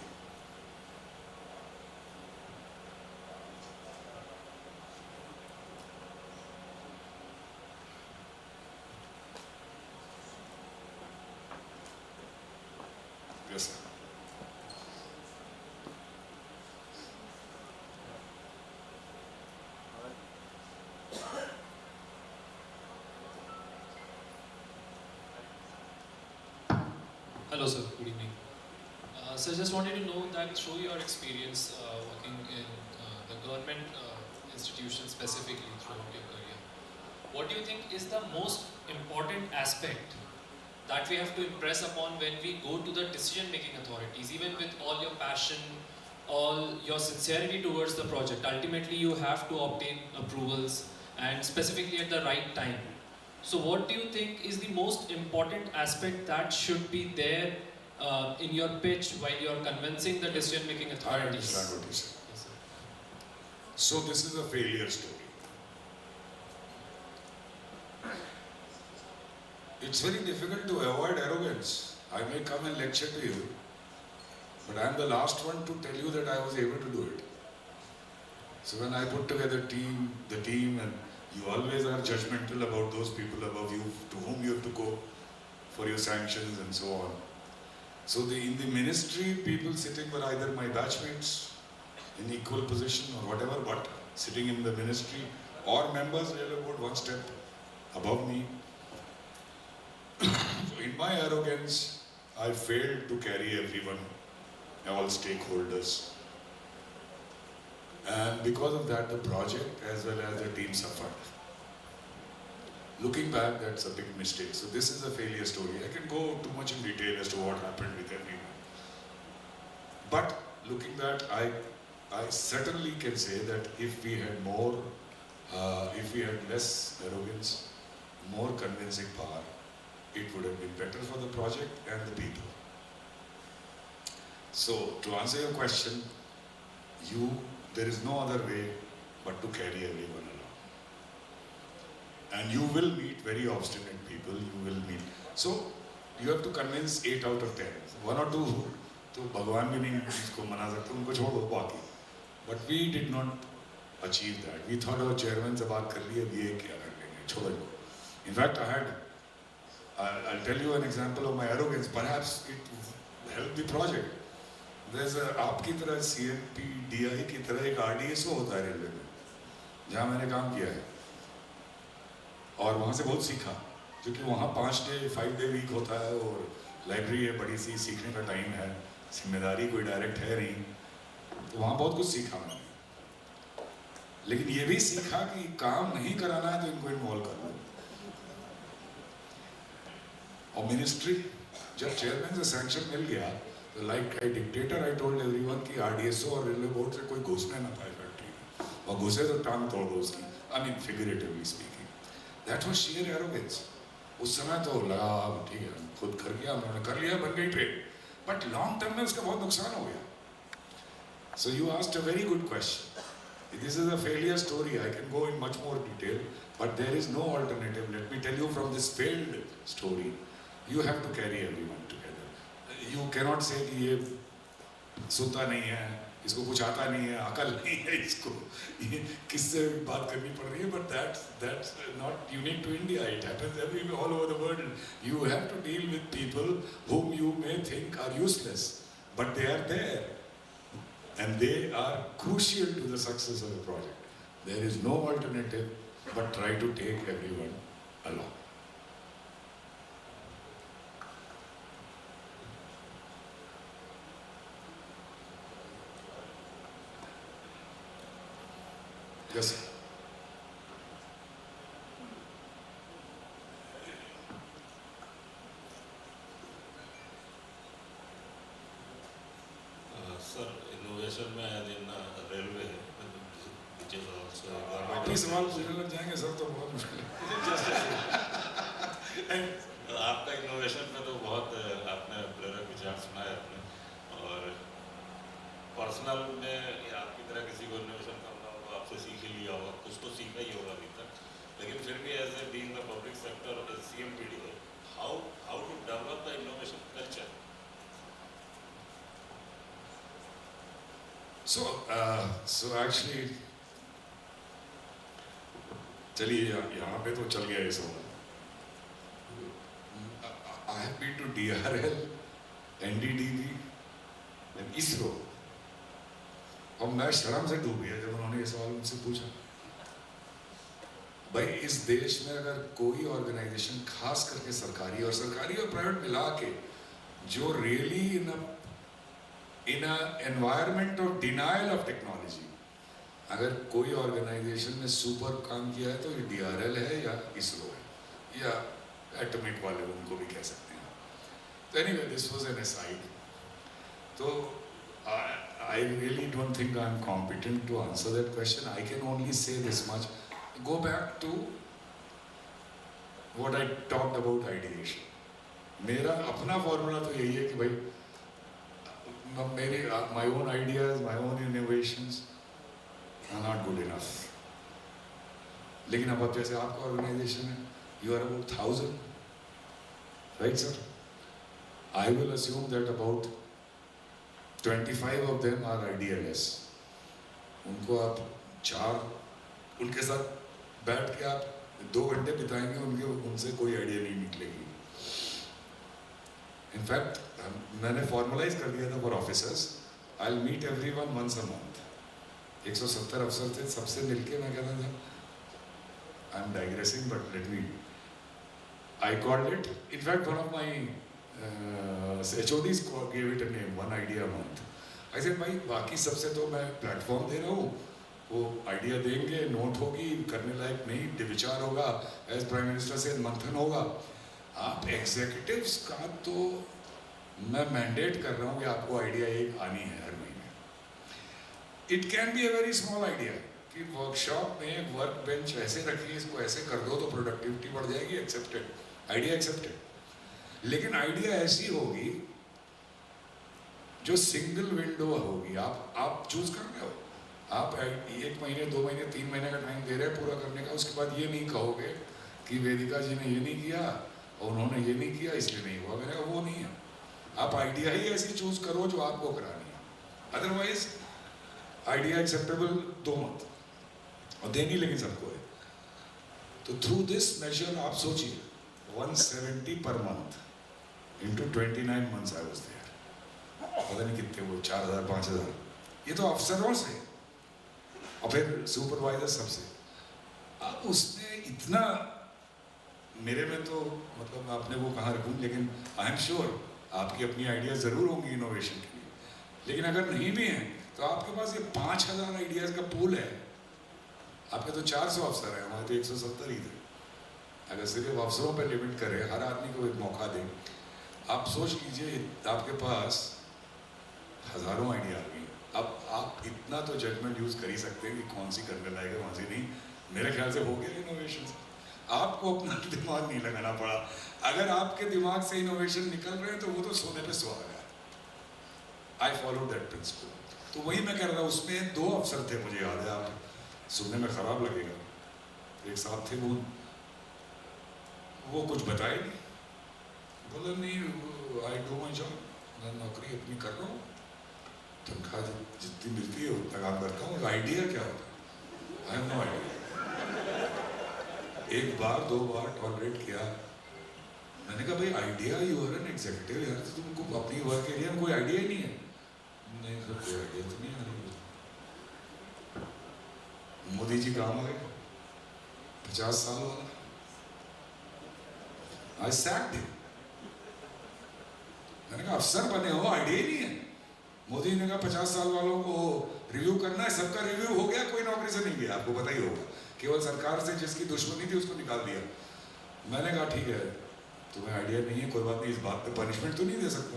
Yes, sir. Hello sir, good evening. So I just wanted to know that through your experience working in the government institution specifically throughout your career, what do you think is the most important aspect that we have to impress upon when we go to the decision-making authorities, even with all your passion, all your sincerity towards the project? Ultimately, you have to obtain approvals and specifically at the right time. So what do you think is the most important aspect that should be there in your pitch while you are convincing the decision-making authorities? I understand what you say. Yes, so this is a failure story. It's very difficult to avoid arrogance. I may come and lecture to you, but I am the last one to tell you that I was able to do it. So when I put together the team, and you always are judgmental about those people above you to whom you have to go for your sanctions and so on. So in the ministry, people sitting were either my batchmates in equal position or whatever, but sitting in the ministry, or members really about one step above me. So in my arrogance, I failed to carry everyone, all stakeholders. And because of that, the project as well as the team suffered. Looking back, that's a big mistake. So this is a failure story. I can go too much in detail as to what happened with everyone. But looking back, I certainly can say that if we had more, if we had less arrogance, more convincing power, it would have been better for the project and the people. So to answer your question, there is no other way but to carry everyone along. And you will meet very obstinate people, you will meet. So you have to convince 8 out of 10. 1 or 2 तो भगवान भी नहीं इसको मना सकते, उनको छोड़ दो बाकी. But we did not achieve that. We thought our chairman से बात कर लिए, अब ये क्या कर लेंगे, छोड़ो इनको. In fact, I'll tell you an example of my arrogance. Perhaps it helped the project. There's आपकी तरह CMPDI की तरह एक RDSO होता है रेलवे में, जहाँ मैंने काम किया है और वहाँ से बहुत सीखा, क्योंकि वहाँ 5 day वीक होता है और लाइब्रेरी है बड़ी सी, सीखने का टाइम है, जिम्मेदारी कोई डायरेक्ट है नहीं, तो वहाँ बहुत कुछ सीखा मैंने. लेकिन ये भी सीखा कि काम नहीं कराना है तो इनको इन्वॉल्व कर लो. और मिनिस्ट्री जब चेयरमैन से सैंक्शन मिल गया तो like I dictator I told everyone कि RDSO और रेलवे बोर्ड से कोई घुसने ना पाए फैक्ट्री में, और घुसे तो टांग तोड़ दो उसकी. I mean figuratively speaking. That was shear arrogance. उस समय तो लगा ठीक है खुद कर लिया, उन्होंने कर लिया, बन गई ट्रेन, बट लॉन्ग टर्म में उसका बहुत नुकसान हो गया. So you asked a very good question. This is a failure story. I can go in much more detail, but there is no alternative. Let me tell you from this failed story. You have to carry everyone together. You cannot say कि ये सुनता नहीं है, इसको कुछ आता नहीं है, अकल नहीं है इसको, किससे बात करनी पड़ रही है. But that's not unique to India. It happens everywhere, all over the world. You have to deal with people whom you may think are useless, but they are there. And they are crucial to the success of the project. There is no alternative but try to take everyone along. Yes, sir. Sir, innovation में in railway, which is also आप ही सवाल पूछने लग जाएंगे sir तो बहुत मुश्किल है. आपका innovation में तो बहुत आपने प्रेरक विचार सुनाए आपने, और पर्सनल में आपकी तरह किसी को innovation करना होगा, आपसे सीख ही लिया होगा, कुछ तो सीखा ही होगा अभी तक, लेकिन फिर भी as a being the public sector CMPDI, how to develop the innovation culture? So actually, चलिए यहाँ पे तो चल गया ये सब. I have been to DRL, NDDB, and ISRO, और मैं शर्म से डूब गया जब उन्होंने ये सवाल मुझसे पूछा. भाई इस देश में अगर कोई ऑर्गेनाइजेशन खास करके सरकारी और प्राइवेट मिला के जो really in a environment of denial of technology, अगर कोई ऑर्गेनाइजेशन ने सुपर काम किया है तो ये DRL है या ISRO है या एटॉमिक वाले उनको भी कह सकते हैं. तो anyway, this was an aside. तो I really don't think I am competent to answer that question. I can only say this much. Go back to what I talked about ideation. मेरा अपना फॉर्मूला तो यही है कि भाई my own ideas, my own innovations are not good enough. लेकिन अब जैसे आपका ऑर्गेनाइजेशन है, you are about 1,000, right sir? I will assume that about 25 of them are idealists. उनको आप उनके साथ बैठ के आप 2 घंटे बिताएंगे, उनसे कोई आइडिया नहीं निकलेगी. In fact, मैंने फॉर्मलाइज कर दिया था for officers, I will meet everyone once a month. 170 अफसर थे, सबसे मिलके मैं कहता था, I am digressing but let me, I called it, in fact one of my HODs gave it a name, one idea a month. I said भाई बाकी सबसे तो मैं प्लेटफॉर्म दे रहा हूँ, वो आइडिया देंगे, नोट होगी, करने लायक नहीं, विचार होगा, एज प्राइम मिनिस्टर से मंथन होगा. आप एग्जीक्यूटिव्स का तो मैं मैंडेट कर रहा हूँ कि आपको आइडिया एक आनी है हर महीने. It can be a very small idea कि वर्कशॉप में एक वर्क बेंच ऐसे रखिए, इसको ऐसे कर दो तो प्रोडक्टिविटी बढ़ जाएगी. Accepted, idea accepted. लेकिन आइडिया ऐसी होगी जो सिंगल विंडो होगी, आप चूज कर रहे हो, आप 1 महीने 2 महीने 3 महीने का टाइम दे रहे हैं पूरा करने का, उसके बाद ये नहीं कहोगे कि वेदिका जी ने ये नहीं किया और उन्होंने ये नहीं किया इसलिए नहीं हुआ। मैंने कहा वो नहीं है, आप आइडिया ही ऐसी चूज करो जो आपको करानी है, अदरवाइज आइडिया एक्सेप्टेबल दो मत, और देनी लेकिन सबको है। तो थ्रू दिस मेजर आप सोचिए 170 पर month into 29 months I was there, पता नहीं कितने वो 4000 5000, ये तो अफसरों से और फिर सुपरवाइजर सबसे। अब उसने इतना, मेरे में तो मतलब आपने वो कहाँ रखूँ, लेकिन आई एम श्योर आपकी अपनी आइडिया ज़रूर होंगी इनोवेशन के लिए, लेकिन अगर नहीं भी हैं तो आपके पास ये 5000 आइडियाज़ का पूल है। आपके तो 400 अफसर हैं, हमारे तो 170 ही थे। अगर सिर्फ अफसरों पर लिमिट करें, हर आदमी को एक मौका दें, आप सोच लीजिए आपके पास हज़ारों आइडिया आ गई। अब आप इतना तो जजमेंट यूज़ कर ही सकते हैं कि कौन सी करने लायक है कौन सी नहीं। मेरे ख्याल से हो गया इनोवेशन, आपको अपना दिमाग नहीं लगाना पड़ा। अगर आपके दिमाग से इनोवेशन निकल रहे हैं तो वो तो सोने पे सुहागा है। I follow that principle. तो वही मैं कह रहा था, उसमें 2 अफसर थे, मुझे याद है, आप सुनने में खराब लगेगा, एक साथ थे वो कुछ बताए नहीं, बोला नहीं आई डू माई जॉब, मैं नौकरी अपनी कर रहा हूँ, तनख्वाह जितनी मिलती है उतना काम करता हूँ। आइडिया क्या होता है, आई हैव नो आइडिया। 1 बार 2 बार टॉलरेट किया, मैंने कहा भाई idea, you are an executive यार, तो तुमको अपनी वर्क एरिया में कोई आइडिया ही नहीं है। नहीं सर कोई आइडिया तो नहीं है। मोदी जी काम आ गए 50 साल वाला, आई सैक्ड हिम। मैंने कहा अफसर बने हो, आइडिया ही नहीं है। मोदी ने कहा 50 साल वालों को रिव्यू करना है, सबका रिव्यू हो गया, कोई नौकरी से नहीं गया, आपको पता ही होगा, केवल सरकार से जिसकी दुश्मनी थी उसको निकाल दिया। मैंने कहा ठीक है, तुम्हें आइडिया नहीं है, कोई बात नहीं, इस बात पे पनिशमेंट तो नहीं दे सकता।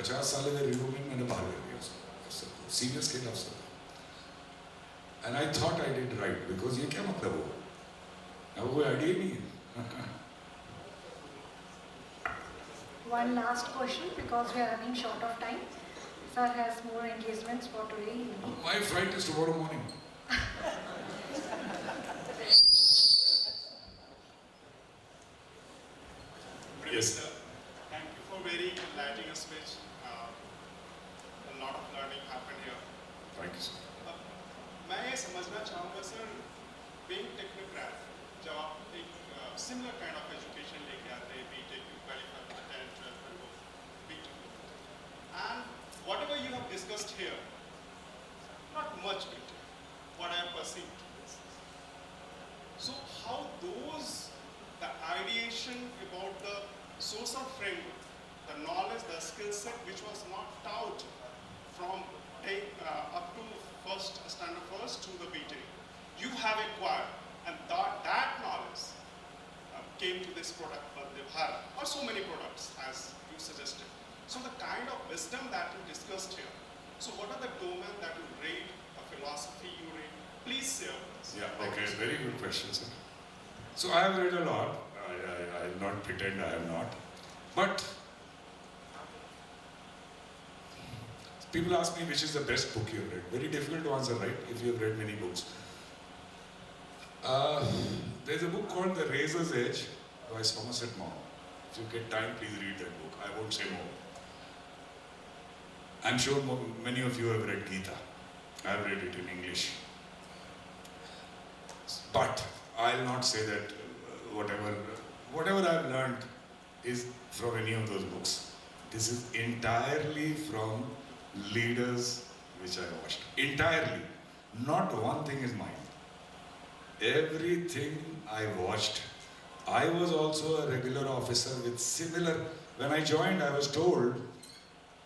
50 साल के रिव्यू में मैंने बाहर कर दिया उसको, सीनियर स्केल अफसर। And I thought I did right, because ये क्या मतलब होगा, अब कोई आइडिया नहीं है। One last question, because we are running short of time. Sir has more engagements for today evening. My flight is tomorrow morning. Yes, sir. Thank you for very enlightening speech. A lot of learning happened here. Thank you, sir. मैं ये समझना चाहूँगा sir, being technocrat, जब आप एक similar kind of education लेके आते हैं, B.Tech, you qualify for the 10th, 12th, and go B.Tech, and whatever you have discussed here, not much B.Tech, what I have perceived. So how those, the ideation about the source of framework, the knowledge, the skill set which was not taught from up to first standard first to the B.Tech, you have acquired, and that knowledge came to this product Vande Bharat, or so many products as you suggested. So the kind of wisdom that you discussed here, so what are the domains that you read, a philosophy you read, please share with us. Yeah, okay, very good question, sir. So I have read a lot, I'll not pretend I have not, but people ask me which is the best book you have read. Very difficult to answer, right, if you have read many books. There's a book called The Razor's Edge by Somerset Maugham. If you get time, please read that book. I won't say more. I'm sure many of you have read Gita. I have read it in English. But I'll not say that whatever I've learned is from any of those books. This is entirely from leaders which I watched. Entirely. Not one thing is mine. Everything I watched. I was also a regular officer with similar, when I joined I was told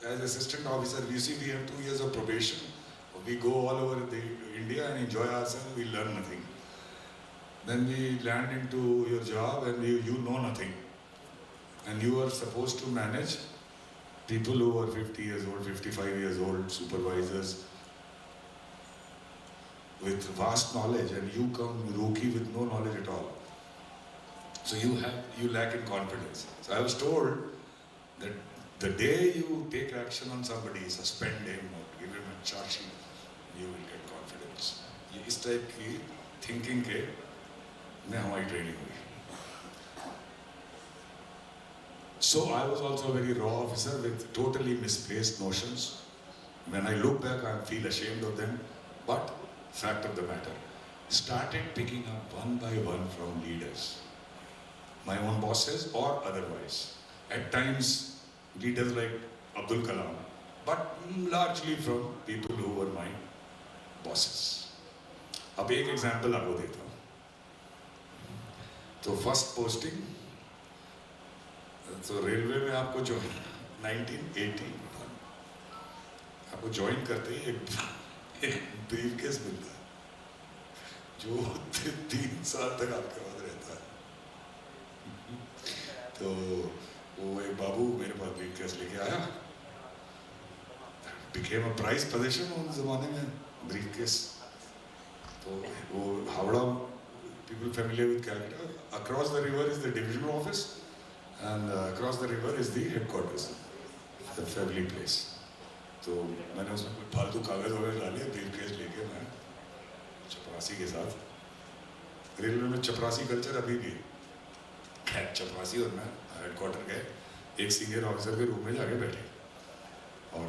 as assistant officer, you see we have 2 years of probation, we go all over India and enjoy ourselves, we learn nothing. Then we land into your job and you know nothing. And you are supposed to manage people who are 50 years old, 55 years old, supervisors, with vast knowledge, and you come rookie with no knowledge at all. So you lack in confidence. So I was told that The day you take action on somebody, suspend him or give him a charge sheet, you will get confidence. ये इस type की thinking के में हमारी training हुई. So I was also a very raw officer with totally misplaced notions. When I look back, I feel ashamed of them. But fact of the matter, started picking up one by one from leaders, my own bosses or otherwise. At times, leaders like Abdul Kalam, but largely from people who were my bosses. अब एक example आपको देता हूँ. तो first posting, तो railway में आपको जो 1980 आपको ज्वाइन करते ही एक ब्रीफकेस मिलता है जो 3 साल तक आपके पास रहता है. तो वो एक बाबू मेरे पास ब्रीफकेस लेके आया. became a prized possession उस जमाने में ब्रीफकेस. तो वो Howrah, people familiar with Calcutta, across the river is the divisional office and across the river is the headquarters, the family place. तो मैंने उसमें कोई फालतू कागज वगैरह डाले, ब्रीफकेस लेके मैं चपरासी के साथ, रेलवे में चपरासी कल्चर अभी भी है. चपरासी और मैं हेडक्वार्टर गए, एक सीनियर ऑफिसर के रूम में जाके बैठे और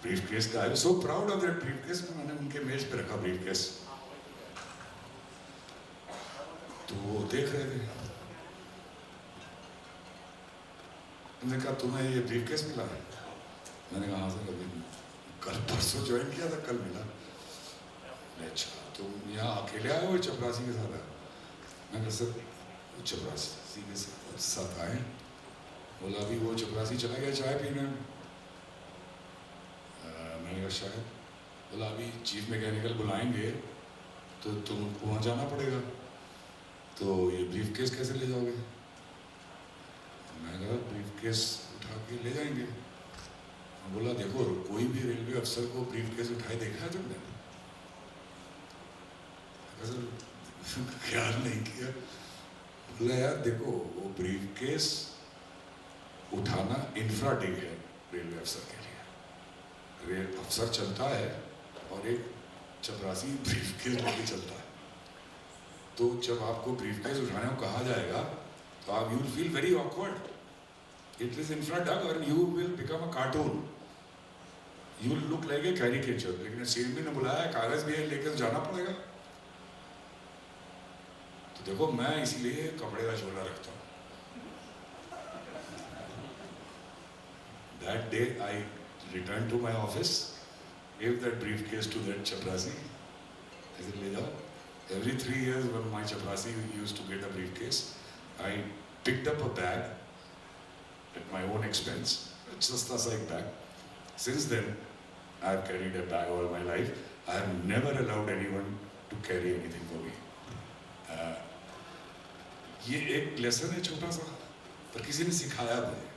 ब्रीफकेस का, I was so proud of that briefcase. मैंने उनके मेज पे रखा ब्रीफकेस. तो वो देख रहे थे. उन्होंने कहा तुम्हें ये ब्रीफकेस मिला है? मैंने कहा हाँ सर, अभी कल परसों ज्वाइन किया था, कल मिला. अच्छा, तुम यहाँ अकेले आए हो चपरासी के साथ आए? मैंने कहा सर चपरासी के साथ आए. बोला अभी वो चपरासी चला गया चाय पीने. मैंने कहा शायद. बोला अभी चीफ मैकेनिकल बुलाएंगे तो तुमको वहाँ जाना पड़ेगा, तो ये ब्रीफकेस कैसे ले जाओगे? मैं कहा ब्रीफकेस उठा के ले जाएंगे. बोला देखो कोई भी रेलवे अफसर को ब्रीफकेस उठाए देखा है तुमने? ख्याल नहीं किया. बोला यार देखो वो ब्रीफकेस उठाना इंफ्राडिग है रेलवे अफसर के लिए. रेल अफसर चलता है और एक चपरासी ब्रीफकेस लेके चलता है. तो जब आपको ब्रीफकेस उठाने को कहा जाएगा तो आप you will feel very awkward. It is infra dig और you will become a cartoon. You will look like a caricature. लेकिन सीएमपी ने बुलाया, कागज भी है, लेकर जाना पड़ेगा. तो देखो मैं इसलिए कपड़े का झोला रखता हूँ. That day I returned to my office, gave that briefcase to that chaprasi. I said, ले जाओ. Every 3 years when my chaprasi used to get a briefcase, I picked up a bag at my own expense, just a side bag. Since then, I have carried a bag all my life. I have never allowed anyone to carry anything for me. ये एक lesson है छोटा सा, पर किसी ने सिखाया मुझे.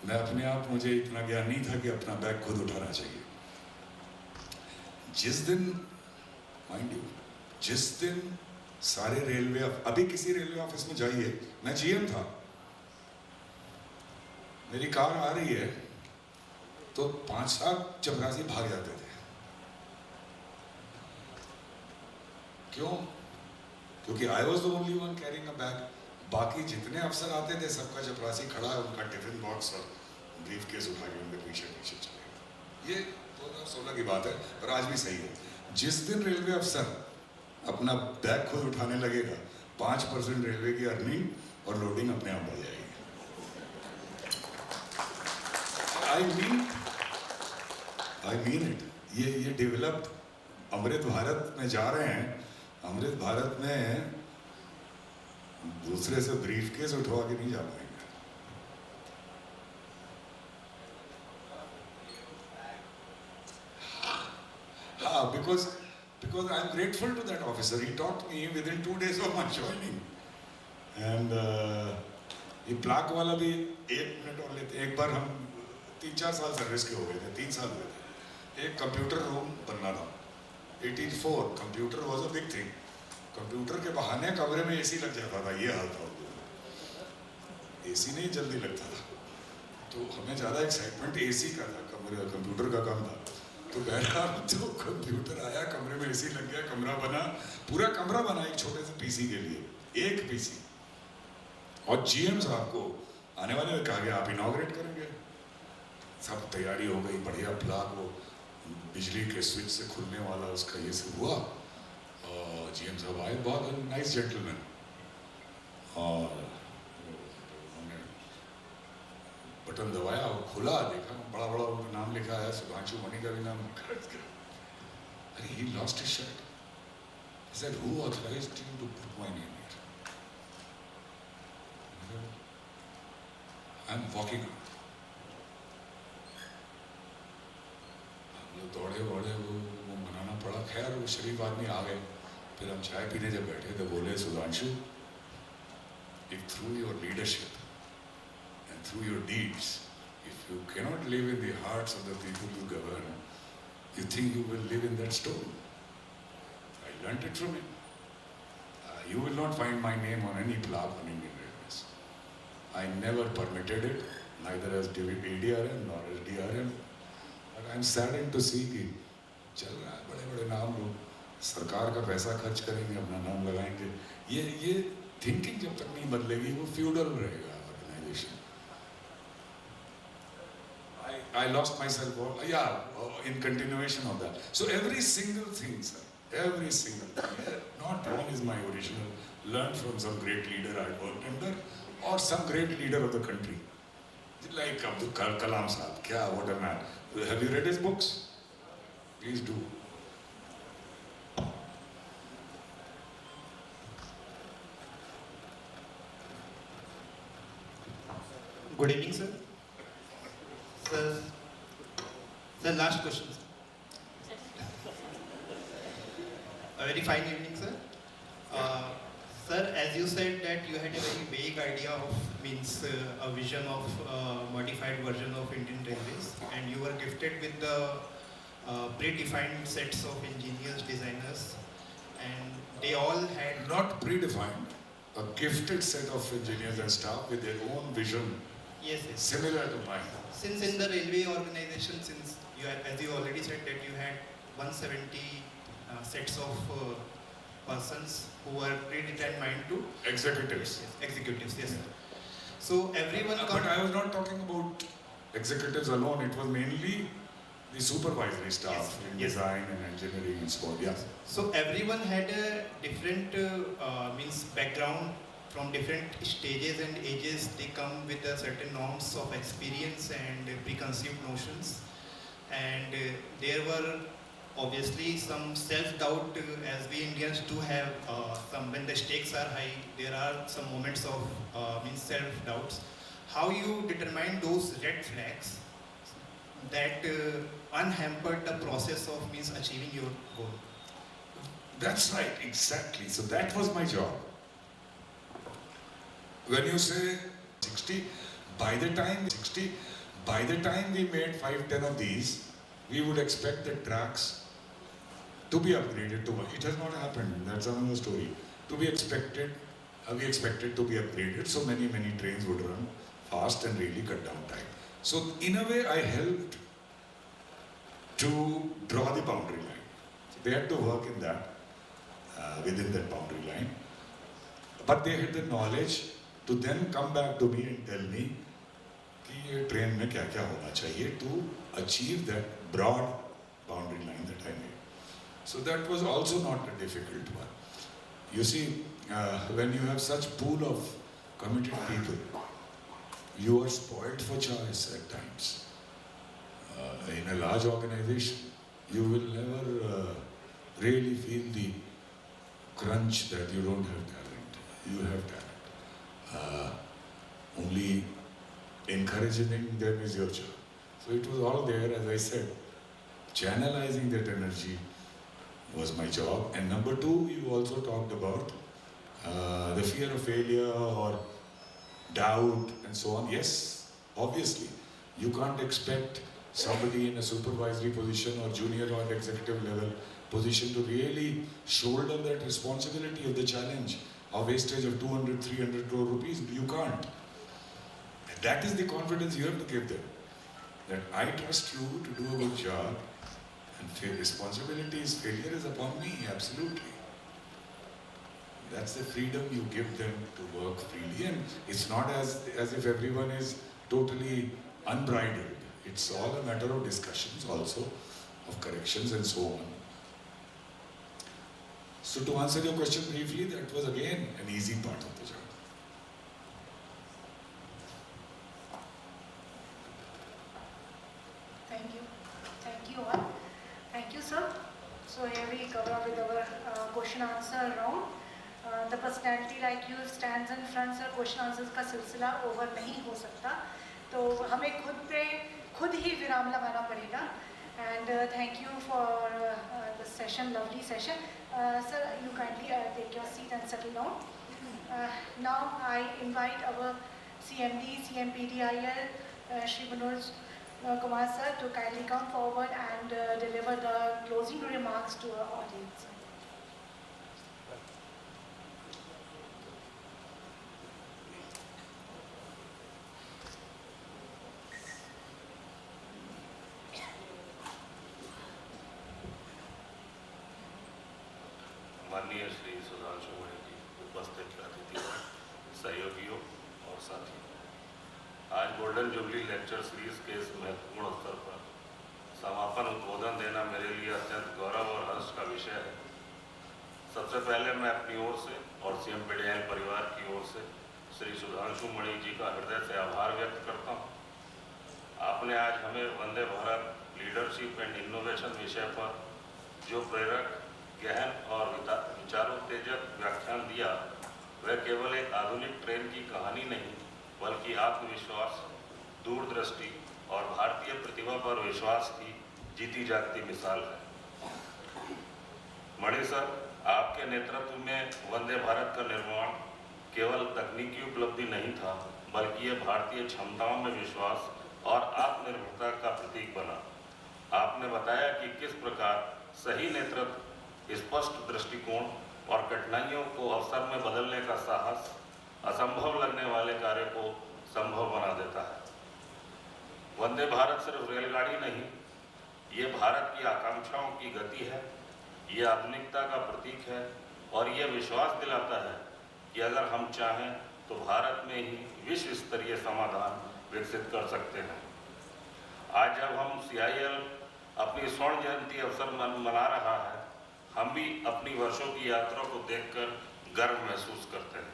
मैं अपने आप, मुझे इतना ज्ञान नहीं था कि अपना बैग खुद उठाना चाहिए. जिस दिन, माइंड यू, जिस दिन सारे रेलवे, अभी किसी रेलवे ऑफिस में जाइए, मैं जीएम था, मेरी कार आ रही है तो 5-7 चपरासी भाग जाते थे. क्यों? क्योंकि I was the only one carrying a bag. बाकी जितने अफसर आते थे सबका चपरासी खड़ा है, उनका टिफिन बॉक्स और ब्रीफकेस उठा के उनके पीछे पीछे चले. ये 2016 की बात है और आज भी सही है. जिस दिन रेलवे अफसर अपना बैग खुद उठाने लगेगा, 5% रेलवे की अर्निंग और लोडिंग अपने आप बढ़ जाएगी. I mean it. ये डेवलप्ड अमृत भारत में जा रहे हैं. अमृत भारत में दूसरे से ब्रीफकेस उठवा के नहीं जा पाएंगे. हाँ, because I am grateful to that officer. He taught me within 2 days of my joining. And ये प्लाक वाला भी 1 मिनट और लेते. एक बार हम 3-4 साल सर्विस के हो गए थे, 3 साल हुए थे. एक कंप्यूटर रूम बनना था. 84 computer was a big thing. Computer के बहाने कमरे में एसी लग जाता था. ये हाल था. एसी नहीं जल्दी लगता था. तो हमें ज़्यादा एक्साइटमेंट एसी का था, कंप्यूटर का काम था। तो बहरहाल तो कंप्यूटर आया, कमरे में एसी लग गया, कमरा बना, पूरा कमरा बना एक छोटे से पीसी के लिए, एक पीसी। और जीएम साहब को आने वाले में कहा गया आप इनॉग्रेट करेंगे। सब तैयारी हो गई, बढ़िया प्लाग वो बिजली के स्विच से खुलने वाला उसका ये सब हुआ। और जीएम साहब आए, बहुत नाइस जेंटलमैन, और उन्होंने बटन दबाया और खुला, देखा बड़ा बड़ा उनका नाम लिखा है, सुधांशु मणि का भी नाम लिखा है। अरे he lost his shirt. He said, who authorized you to put my name here? I'm walking out. हम लोग दौड़े वो मनाना पड़ा। खैर वो शरीफ आदमी आ गए। फिर हम चाय पीने जब बैठे तो बोले, Sudhanshu, if through your leadership and through your deeds, if you cannot live in the hearts of the people you govern, you think you will live in that stone? I learnt it from him. You will not find my name on any plaque on Indian Railways. I never permitted it, neither as ADRM nor as DRM. But I am saddened to see कि चल रहा है, बड़े बड़े नाम लोग सरकार का पैसा खर्च करेंगे, अपना नाम लगाएंगे। ये थिंकिंग जब तक नहीं बदलेगी वो फ्यूडल रहेगा organisation. I lost myself, in continuation of that. So every single thing, sir, every single thing, not one is my original, learned from some great leader I worked under, or some great leader of the country. Like Abdul Kalam Sahab, what a man. Have you read his books? Please do. Good evening, sir. Sir, last question, sir. A very fine evening, sir. Sir, as you said that you had a very vague idea of, a vision of modified version of Indian Railways, and you were gifted with the predefined sets of engineers, designers, and they all had... Not predefined, a gifted set of engineers and staff with their own vision. Yes, yes. Similar to mine. Since in the railway organization, since you had, as you already said, that you had 170 sets of persons who were predetermined to executives. Yes, executives, yes, sir. So everyone. But I was not talking about executives alone. It was mainly the supervisory staff in design and engineering and so on. Yeah. So everyone had a different background. From different stages and ages, they come with a certain norms of experience and preconceived notions. And there were obviously some self-doubt, as we Indians do have some, when the stakes are high, there are some moments of self-doubts. How you determine those red flags that unhampered the process of achieving your goal? That's right, exactly. So that was my job. When you say 60, by the time we made 5-10 of these, we would expect the tracks to be upgraded to. It has not happened. That's another story. To be expected, we expected to be upgraded. So many trains would run fast and really cut down time. So in a way, I helped to draw the boundary line. They had to work in that, within that boundary line. But they had the knowledge to then come back to me and tell me कि ये train में क्या होना चाहिए to achieve that broad boundary line that I made. So that was also not a difficult one. You see, when you have such pool of committed people, you are spoiled for choice at times. In a large organization, you will never really feel the crunch that you don't have talent. You have talent. Only encouraging them is your job. So it was all there, as I said. Channelizing that energy was my job. And number two, you also talked about the fear of failure or doubt and so on. Yes, obviously. You can't expect somebody in a supervisory position or junior or executive level position to really shoulder that responsibility of the challenge. A wastage of 200, 300 crore rupees, you can't. That is the confidence you have to give them. That I trust you to do a good job, and responsibility is, failure is upon me, absolutely. That's the freedom you give them to work freely, and it's not as if everyone is totally unbridled. It's all a matter of discussions also, of corrections and so on. So to answer your question briefly, that was again an easy part of the job. Thank you all. Thank you, sir. So here we cover up with our question answer round. The personality like you stands in front, sir. Question answers का सिलसिला over नहीं हो सकता, तो हमें खुद ही विराम लगाना पड़ेगा. And thank you for the session, lovely session. Sir, you kindly take your seat and settle down. Now I invite our CMD, CMPDIL, Shri Manoj Kumar sir, to kindly come forward and deliver the closing remarks to our audience. माननीय श्री सुधांशु मणि जी, उपस्थित अतिथियों, सहयोगियों और साथियों, आज golden jubilee lecture series के इस महत्वपूर्ण अवसर पर समापन उद्बोधन देना मेरे लिए अत्यंत गौरव और हर्ष का विषय है। सबसे पहले मैं अपनी ओर से और CMPDIL परिवार की ओर से श्री सुधांशु मणि जी का हृदय से आभार व्यक्त करता हूँ। आपने आज हमें Vande Bharat leadership and innovation विषय पर जो प्रेरक, गहन और विचारोत्तेजक व्याख्यान दिया, वह केवल एक आधुनिक ट्रेन की कहानी नहीं, बल्कि आत्मविश्वास, दूरदृष्टि और भारतीय प्रतिभा पर विश्वास की जीती जागती मिसाल है। मणि सर, आपके नेतृत्व में वंदे भारत का निर्माण केवल तकनीकी उपलब्धि नहीं था, बल्कि यह भारतीय क्षमताओं में विश्वास और आत्मनिर्भरता का प्रतीक बना। आपने बताया कि किस प्रकार सही नेतृत्व स्पष्ट दृष्टिकोण और कठिनाइयों को अवसर में बदलने का साहस असंभव लगने वाले कार्य को संभव बना देता है। वंदे भारत सिर्फ रेलगाड़ी नहीं, ये भारत की आकांक्षाओं की गति है, ये आधुनिकता का प्रतीक है और ये विश्वास दिलाता है कि अगर हम चाहें तो भारत में ही विश्व स्तरीय समाधान विकसित कर सकते हैं। आज जब हम CIL अपनी स्वर्ण जयंती अवसर मना रहा है, हम भी अपनी वर्षों की यात्रा को देखकर गर्व महसूस करते हैं।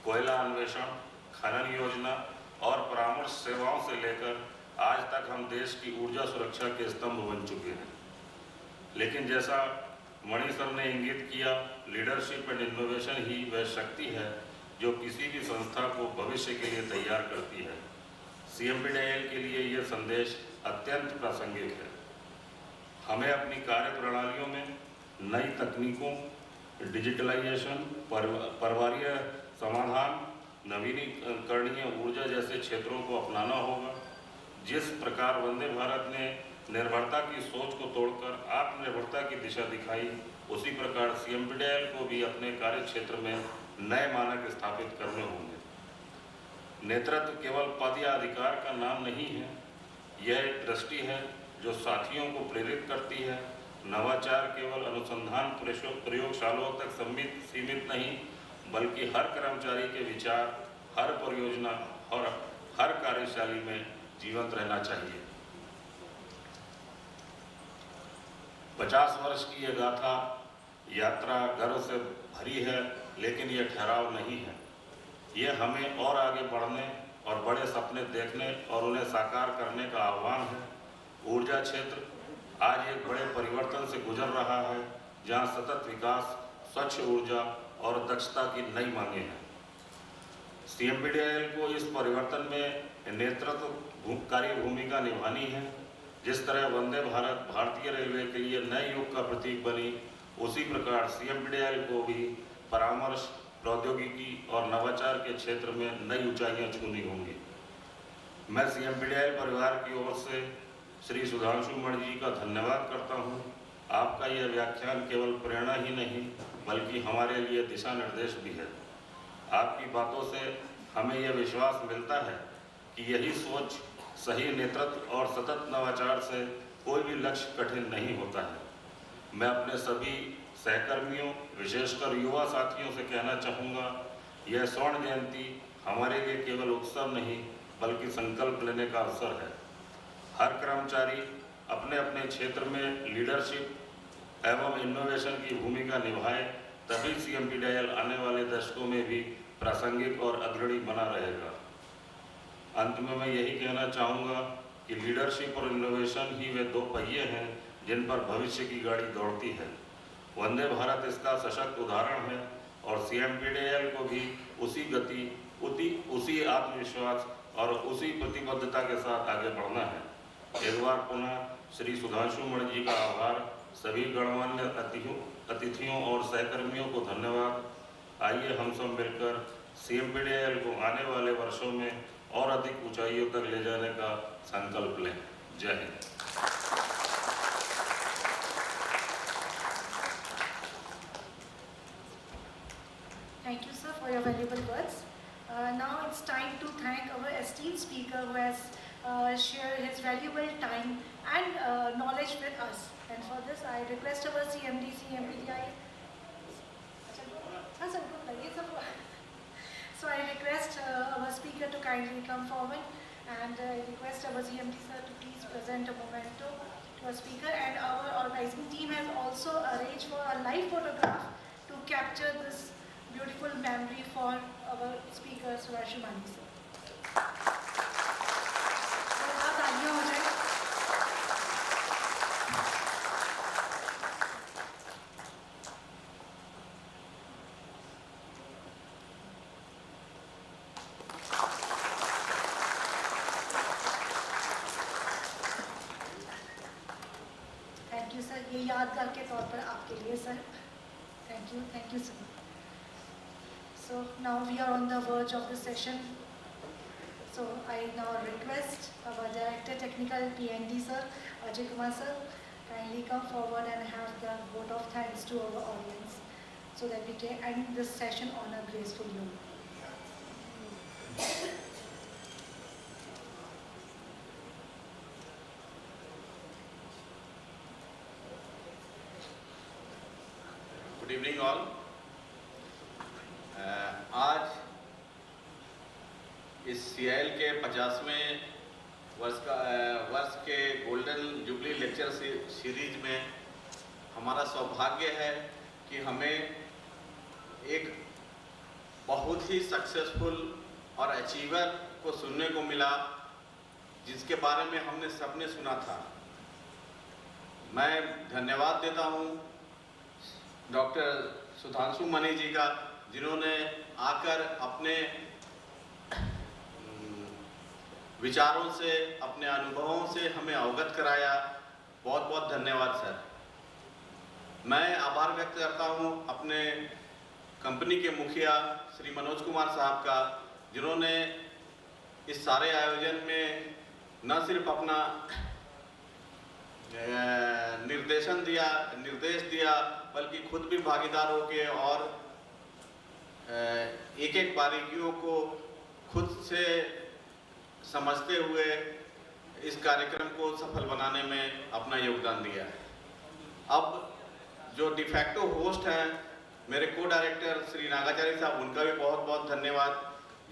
कोयला अन्वेषण, खनन योजना और परामर्श सेवाओं से लेकर आज तक हम देश की ऊर्जा सुरक्षा के स्तंभ बन चुके हैं। लेकिन जैसा मणि सर ने इंगित किया, लीडरशिप एंड इनोवेशन ही वह शक्ति है जो किसी भी संस्था को भविष्य के लिए तैयार करती है। CMPDIL के लिए यह संदेश अत्यंत प्रासंगिक है। हमें अपनी कार्य प्रणालियों में नई तकनीकों, डिजिटलाइजेशन, परिवारीय समाधान, नवीनीकरणीय ऊर्जा जैसे क्षेत्रों को अपनाना होगा। जिस प्रकार वंदे भारत ने निर्भरता की सोच को तोड़कर आत्मनिर्भरता की दिशा दिखाई, उसी प्रकार CMPDIL को भी अपने कार्य क्षेत्र में नए मानक स्थापित करने होंगे। नेतृत्व केवल पद या अधिकार का नाम नहीं है, यह एक दृष्टि है जो साथियों को प्रेरित करती है। नवाचार केवल अनुसंधान प्रयोगशालाओं तक सीमित नहीं, बल्कि हर कर्मचारी के विचार, हर परियोजना और हर कार्यशैली में जीवंत रहना चाहिए। 50 वर्ष की यह गाथा यात्रा गर्व से भरी है, लेकिन यह ठहराव नहीं है। यह हमें और आगे बढ़ने और बड़े सपने देखने और उन्हें साकार करने का आह्वान है। ऊर्जा क्षेत्र आज एक बड़े परिवर्तन से गुजर रहा है, जहां सतत विकास, स्वच्छ ऊर्जा और दक्षता की नई मांगे हैं। CMPDIL को इस परिवर्तन में नेतृत्वकारी भूमिका निभानी है। जिस तरह वंदे भारत भारतीय रेलवे के लिए नए युग का प्रतीक बनी, उसी प्रकार CMPDIL को भी परामर्श, प्रौद्योगिकी और नवाचार के क्षेत्र में नई ऊंचाइयां छूनी होंगी। मैं CMPDIL परिवार की ओर से श्री सुधांशु मणि जी का धन्यवाद करता हूं। आपका यह व्याख्यान केवल प्रेरणा ही नहीं, बल्कि हमारे लिए दिशा निर्देश भी है। आपकी बातों से हमें यह विश्वास मिलता है कि यही सोच, सही नेतृत्व और सतत नवाचार से कोई भी लक्ष्य कठिन नहीं होता है। मैं अपने सभी सहकर्मियों, विशेषकर युवा साथियों से कहना चाहूँगा, यह स्वर्ण जयंती हमारे लिए केवल उत्सव नहीं बल्कि संकल्प लेने का अवसर है। हर कर्मचारी अपने अपने क्षेत्र में लीडरशिप एवं इनोवेशन की भूमिका निभाए, तभी CMPDIL आने वाले दशकों में भी प्रासंगिक और अग्रणी बना रहेगा। अंत में मैं यही कहना चाहूँगा कि लीडरशिप और इनोवेशन ही वे दो पहिए हैं जिन पर भविष्य की गाड़ी दौड़ती है। वंदे भारत इसका सशक्त उदाहरण है और CMPDIL को भी उसी गति, उसी आत्मविश्वास और उसी प्रतिबद्धता के साथ आगे बढ़ना है। एक बार पुनः श्री सुधांशु मणि जी का आभार, सभी गणमान्य अतिथियों और सहकर्मियों को धन्यवाद। आइए हम सब मिलकर CMPDIL को आने वाले वर्षों में और अधिक ऊंचाइयों तक ले जाने का संकल्प लें। जय Hind. Thank you, sir, for your valuable words. Now it's time to thank our esteemed speaker who has shared his valuable time and knowledge with us. And for this, I request our CMD, CMPDI. So I request our speaker to kindly come forward, and I request our CMD sir to please present a memento to our speaker. And our organizing team has also arranged for a live photograph to capture this beautiful memory for our speaker Sudhanshu Mani sir. Thank you sir. ये यादगार के तौर पर आपके लिए sir. Thank you sir. So now we are on the verge of the session. So I now request our Director Technical PND sir, Ajay Kumar sir, kindly come forward and have the vote of thanks to our audience so that we can end this session on a graceful note. Good evening all. आज इस CIL के 50वें वर्ष के golden jubilee lecture series में हमारा सौभाग्य है कि हमें एक बहुत ही सक्सेसफुल और अचीवर को सुनने को मिला, जिसके बारे में हमने सबने सुना था। मैं धन्यवाद देता हूँ डॉक्टर सुधांशु मणि जी का, जिन्होंने आकर अपने विचारों से, अपने अनुभवों से हमें अवगत कराया। बहुत बहुत धन्यवाद सर। मैं आभार व्यक्त करता हूं अपने कंपनी के मुखिया श्री मनोज कुमार साहब का, जिन्होंने इस सारे आयोजन में न सिर्फ अपना निर्देश दिया बल्कि खुद भी भागीदार होके और एक एक बारीकियों को खुद से समझते हुए इस कार्यक्रम को सफल बनाने में अपना योगदान दिया है। अब जो डिफैक्टो होस्ट हैं मेरे को डायरेक्टर श्री नागाचार्य साहब, उनका भी बहुत बहुत धन्यवाद,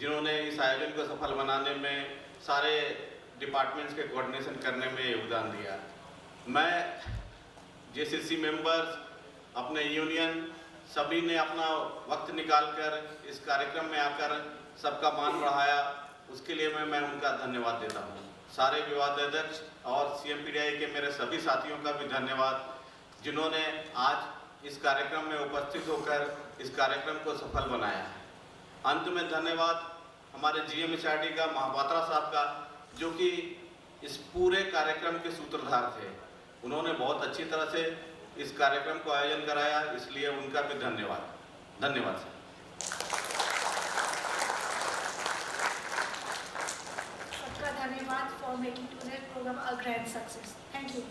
जिन्होंने इस आयोजन को सफल बनाने में सारे डिपार्टमेंट्स के कोऑर्डिनेशन करने में योगदान दिया। मैं JCC मेंबर्स, अपने यूनियन, सभी ने अपना वक्त निकालकर इस कार्यक्रम में आकर सबका मान बढ़ाया, उसके लिए मैं उनका धन्यवाद देता हूँ। सारे विवादाध्यक्ष और CMPDI के मेरे सभी साथियों का भी धन्यवाद, जिन्होंने आज इस कार्यक्रम में उपस्थित होकर इस कार्यक्रम को सफल बनाया है। अंत में धन्यवाद हमारे GMHRD का, महापात्रा साहब का, जो कि इस पूरे कार्यक्रम के सूत्रधार थे। उन्होंने बहुत अच्छी तरह से इस कार्यक्रम को आयोजन कराया, इसलिए उनका भी धन्यवाद। धन्यवाद सर। सबका धन्यवाद for making today's program a grand success. Thank you.